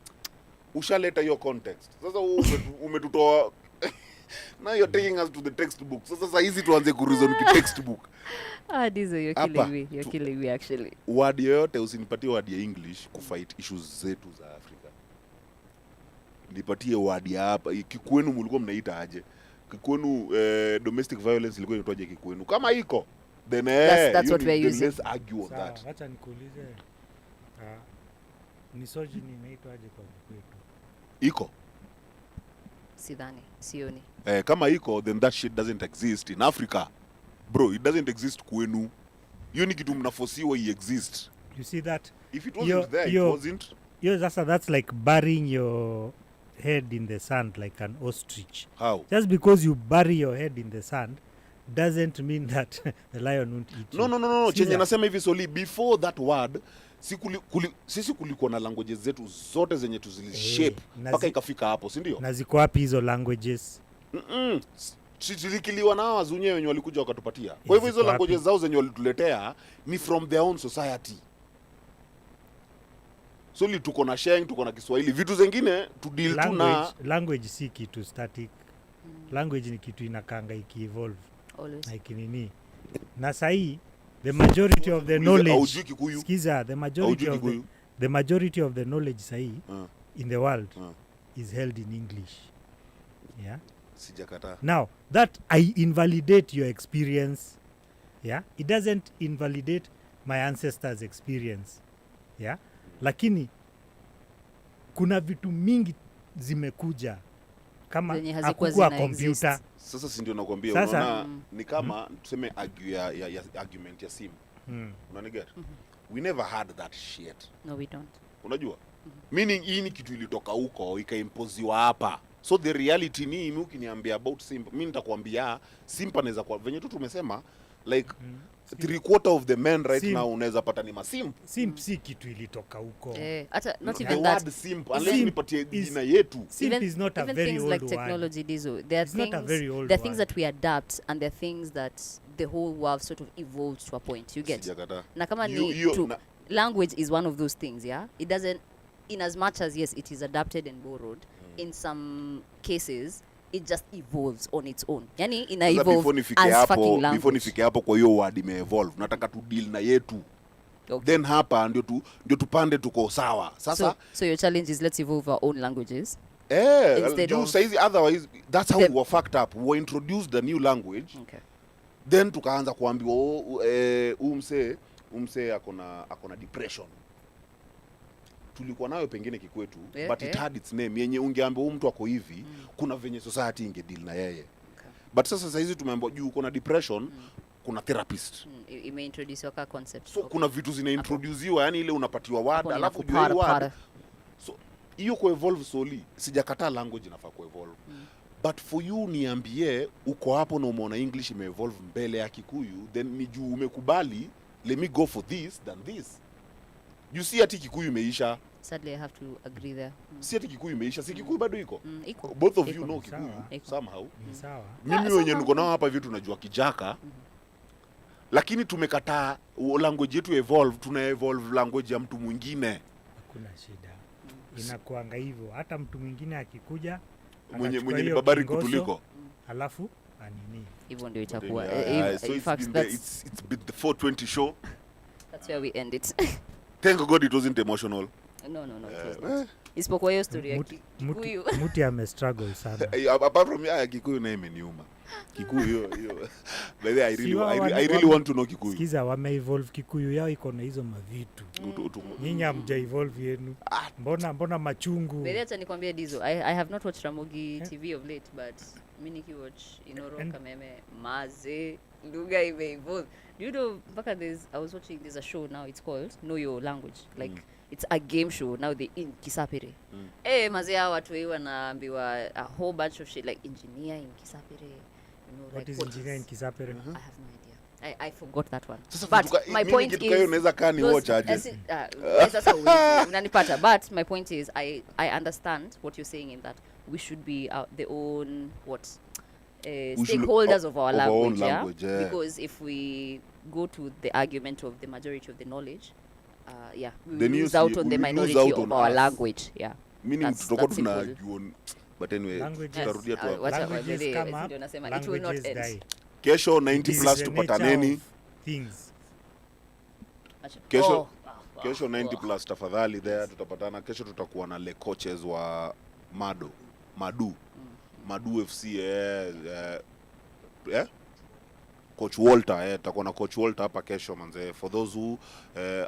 ushaleta hiyo context. Sasa umetutoa now you're taking us to the textbook. Sasa hizi tuanze kureason ki textbook. Dizo, you're killing me actually. Word yoyote usinipatie word ya English kufight issues zetu za Afrika. Nipatie word ya hapa. Kikwenu mlikuwa mnaita aje? Kikwenu domestic violence ilikuwa inaitwaje Kikwenu? Kama iko then that's what we're using. Let's argue on that. Acha nikuulize. Misogyny inaitwaje kwa kwetu? Iko. Sidhani, sioni. Kama iko, then that shit doesn't exist in Africa. Bro, it doesn't exist kwenu. Hiyo ni kitu mnafosiwa exist. You see that? If it wasn't there, it wasn't. That's like burying your head in the sand like an ostrich. How? Just because you bury your head in the sand doesn't mean that the lion won't eat you. No. Chenye nasema hivi Soli, before that word, sisi kulikuwa na languages zetu zote zenye tuzilishape mpaka ikafika hapo, si ndio? Na ziko wapi hizo languages? Zilikiliwa na wazunye wenye walikuja wakatupatia. Kwa hivyo hizo languages zao zenye walituletea ni from their own society. Soli tuko na Sheng, tuko na Kiswahili, vitu zingine to deal tu na language si kitu static. Language ni kitu inakanga iki-evolve. Always. Like nini? Na sahi the majority of the knowledge Haujui Kikuyu. Skiza, the majority of the majority of the knowledge sahi in the world is held in English. Yeah. Sijakata. Now, that I invalidate your experience. Yeah. It doesn't invalidate my ancestors' experience. Yeah. Lakini kuna vitu mingi zimekuja kama hakukuwa kompyuta. Sasa si ndio nakwambia, unaona ni kama tuseme argument ya simu. Unaniget? We never had that shit. No, we don't. Unajua? Meaning hii ni kitu ilitoka huko ikaimposiwa hapa. So the reality ni mimi ukiniambia about simp, mimi nitakwambia simp anaweza kwa venye tu tumesema like 3/4 of the men right now unaweza pata ni masimp. Simp si kitu ilitoka huko. Hata not the even that. Word simp unless nipatie jina yetu. Simp is not a very things old like technology Dizo. There are things, not a very old there are things that we adapt and there are things that the whole world sort of evolved to a point. You get? Sijakata. Na kama language is one of those things, yeah? It doesn't, in as much as yes, it is adapted and borrowed, in some cases it just evolves on its own. Yani ina evolve as fucking language. Before nifike hapo kwa hiyo word ime-evolve, nataka tu deal na yetu. Okay. Then hapa ndio tupande tuko sawa. Sasa so your challenge is let's evolve our own languages. Saizi otherwise that's how we were fucked up. We were introduced a new language. Okay. Then tukaanza kuambiwa umse akona depression. Tulikuwa nayo pengine kikwetu, but it had its name. Yenye ungeambia huyu mtu ako hivi, kuna venye society ingedeal na yeye. Okay. But sasa hizi tumeambiwa juu kuna depression, kuna therapist. Imeintroduce waka concept. So kuna vitu zinaintroduciwa, yani ile unapatiwa word alafu juu word. So hiyo ku evolve solely. Sijakataa language inafaa ku evolve. But for you niambie uko hapo na umeona English ime-evolve mbele ya Kikuyu, then ni juu umekubali, let me go for this than this. You see ati Kikuyu imeisha. Sadly I have to agree there. Si ati Kikuyu imeisha, si Kikuyu bado iko. Iko. Both of you know Kikuyu somehow. Sawa. Mimi wenye niko nao hapa hivi tunajua Kijaka. Lakini tumekataa language yetu evolve, tuna evolve language ya mtu mwingine. Hakuna shida. Inakuanga hivyo. Hata mtu mwingine akikuja mwenye ni babari kutuliko. Alafu anini. Hivyo ndio itakuwa. So it's been the 420 show. That's where we end it. Thank God it wasn't emotional. No, it wasn't. Isipokuwa hiyo story ya Kikuyu. Muti ame-struggle sana. Apart from Kikuyu na imeniuma. Kikuyu hiyo. By the way, I really want to know Kikuyu. Sikiza wame-evolve Kikuyu yao iko na hizo mavitu. Nyinyi hamja-evolve yenu. Mbona machungu. Bele acha nikwambie Dizo. I have not watched Ramogi TV of late, but mimi nikiwatch Inoro Kameme Maze lugha ime-evolve. Do you know, I was watching, there's a show now, it's called Know Your Language. Like, it's a game show, now they're in Kisapere. Mazea watu hii wanaambiwa a whole bunch of shit, like engineer in Kisapere. You know, what is engineer in Kisapere? I have no idea. I forgot that one. But my point is, but my point is, I understand what you're saying in that we should be their own, stakeholders of our language, yeah? Because if we go to the argument of the majority of the knowledge, we lose out on the minority of our language, yeah. Meaning tutakuwa tunajua, but anyway, tutarudia tu hapo. Languages come up, it will not end. Kesho 90 plus tupataneni. Kesho 90 plus tafadhali there tutapatana. Kesho tutakuwa na le coaches wa Madu FC Coach Walter tutakuwa na Coach Walter hapa kesho manze. For those who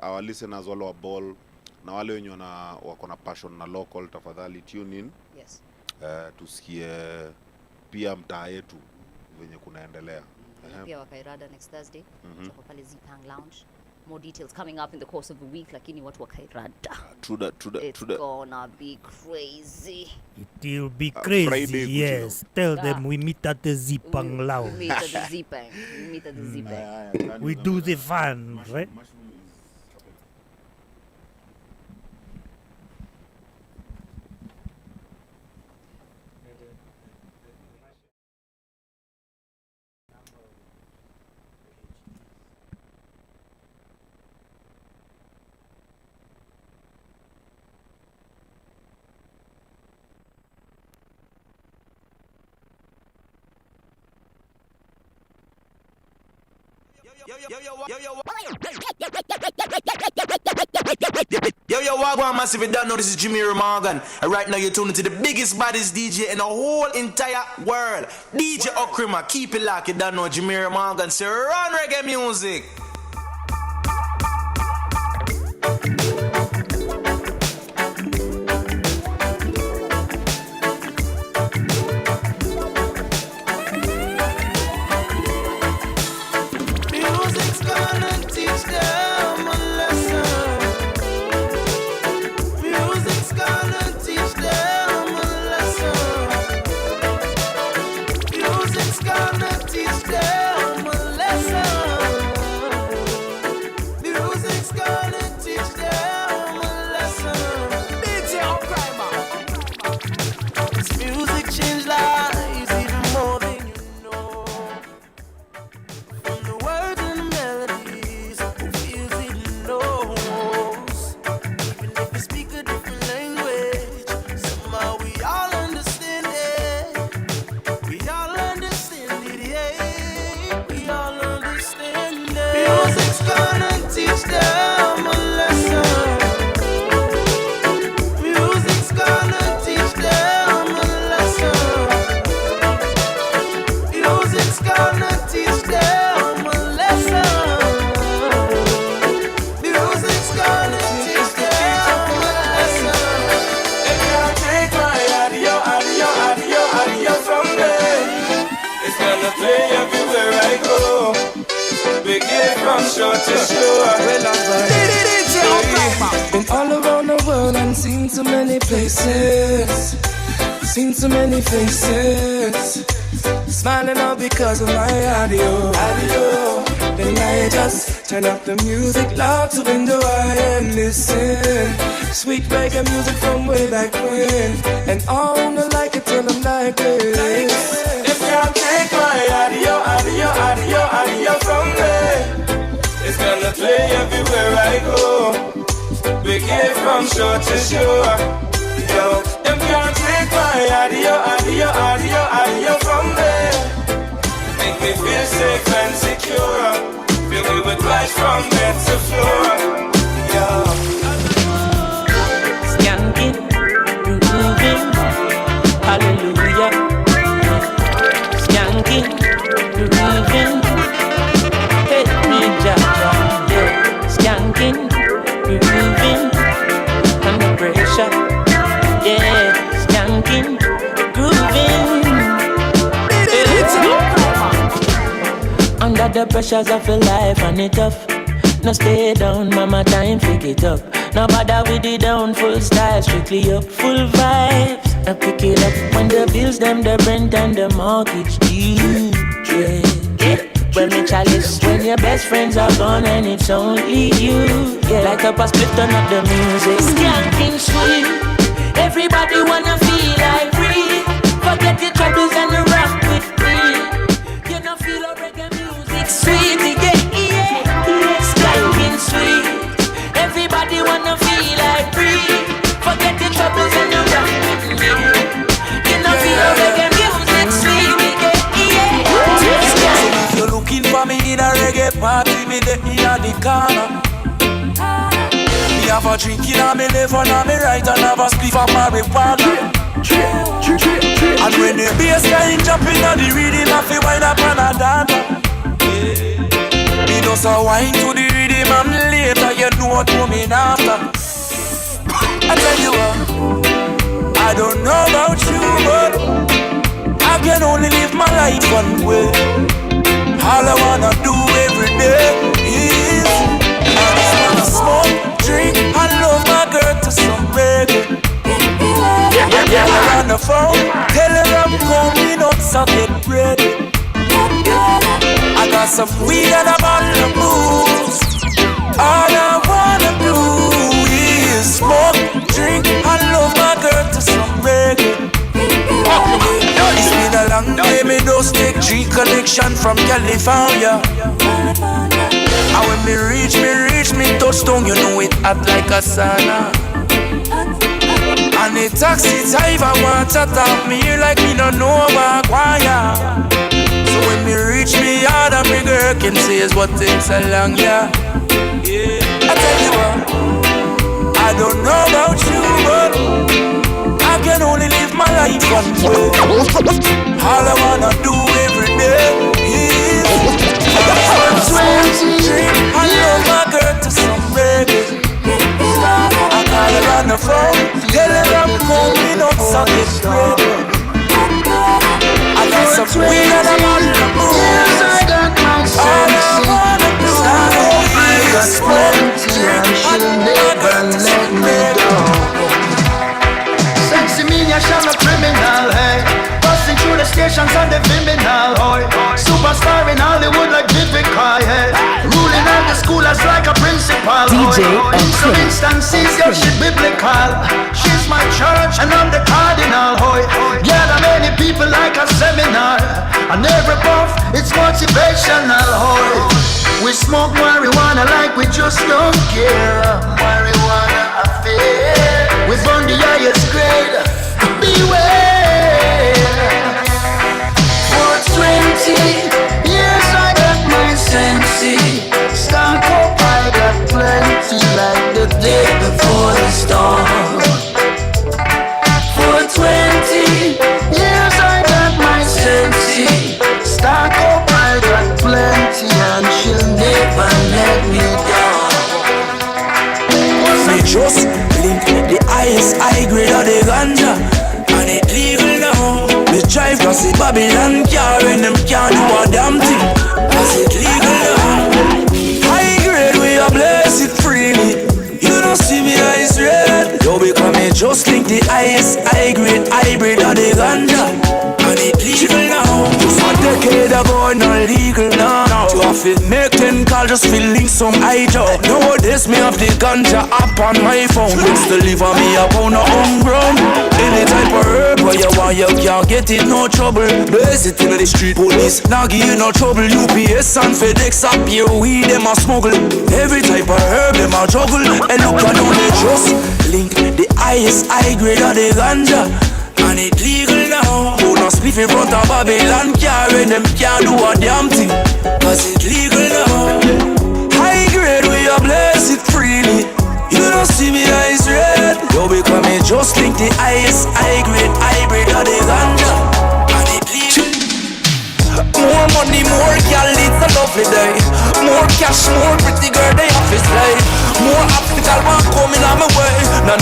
our listeners wale wa ball na wale wenye wako na passion na local, tafadhali tune in. Yes. Tusikie pia mtaa yetu venye kunaendelea. Pia wakairada next Thursday. Tutakuwa pale Zipang Lounge. More details coming up in the course of the week, lakini watu wakairada. True It's gonna be crazy. It will be crazy, Friday, yes. Tell them we meet at the Zipang Lounge. We meet at the Zipang. We do the fun, right? Yo, Wagwan Massive, if you don't know, this is Jimmy Morgan. And right now you're tuning to the biggest, baddest DJ in the whole entire world. DJ OCRIMA, keep it locked. You don't know Jimmy Morgan, say run reggae music. Music's gonna teach them a lesson. Music's gonna teach them a lesson. Music's gonna teach them a lesson. Music's gonna teach them a lesson. DJ OCRIMA. This music change lives even more than you know. From the words and the melodies, who feels it knows. Even if we speak a different language, somehow we all understand it. We all understand it, yeah. We all understand it. Music's gonna teach them a lesson. Music's gonna teach them a lesson. Music's gonna teach them a lesson. Music's gonna teach them a lesson. If you take my audio from me, it's gonna play everywhere I go. Big it from shore to shore. Been all around the world and seen so many places, seen so many faces, smiling all because of my audio. Then I just turn up the music loud to window and listen. Sweet reggae music from way back when, and I wanna like it till I'm like this. If you take my audio from me, it's gonna play everywhere I go. Big it from shore to shore. Yo, them can't take my audio from me. Make me feel safe and secure. Fill me with vibes from bed to floor. Yo. Skanking, grooving, hallelujah. Skanking, grooving, hey me jaja, yeah. Skanking, grooving, under pressure, yeah. Skanking, grooving, under the pressures of your life and it tough. No stay down, mama, time pick it up. No bother with the down, full style, strictly up, full vibes. I pick it up when the bills, them, the rent and the mortgage due. Yeah. When me chalice, when your best friends are gone and it's only you. Yeah. Light up a split, turn up the music. Skanking sweet, everybody wanna feel like free. Forget your troubles and rock with me. You know feel a reggae music sweet, yeah. Skanking sweet, everybody wanna feel like free. Forget your troubles and rock with me. You know feel a reggae music sweet, yeah. If you're looking for me in a reggae party, me there in the corner. Me have a drink in a me left and a me right, and have a spliff of marijuana. And when the bass line jumping on the rhythm, I feel wind up and a dance. Me just a wine to the rhythm and later you know what coming after. I tell you what, I don't know about you, but I can only live my life one way. All I wanna do every day is I just wanna smoke, drink, and love my girl to some reggae. Yeah, her on the phone, tell her I'm coming up, so get ready. I got some weed and a bottle of booze. All I wanna do is smoke, drink, and love my girl to some reggae. It's been a long day, me just take G connection from California. And when me reach me touchdown, you know it hot like a sauna. And the taxi driver want to talk me here like me don't know about why. So So when me reach me yard and me girl can say is what takes so long, yeah. I tell you what, I don't know about you, but I can only live my life one way. All I wanna do every day is I love my girl to some reggae. I call her on the phone, tell her I'm coming up, so get ready. I got some weed and I'm on the move. All I wanna do is plenty and she'll never let me go. Sexy me, I'm a criminal, hey. Busting through the stations on the criminal, hoy. Superstar in Hollywood like Vivica, hey. Ruling out the school as like a principal, DJ In some instances, yeah, she biblical. She's my church and I'm the cardinal, hoy. Gather many people like a seminar. And every puff, it's motivational, hoy. We smoke marijuana like we just don't care. Marijuana affair. We burn the highest grade. Beware. For 20 years I got my sensi. Stock up, I got plenty like the day before the storm. For 20 years I got my sensi. Stock up, I got plenty and she'll never let me down. Me just link the highest high grade of the ganja, and it legal now. Me drive past the Babylon car and them can't do a damn thing, cause it legal now. High grade we are blessed freely. You don't see me eyes red. Yo, because me just link the highest high grade hybrid of the ganja, and it legal now. Just a decade ago, not legal now. You have to make 10 calls just to link some eye job. Nowadays me have the ganja app on my phone. It's deliver me a pound of homegrown. Any type of herb where you want, you can't get it, no trouble. Blaze it in the street, police now give you no trouble. UPS and FedEx up here, weed them a smuggle. Every type of herb them a juggle. And look at how they just link the highest high grade of the ganja, and it legal now. Who not split in front of Babylon car and them can't do a damn thing, cause it legal now. High grade we are blessed freely. You don't see me eyes red. Yo, because me just link the highest high grade hybrid of the ganja, and it legal. More money, more gal, it's a lovely day. More cash, more pretty girl, they office life. More obstacle one coming on my way. No,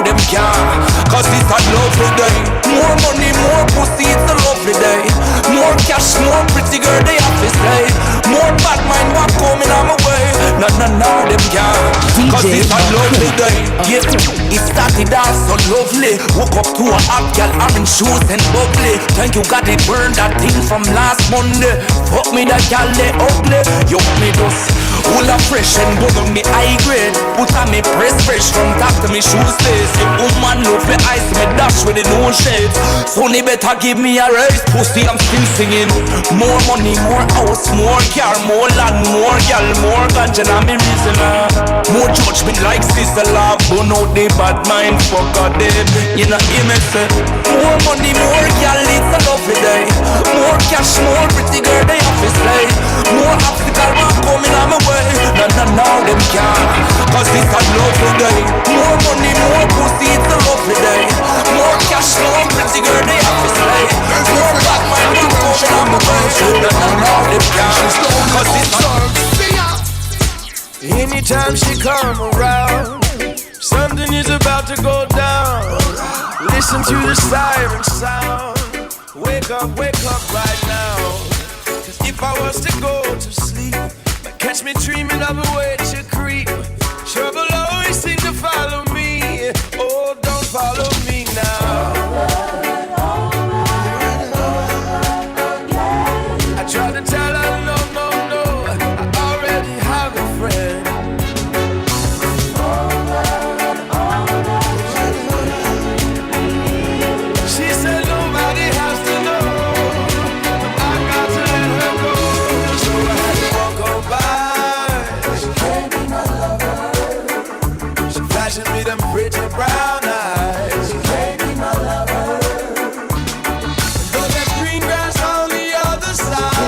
them can't, cause it's a lovely day. More money, more pussy, it's a lovely day. More cash, more pretty girl, they office life. More bad mind one coming on my way. No, them can't, cause it's a lovely day. Yeah, it started out so lovely. Woke up to a hot gal, orange shoes and bubbly. Thank you, God, they burned that thing from last Monday. Fuck me that gal, they ugly. You me dust, full of fresh and bug on me high grade. Put on me press fresh from top to me shoes lace. If woman love me eyes, me dash with the no shades. Sonny better give me a raise. Pussy, I'm still singing. More money, more house, more car, more land, more gal, more ganja, and me reason. More judgment like sister love. Burn out the bad mind, fuck a them. You know hear me say. More money, more gal, it's a lovely day. More cash, more pretty girl, they office life. More obstacle one coming on my way. No, them can't, cause it's a lovely day. More money, more pussy, it's a lovely day. More cash, more pretty girl, they office life. More bad mind one coming on my way. No, them can't, cause it's a anytime she come around, something is about to go down. Listen to the siren sound. Wake up right now. Cause if I was to go to sleep, catch me dreaming of a way to creep. Trouble always seems to follow me. Oh, don't follow me now. I tried to tell her no, I already have a friend. She said nobody has to know. I got to let her go. So I had to walk on by. She can't be my lover. She flashing me them pretty brown eyes. She can't be my lover. But that green grass on the other side.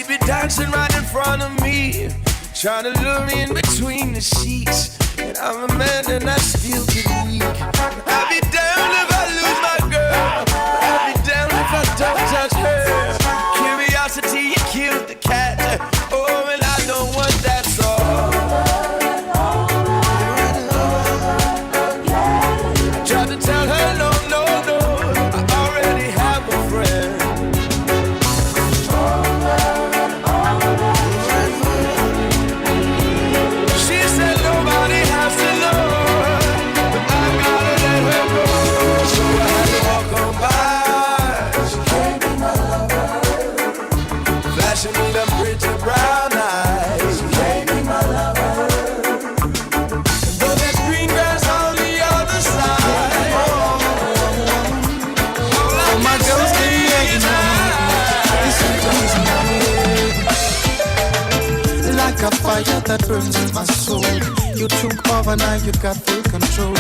be dancing right in front of me, trying to lure me in between the sheets. And I'm a man and I still get weak. I'll be down if I lose my girl. I'll be down if I don't touch her. Curiosity killed the cat. Oh, and I don't want that song. I tried to tell her no, no, no, I already have a friend. She said nobody has to know, but I gotta let her go. So I had to walk on by. She can't be my lover, flashing me them pretty brown eyes. She can't be my lover, though there's green grass on the other side. All my girls can make like a fire that burns in my soul. You took over, now you got full control.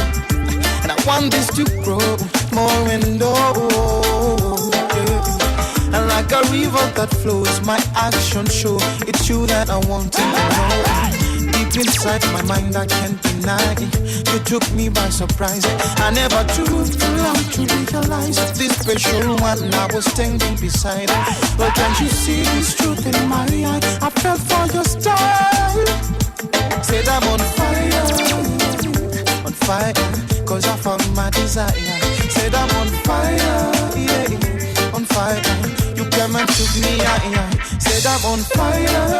And I want this to grow more and more. Yeah. And like a river that flows, my actions show it's you that I want to know. Deep inside my mind, I can't deny. You took me by surprise. I never took too long to realize this special one I was standing beside. But can't you see this truth in my eye? I fell for your style. Said I'm on fire, cause I found my desire. Said I'm on fire, yeah, on fire. You came and took me higher. Said I'm on fire.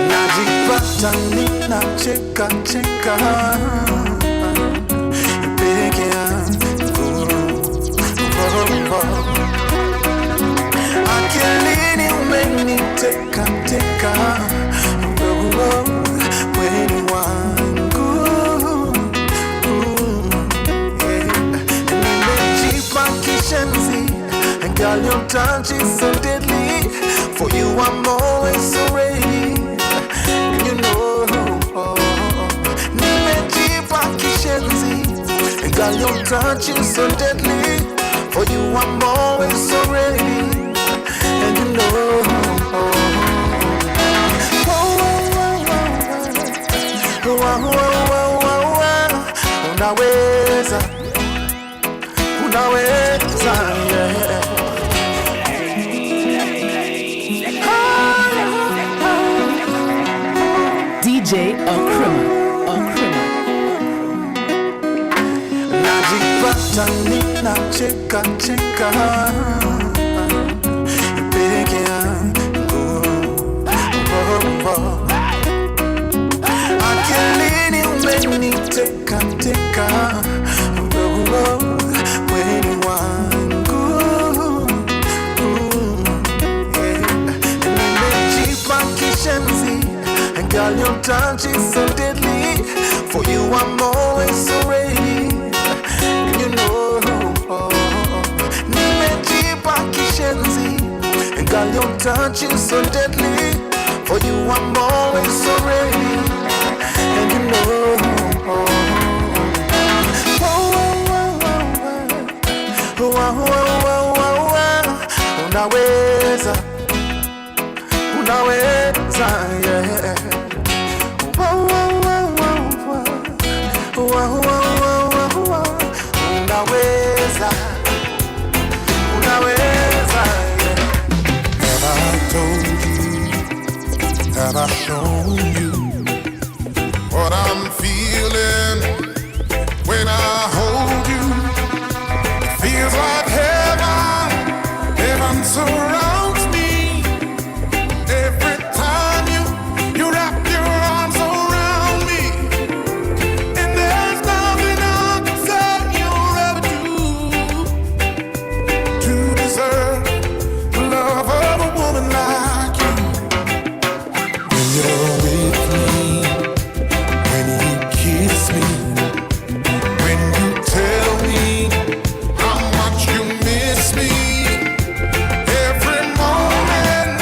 Najipata cheka cheka peke yangu akilini umeniteka teka weni wangu nimejipa kishenzi. And girl, your touch is so deadly. For you I'm always so ready. And you know, nimejipa kishenzi. And girl, your touch is so deadly. For you I'm always so ready. And you know, unaweza, unaweza, yeah. DJ OCRIMA, OCRIMA. Najipata ninacheka cheka peke yangu, akilini umeniteka teka weni wangu, nimejipa kishenzi. And girl, your touch is so deadly. For you I'm always so ready. And you know, nimejipa kishenzi. And girl, your touch is so deadly. For you I'm always so ready. And you know, unaweza, unaweza, yeah. Unaweza, unaweza, yeah. Have I told you, have I shown you what I'm feeling when I hold you? It feels like heaven, heaven surrounds me. Every time you wrap your arms around me, and there's nothing I can say you'll ever do to deserve the love of a woman like you. When you're with me, when you kiss me, when you tell me how much you miss me, every moment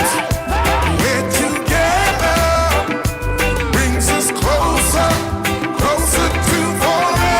we're together brings us closer, closer to forever.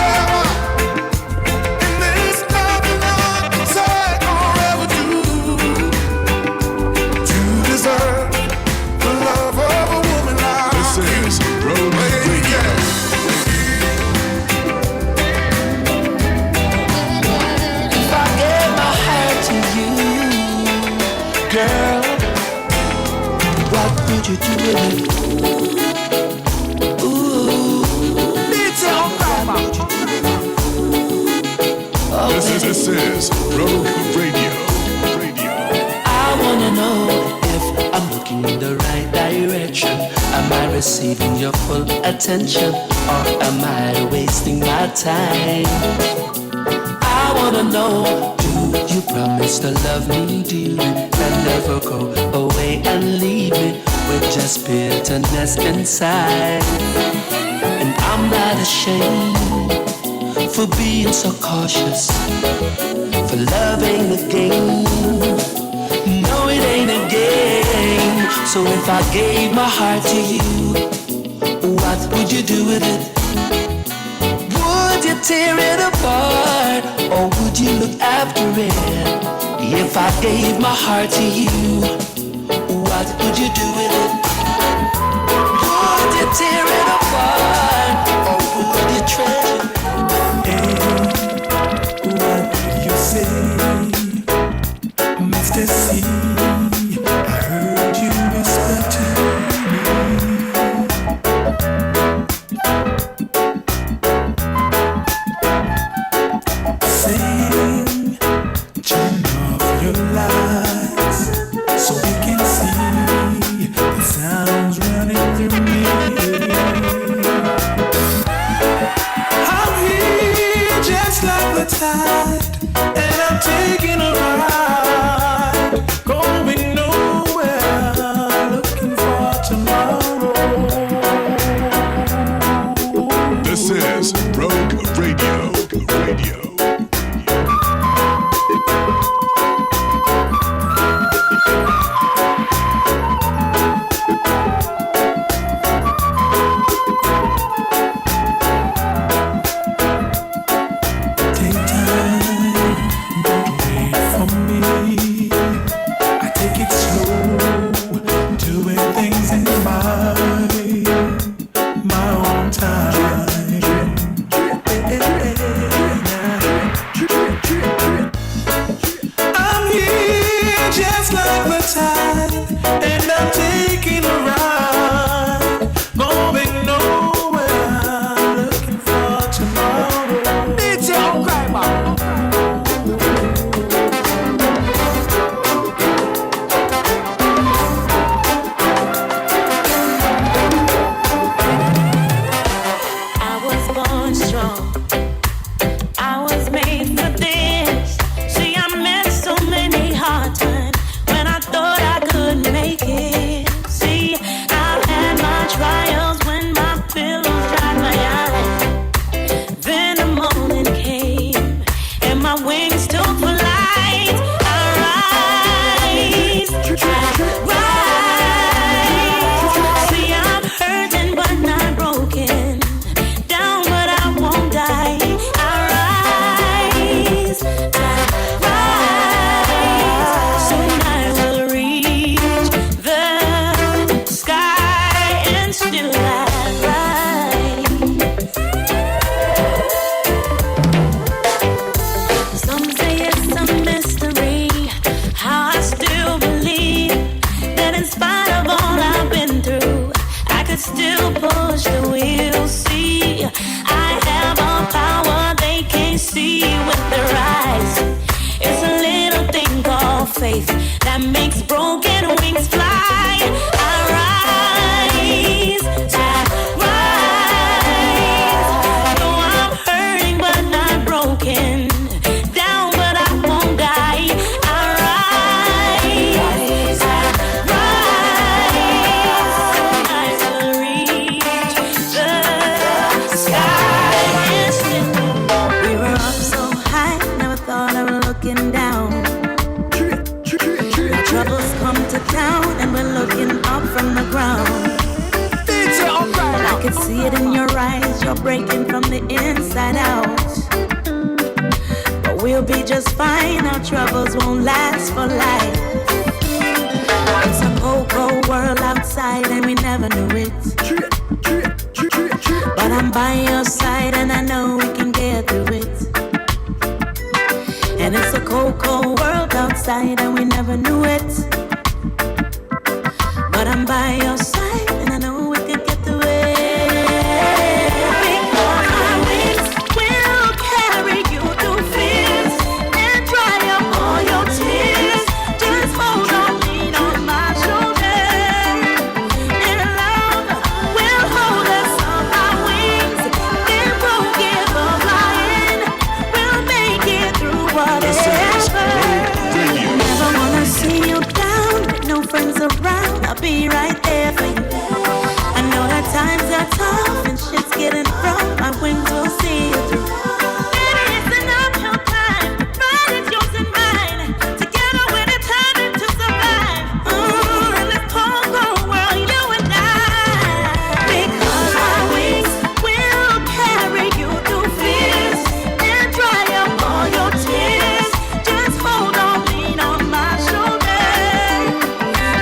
What would you do with it? Ooh, DJ OCRIMA. This is Rogue Radio. I wanna know if I'm looking in the right direction. Am I receiving your full attention, or am I wasting my time? I wanna know, do you promise to love me dearly and never go away and leave me with just bitterness inside? And I'm not ashamed for being so cautious, for loving the game. No, it ain't a game. So if I gave my heart to you, what would you do with it? Would you tear it apart, or would you look after it? If I gave my heart to you, what would you do with it? Would you tear it apart, or would you treasure it? Hey, what did you say, Mr. C? I heard you whisper to me. Saying, turn off your lights so we can see the sounds running through me. I'm here just like the tide, and I'm taking a ride, going nowhere, looking for tomorrow. This is Rogue Radio. Take time, don't wait for me. I take it slow, doing things in my own time. I'm here just like the tide, and I'm taking a ride, going nowhere, looking for tomorrow. DJ OCRIMA. I was born strong. I was made for this. See, I met so many hard times when I thought I couldn't make it. See, I've had my trials when my pillows dried my eyes. Then the morning came and my wings took flight. I rise, rise. See, I'm hurting but not broken. Down but I won't die. I rise, soon I will reach the sky and still I rise. Some say it's a mystery how I still believe that in spite of all I've been through, I could still push the wheel. See, I have a power they can't see with their eyes. It's a little thing called faith that makes broken wings fly. I rise, though I'm hurting but not broken. Down but I won't die. I rise, I will reach the sky and still. We were up so high, never thought of looking down. Our troubles come to town, and we're looking up from the ground. And I can see it in your eyes, you're breaking from the inside out. But we'll be just fine, our troubles won't last for life. It's a cold, cold world outside, and we never knew it. But I'm by your side, and I know we can get through it. And it's a cold, cold world outside, and we never knew it. But I'm I'm by your side, and I know we could get through it. Because my wings will carry you through fears and dry up all your tears. Just hold on, lean on my shoulder, and love will hold us on our wings. Then we'll give up flying. We'll make it through whatever. Never wanna see you down, with no friends around. I'll be right there for you. I know that times are tough and shit's getting rough. My wings will see you through. Baby, it's an uphill climb, but it's yours and mine. Together we're determined to survive. In this cold, cold world, you and I. Because my wings will carry you through fears and dry up all your tears. Just hold on, lean on my shoulder,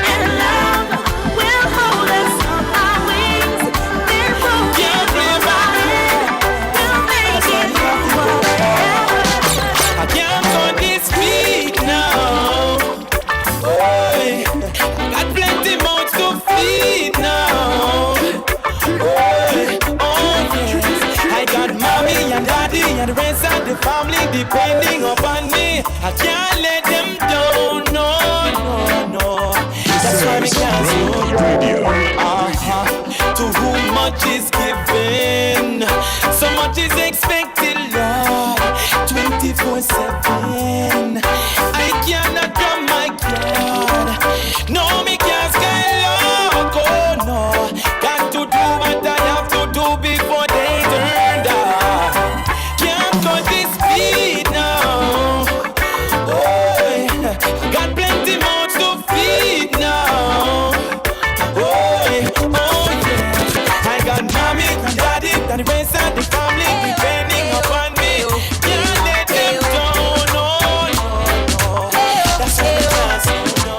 and love will hold us on our wings. Then we'll get through flying. We'll make it through whatever. I can't go this week now. Boy, got plenty mouths to feed now. Boy, oh yes, I got mommy and daddy and the rest of the family depending upon me. I can't let them down, no, no, no. That's why we can't slow To whom much is given, so much is expected, Lord. 24/7. I cannot come my God. No, me can't skylark, oh no. Got to do what I have to do before they turn down. Can't go this speed now. Oh, got plenty mouths to feed now. Oh, yeah. I got mommy and daddy and the rest of the family depending upon me. Can't let them go, no, no, no. That's what I'm asking, no.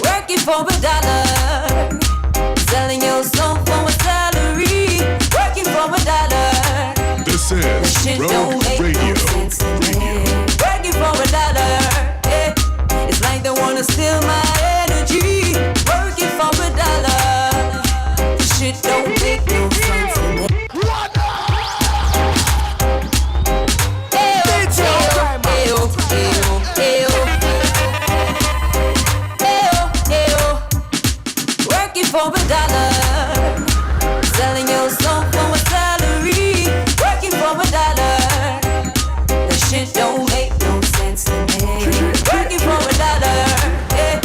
Working for $1, selling your soul for a salary. Working for $1. This That is shit don't Road make Radio. no sense to me. Working for $1, yeah. It's like they wanna steal my energy. Working for $1, this shit don't make no sense to me. Working for $1, selling your soul for a salary. Working for $1, that shit don't make no sense to me. Working for $1, yeah.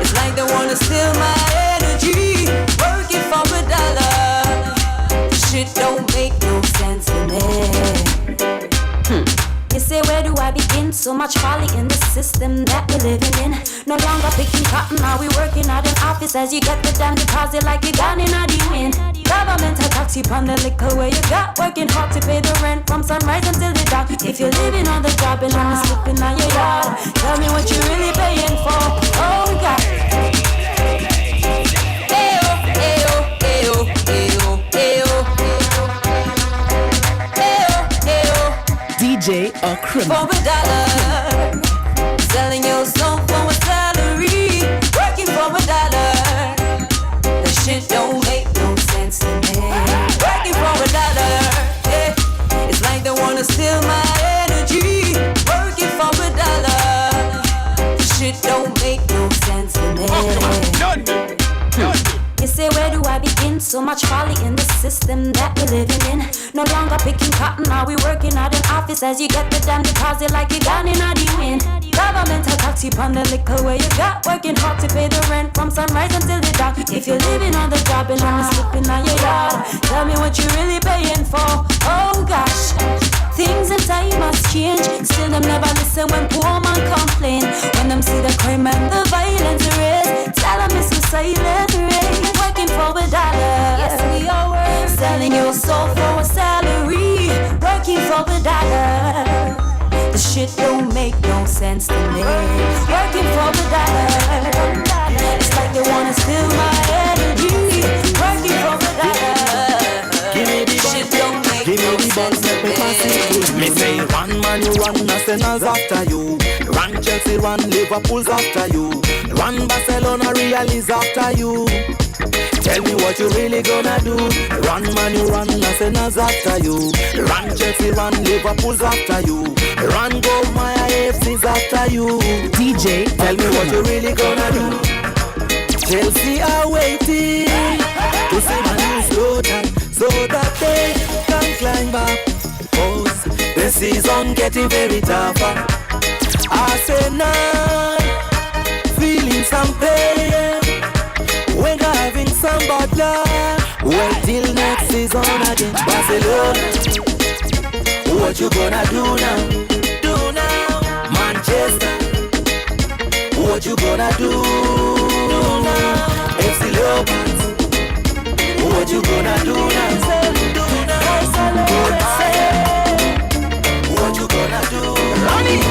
It's like they wanna steal my energy. Working for $1, this shit don't make no sense to me. You say, where do I begin? So much folly in the system that we're living in. No longer picking cotton, now we working out in office as you get the damn deposit like you got in a win. Government a tax you on the liquor where you got. Working hard to pay the rent from sunrise until the dark. If you're living on the job and I'm sleeping on your yard, tell me what you really paying for. Oh God. Ayo, ayo, ayo, ayo, ayo. DJ OCRIMA. For $1, selling your soul for a salary. Working for $1, that shit don't make no sense to me. Working for $1, yeah. It's like they wanna steal my energy. Working for $1, that shit don't make no sense to me. You say, where do I begin? So much folly in the system that we're living in. No longer picking cotton, now we working out in office as you get the damn deposit like you got in a win. Government a tax you on the liquor where you got. Working hard to pay the rent from sunrise until the dark. If you're living on the job and I'm sleeping on your yard, tell me what you really paying for. Oh gosh, things in time must change. Still them never listen when poor man complain. When them see the crime and the violence raise, tell them it's a silent race. Working for $1, yes we are worth. Selling your soul for a salary. Working for $1, the shit don't make no sense to me. Working for $1, it's like they wanna steal my energy. Working for $1, shit don't make no sense to me. Me say one man you run, Arsenal's after you. Run Chelsea, run Liverpool's after you. Run Barcelona, Real is after you. Tell me what you really gonna do. Run man, you run, Arsenal's after you. Run Chelsea, run Liverpool's after you. Run go my AFC's after you. DJ, tell me what you really gonna do. Chelsea are waiting to see my new slogan so that they can climb up. Cause the season getting very tough. Arsenal feeling some pain. We're having some bad luck. Well, till next season against Barcelona. What you gonna do now? Do now, Manchester. What you gonna do? Do now, FC Leopards. What you gonna do now? Do now, what you gonna do? Run it.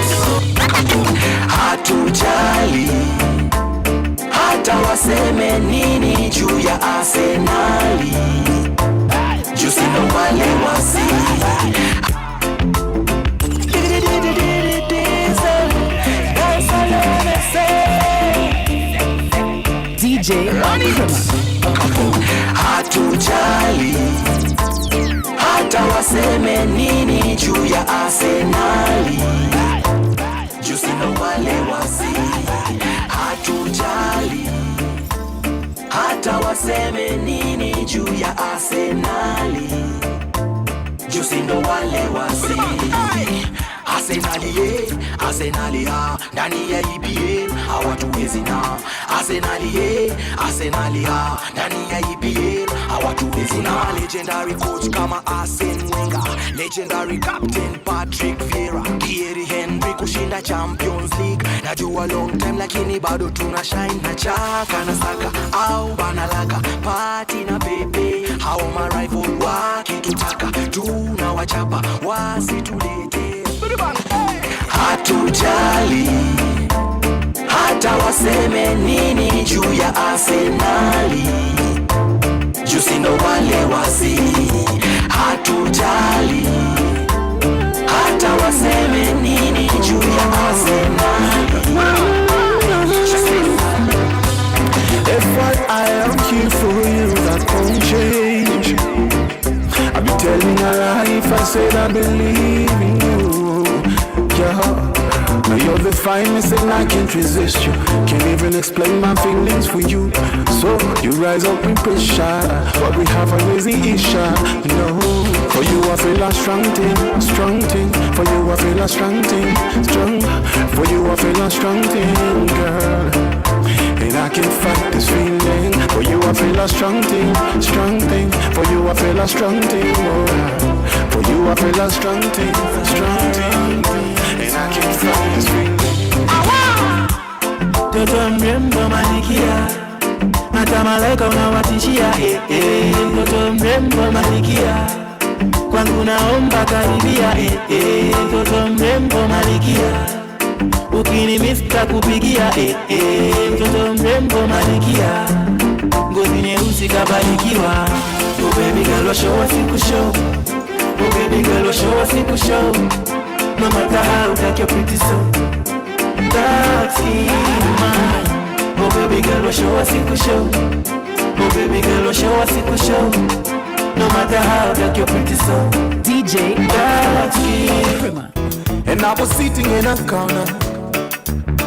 Hatujali hata waseme nini juu ya Arsenali, juu sina wale wasi. DJ OCRIMA. Hatujali hata waseme nini juu ya Arsenali, juu sina wale wasi. Hatujali hata waseme nini juu ya Arsenali, juu sina wale wasi. Arsenali ye, Arsenali ha, ndani ya EPL hawatuwezi na. Arsenali ye, Arsenali ha, ndani ya EPL hawatuwezi na. Legendary coach kama Arsene Wenger, legendary captain Patrick Vieira, Thierry Henry kushinda Champions League. Najua long time lakini bado tuna shine na Chaka na Saka au Banalaka, Pati na Pepe, hao ma rival wakitutaka tunawachapa wasitulete. Hatujali hata waseme nini juu ya Arsenali, juu sina wale wasi. Hatujali hata waseme nini juu ya Arsenali. If what I am here for you, that won't change. I've been telling a lie if I said I believe in you. Yeah, now you're the finest and I can't resist you. Can't even explain my feelings for you. So you rise up in pressure, but we have a lazy issue. No, for you I feel a strong thing, strong thing. For you I feel a strong thing, strong. For you I feel a strong thing, girl. And I can't fight this feeling. For you I feel a strong thing, strong thing. For you I feel a strong thing, alright. For you I feel a strong thing, strong thing. And I can't fight this feeling. Toto mrembo malikia, hata malaika unawatishia. Toto mrembo malikia, kwangu naomba karibia. Toto mrembo malikia, ukini mista kupigia. Toto mrembo malikia, ngozi nyeusi kabarikiwa. Oh baby girl, show us siku show. Oh baby girl, show us siku show. No matter how take your pretty soul. That's mine. Oh baby girl, show us siku show. Oh baby girl, show us siku show. No matter how take your pretty soul. DJ OCRIMA. And I was sitting in a corner,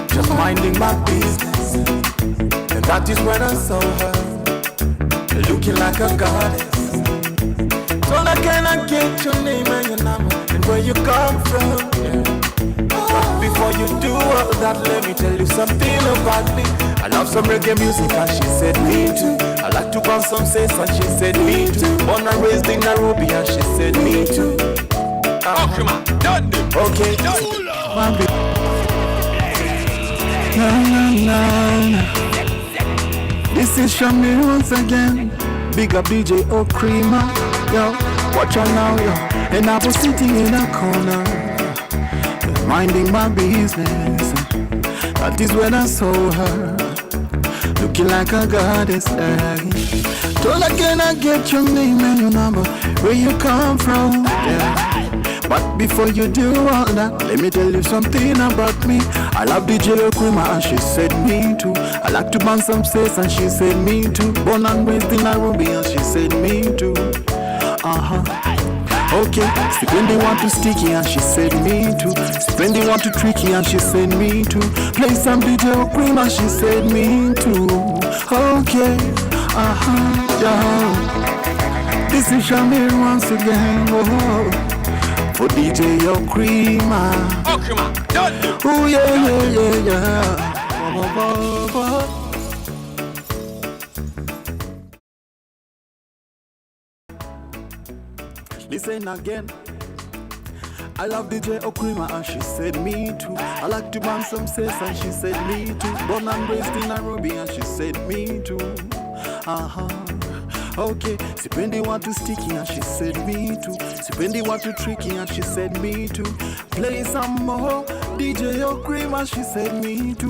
just minding my business. And that is when I saw her, looking like a goddess. So I cannot get your name and your number and where you come from. Yeah. But before you do all that, let me tell you something about me. I love some reggae music and she said me too. I like to bounce some sense and she said me too. Born and raised in Nairobi and she said me too. Okay. This is Shami once again. Big up DJ OCRIMA. Yo, watch out now, yo. And I was sitting in a corner, minding my business. That is when I saw her, looking like a goddess. Told her, can I get your name and your number, where you come from? Yeah. But before you do all that, let me tell you something about me. I love DJ OCRIMA and she said me too. I like to burn some space and she said me too. Born and raised in Nairobi and she said me too. Okay, see when they want to sticky and she said me too. See when they want to tricky and she said me too. Play some DJ OCRIMA, she said me too. Okay, yeah. This is Shamir once again, oh, for DJ OCRIMA. OCRIMA, don't do. Oh yeah. Listen again. I love DJ OCRIMA and she said me too. I like to burn some cess and she said me too. Born and raised in Nairobi and she said me too. Okay, see when they want to sticky and she said me too. See when they want to tricky and she said me too. Play some more DJ OCRIMA, she said me too.